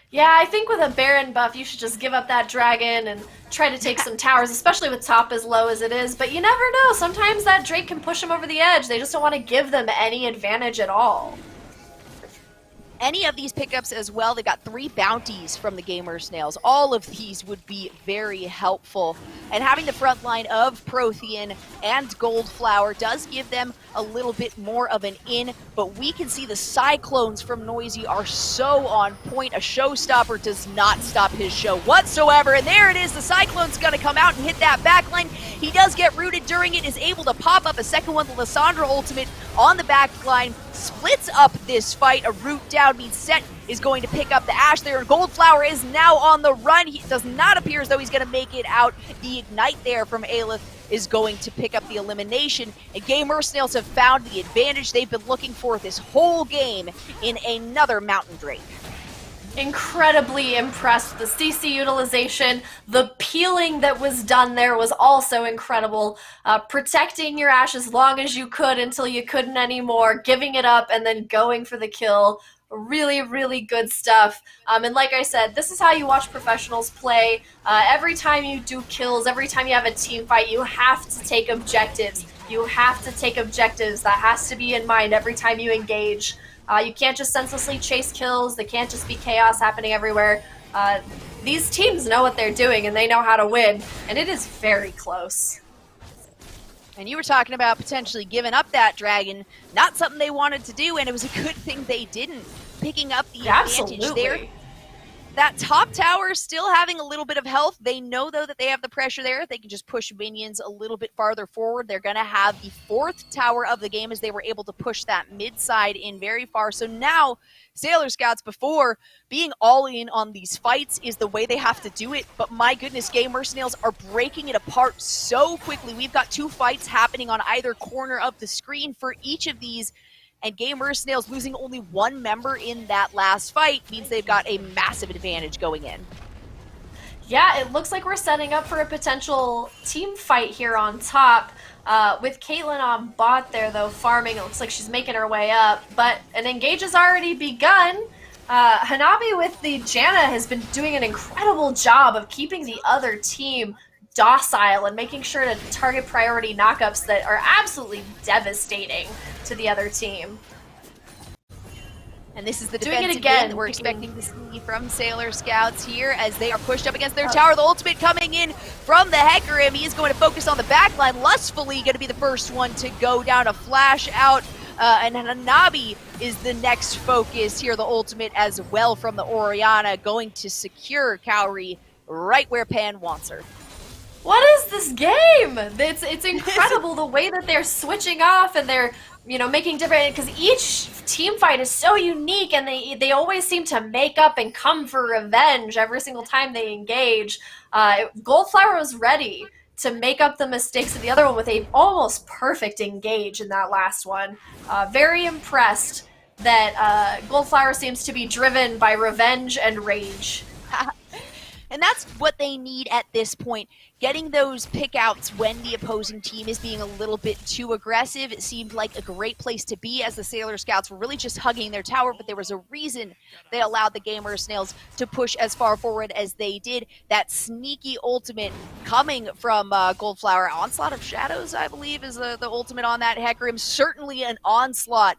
Speaker 3: Yeah, I think with a Baron buff, you should just give up that Dragon and try to take some towers, especially with top as low as it is. But you never know. Sometimes that Drake can push them over the edge. They just don't want to give them any advantage at all.
Speaker 2: any of these pickups as well. They got 3 bounties from the Gamer Snails. All of these would be very helpful. And having the front line of Prothean and Goldflower does give them a little bit more of an in, but we can see the Cyclones from Noisy are so on point. A showstopper does not stop his show whatsoever. And there it is. The Cyclone's going to come out and hit that backline. He does get rooted during it, is able to pop up a second one. The Lissandra ultimate on the backline splits up this fight. A root down means Set is going to pick up the Ashe there. Goldflower is now on the run. He does not appear as though he's going to make it out. The ignite there from Aelith is going to pick up the elimination. And Gamer Snails have found the advantage they've been looking for this whole game in another Mountain Drake.
Speaker 3: Incredibly impressed with the CC utilization. The peeling that was done there was also incredible. Protecting your Ashe as long as you could until you couldn't anymore, giving it up, and then going for the kill. Really, really good stuff. And like I said, this is how you watch professionals play. Every time you do kills, every time you have a team fight, you have to take objectives. You have to take objectives. That has to be in mind every time you engage. You can't just senselessly chase kills. There can't just be chaos happening everywhere. These teams know what they're doing and they know how to win, and it is very close.
Speaker 2: And you were talking about potentially giving up that dragon. Not something they wanted to do, and it was a good thing they didn't. Picking up the advantage there. That top tower still having a little bit of health. They know, though, that they have the pressure there. They can just push minions a little bit farther forward. They're going to have the 4th tower of the game as they were able to push that mid side in very far. So now, Sailor Scouts, before being all in on these fights is the way they have to do it. But my goodness, Gamer Snails are breaking it apart so quickly. We've got 2 fights happening on either corner of the screen for each of these. And Gamer Snails losing only 1 member in that last fight means they've got a massive advantage going in.
Speaker 3: Yeah, it looks like we're setting up for a potential team fight here on top. With Caitlyn on bot there, though, farming. It looks like she's making her way up. But an engage has already begun. Hanabi with the Janna has been doing an incredible job of keeping the other team docile and making sure to target priority knockups that are absolutely devastating to the other team.
Speaker 2: And this is the defensive game that we're expecting to see from Sailor Scouts here as they are pushed up against their tower. The ultimate coming in from the Hecarim. He is going to focus on the backline. Lustfully going to be the first one to go down, a flash out. And Hanabi is the next focus here. The ultimate as well from the Orianna going to secure Cowrie right where Pan wants her.
Speaker 3: What is this game? It's incredible the way that they're switching off and they're, you know, making different, because each team fight is so unique and they always seem to make up and come for revenge every single time they engage. Goldflower was ready to make up the mistakes of the other one with a almost perfect engage in that last one. Very impressed that Goldflower seems to be driven by revenge and rage.
Speaker 2: And that's what they need at this point. Getting those pickouts when the opposing team is being a little bit too aggressive. It seemed like a great place to be as the Sailor Scouts were really just hugging their tower, but there was a reason they allowed the Gamer Snails to push as far forward as they did. That sneaky ultimate coming from Goldflower. Onslaught of Shadows, I believe, is the ultimate on that Hecarim. Certainly an onslaught.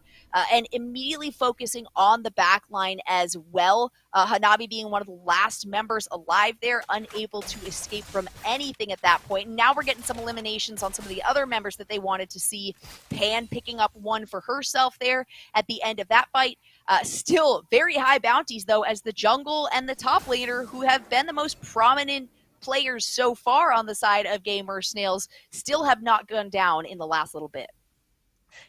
Speaker 2: And immediately focusing on the back line as well. Hanabi being one of the last members alive there, unable to escape from anything at that point. And now we're getting some eliminations on some of the other members that they wanted to see. Pan picking up one for herself there at the end of that fight. Still very high bounties, though, as the jungle and the top laner, who have been the most prominent players so far on the side of Gamer Snails, still have not gone down in the last little bit.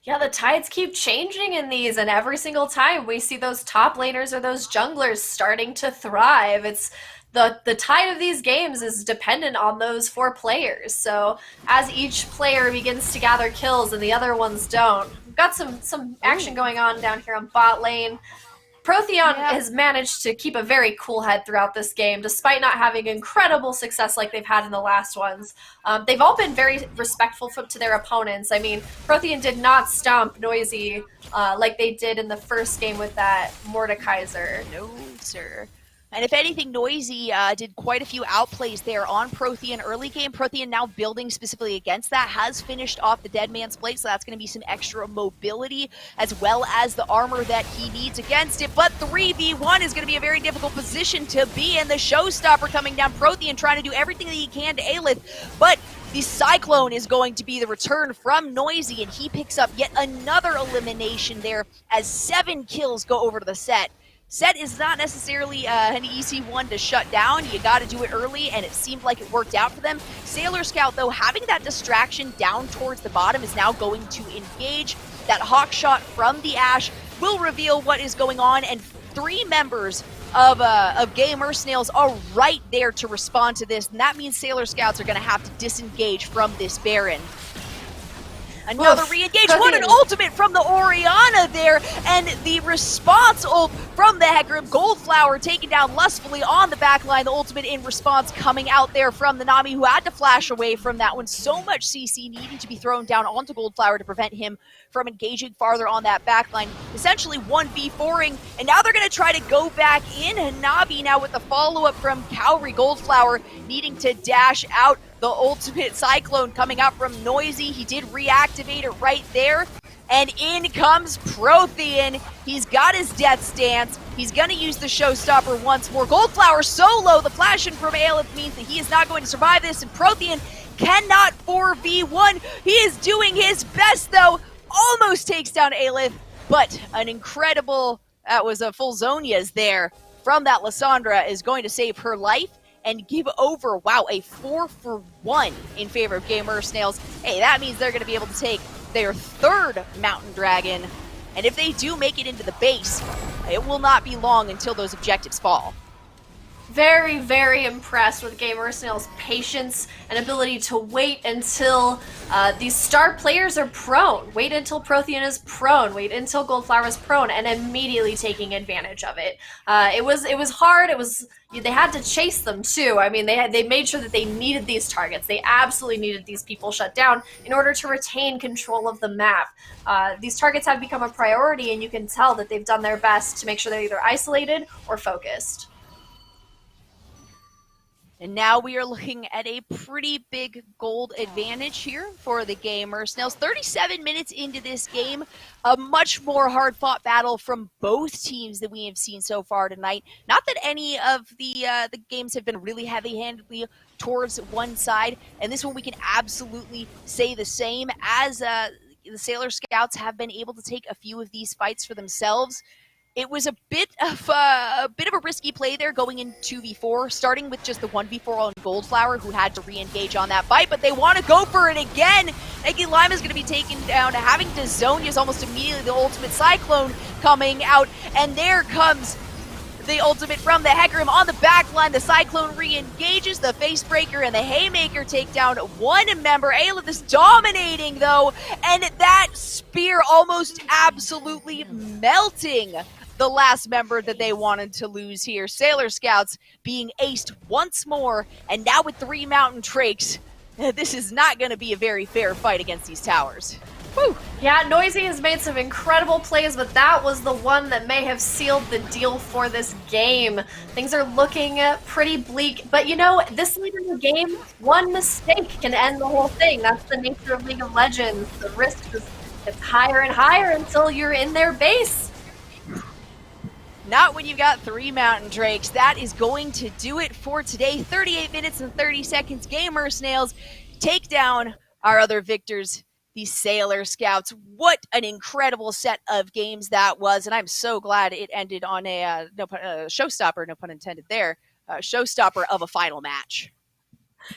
Speaker 3: Yeah, the tides keep changing in these, and every single time we see those top laners or those junglers starting to thrive. It's the tide of these games is dependent on those 4 players. So as each player begins to gather kills and the other ones don't, we've got some action going on down here on bot lane. Protheon has managed to keep a very cool head throughout this game, despite not having incredible success like they've had in the last ones. They've all been very respectful to their opponents. I mean, Protheon did not stomp Noisy like they did in the first game with that Mordekaiser.
Speaker 2: No, sir. And if anything, Noisy did quite a few outplays there on Prothean early game. Prothean now building specifically against that, has finished off the Dead Man's Blade, so that's going to be some extra mobility as well as the armor that he needs against it. But 3v1 is going to be a very difficult position to be in. The Showstopper coming down, Prothean trying to do everything that he can to Aelith, but the Cyclone is going to be the return from Noisy, and he picks up yet another elimination there as 7 kills go over to the Set. Set is not necessarily an easy one to shut down. You got to do it early, and it seemed like it worked out for them. Sailor Scout, though, having that distraction down towards the bottom, is now going to engage. That hawk shot from the Ash will reveal what is going on, and 3 members of Gamer Snails are right there to respond to this, and that means Sailor Scouts are going to have to disengage from this Baron. Another re-engage. What an ultimate from the Orianna there, and the response ult from the Hecarim. Goldflower taken down lustfully on the back line. The ultimate in response coming out there from the Nami, who had to flash away from that one. So much CC needing to be thrown down onto Goldflower to prevent him from engaging farther on that back line. Essentially 1v4ing, and now they're going to try to go back in. Hanabi now with the follow-up from Cowrie. Goldflower needing to dash out. The ultimate Cyclone coming out from Noisy. He did reactivate it right there. And in comes Prothean. He's got his death stance. He's going to use the Showstopper once more. Goldflower so low. The flash in from Aelith means that he is not going to survive this. And Prothean cannot 4v1. He is doing his best, though. Almost takes down Aelith. But an incredible, that was a full Zonia's there from that Lissandra, is going to save her life and give over, wow, a 4-for-1 in favor of Gamer Snails. Hey, that means they're going to be able to take their 3rd Mountain Dragon, and if they do make it into the base, it will not be long until those objectives fall.
Speaker 3: Very, very impressed with Gamer Snail's patience and ability to wait until these star players are prone. Wait until Prothean is prone. Wait until Goldflower is prone, and immediately taking advantage of it. It was hard. They had to chase them too. I mean, they made sure that they needed these targets. They absolutely needed these people shut down in order to retain control of the map. These targets have become a priority, and you can tell that they've done their best to make sure they're either isolated or focused.
Speaker 2: And now we are looking at a pretty big gold advantage here for the Gamer Snails. 37 minutes into this game, a much more hard-fought battle from both teams that we have seen so far tonight. Not that any of the games have been really heavy-handedly towards one side, and this one we can absolutely say the same, as the Sailor Scouts have been able to take a few of these fights for themselves. It was a bit of a risky play there going in 2v4, starting with just the 1v4 on Goldflower, who had to re-engage on that fight, but they want to go for it again. Neki Lima is going to be taken down, having to Zonia's almost immediately the ultimate Cyclone coming out, and there comes the ultimate from the Hecarim on the back line. The Cyclone re-engages, the Facebreaker and the Haymaker take down one member. Aelith is dominating though, and that spear almost absolutely melting the last member that they wanted to lose here. Sailor Scouts being aced once more, and now with 3 Mountain Drakes, this is not going to be a very fair fight against these towers.
Speaker 3: Whew. Yeah, Noisy has made some incredible plays, but that was the one that may have sealed the deal for this game. Things are looking pretty bleak, but you know, this late in the game, one mistake can end the whole thing. That's the nature of League of Legends. The risk just gets higher and higher until you're in their base.
Speaker 2: Not when you've got 3 Mountain Drakes. That is going to do it for today. 38 minutes and 30 seconds. Gamer Snails take down our other victors, the Sailor Scouts. What an incredible set of games that was, and I'm so glad it ended on a showstopper, no pun intended there, showstopper of a final match.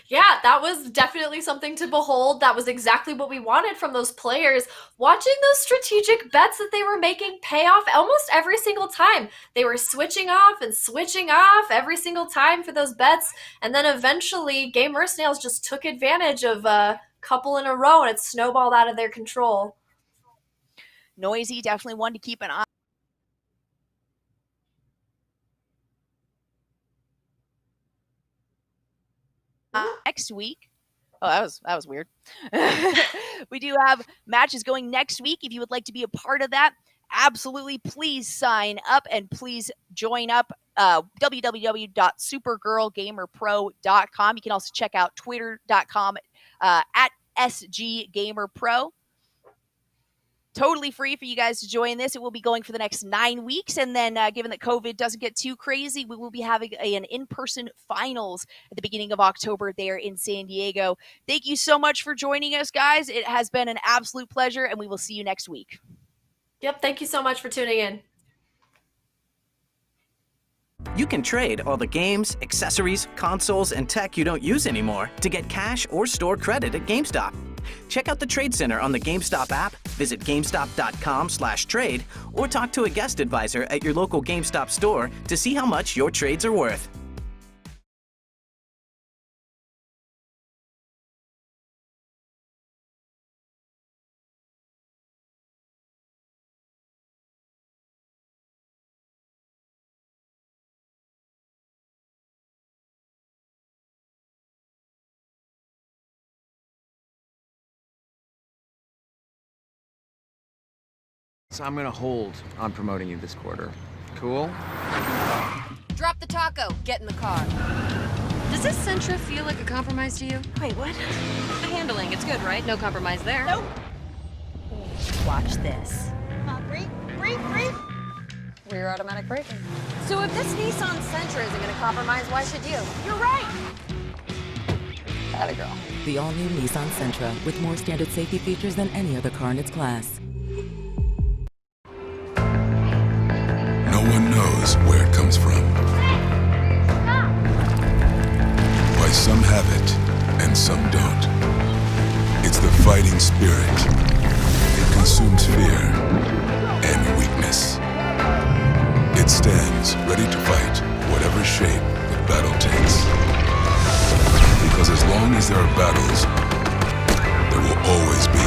Speaker 3: Yeah, that was definitely something to behold. That was exactly what we wanted from those players. Watching those strategic bets that they were making pay off almost every single time. They were switching off and switching off every single time for those bets. And then eventually, Gamer Snails just took advantage of a couple in a row, and it snowballed out of their control.
Speaker 2: Noisy, definitely one to keep an eye next week. Oh, that was weird. We do have matches going next week. If you would like to be a part of that, absolutely please sign up and please join up www.supergirlgamerpro.com. You can also check out twitter.com at SGGamerPro. Totally free for you guys to join this. It will be going for the next 9 weeks. And then given that COVID doesn't get too crazy, we will be having an in-person finals at the beginning of October there in San Diego. Thank you so much for joining us, guys. It has been an absolute pleasure, and we will see you next week.
Speaker 3: Yep, thank you so much for tuning in.
Speaker 5: You can trade all the games, accessories, consoles, and tech you don't use anymore to get cash or store credit at GameStop. Check out the Trade Center on the GameStop app, visit GameStop.com/trade, or talk to a guest advisor at your local GameStop store to see how much your trades are worth.
Speaker 6: So I'm gonna hold on promoting you this quarter. Cool?
Speaker 7: Drop the taco. Get in the car.
Speaker 16: Does this Sentra feel like a compromise to you?
Speaker 15: Wait, what?
Speaker 16: The handling, it's good, right? No compromise there.
Speaker 15: Nope. Watch this.
Speaker 7: Come on, breathe. Rear automatic braking. So if this Nissan Sentra isn't gonna compromise, why should you? You're right. Atta girl.
Speaker 9: The all-new Nissan Sentra with more standard safety features than any other car in its class.
Speaker 4: No one knows where it comes from. Why some have it and some don't. It's the fighting spirit. It consumes fear and weakness. It stands ready to fight whatever shape the battle takes. Because as long as there are battles, there will always be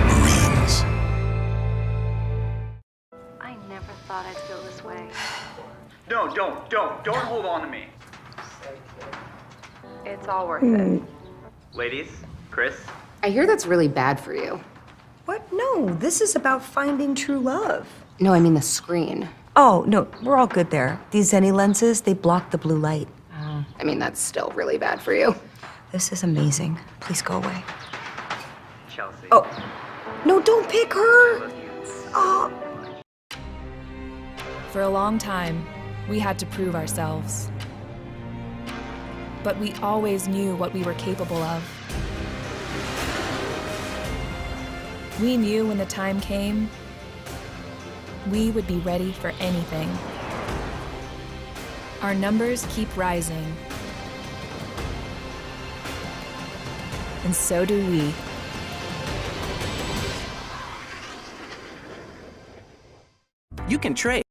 Speaker 4: Marines.
Speaker 10: I never thought I'd feel this way.
Speaker 11: No, don't hold on to me.
Speaker 10: It's all worth it.
Speaker 11: Ladies, Chris?
Speaker 13: I hear that's really bad for you.
Speaker 8: What? No, this is about finding true love.
Speaker 13: No, I mean the screen.
Speaker 8: Oh, no, we're all good there. These Zenny lenses, they block the blue light.
Speaker 13: I mean, that's still really bad for you.
Speaker 8: This is amazing. Please go away.
Speaker 11: Chelsea.
Speaker 8: Oh, no, don't pick her. Oh.
Speaker 12: For a long time, we had to prove ourselves. But we always knew what we were capable of. We knew when the time came, we would be ready for anything. Our numbers keep rising. And so do we.
Speaker 5: You can trade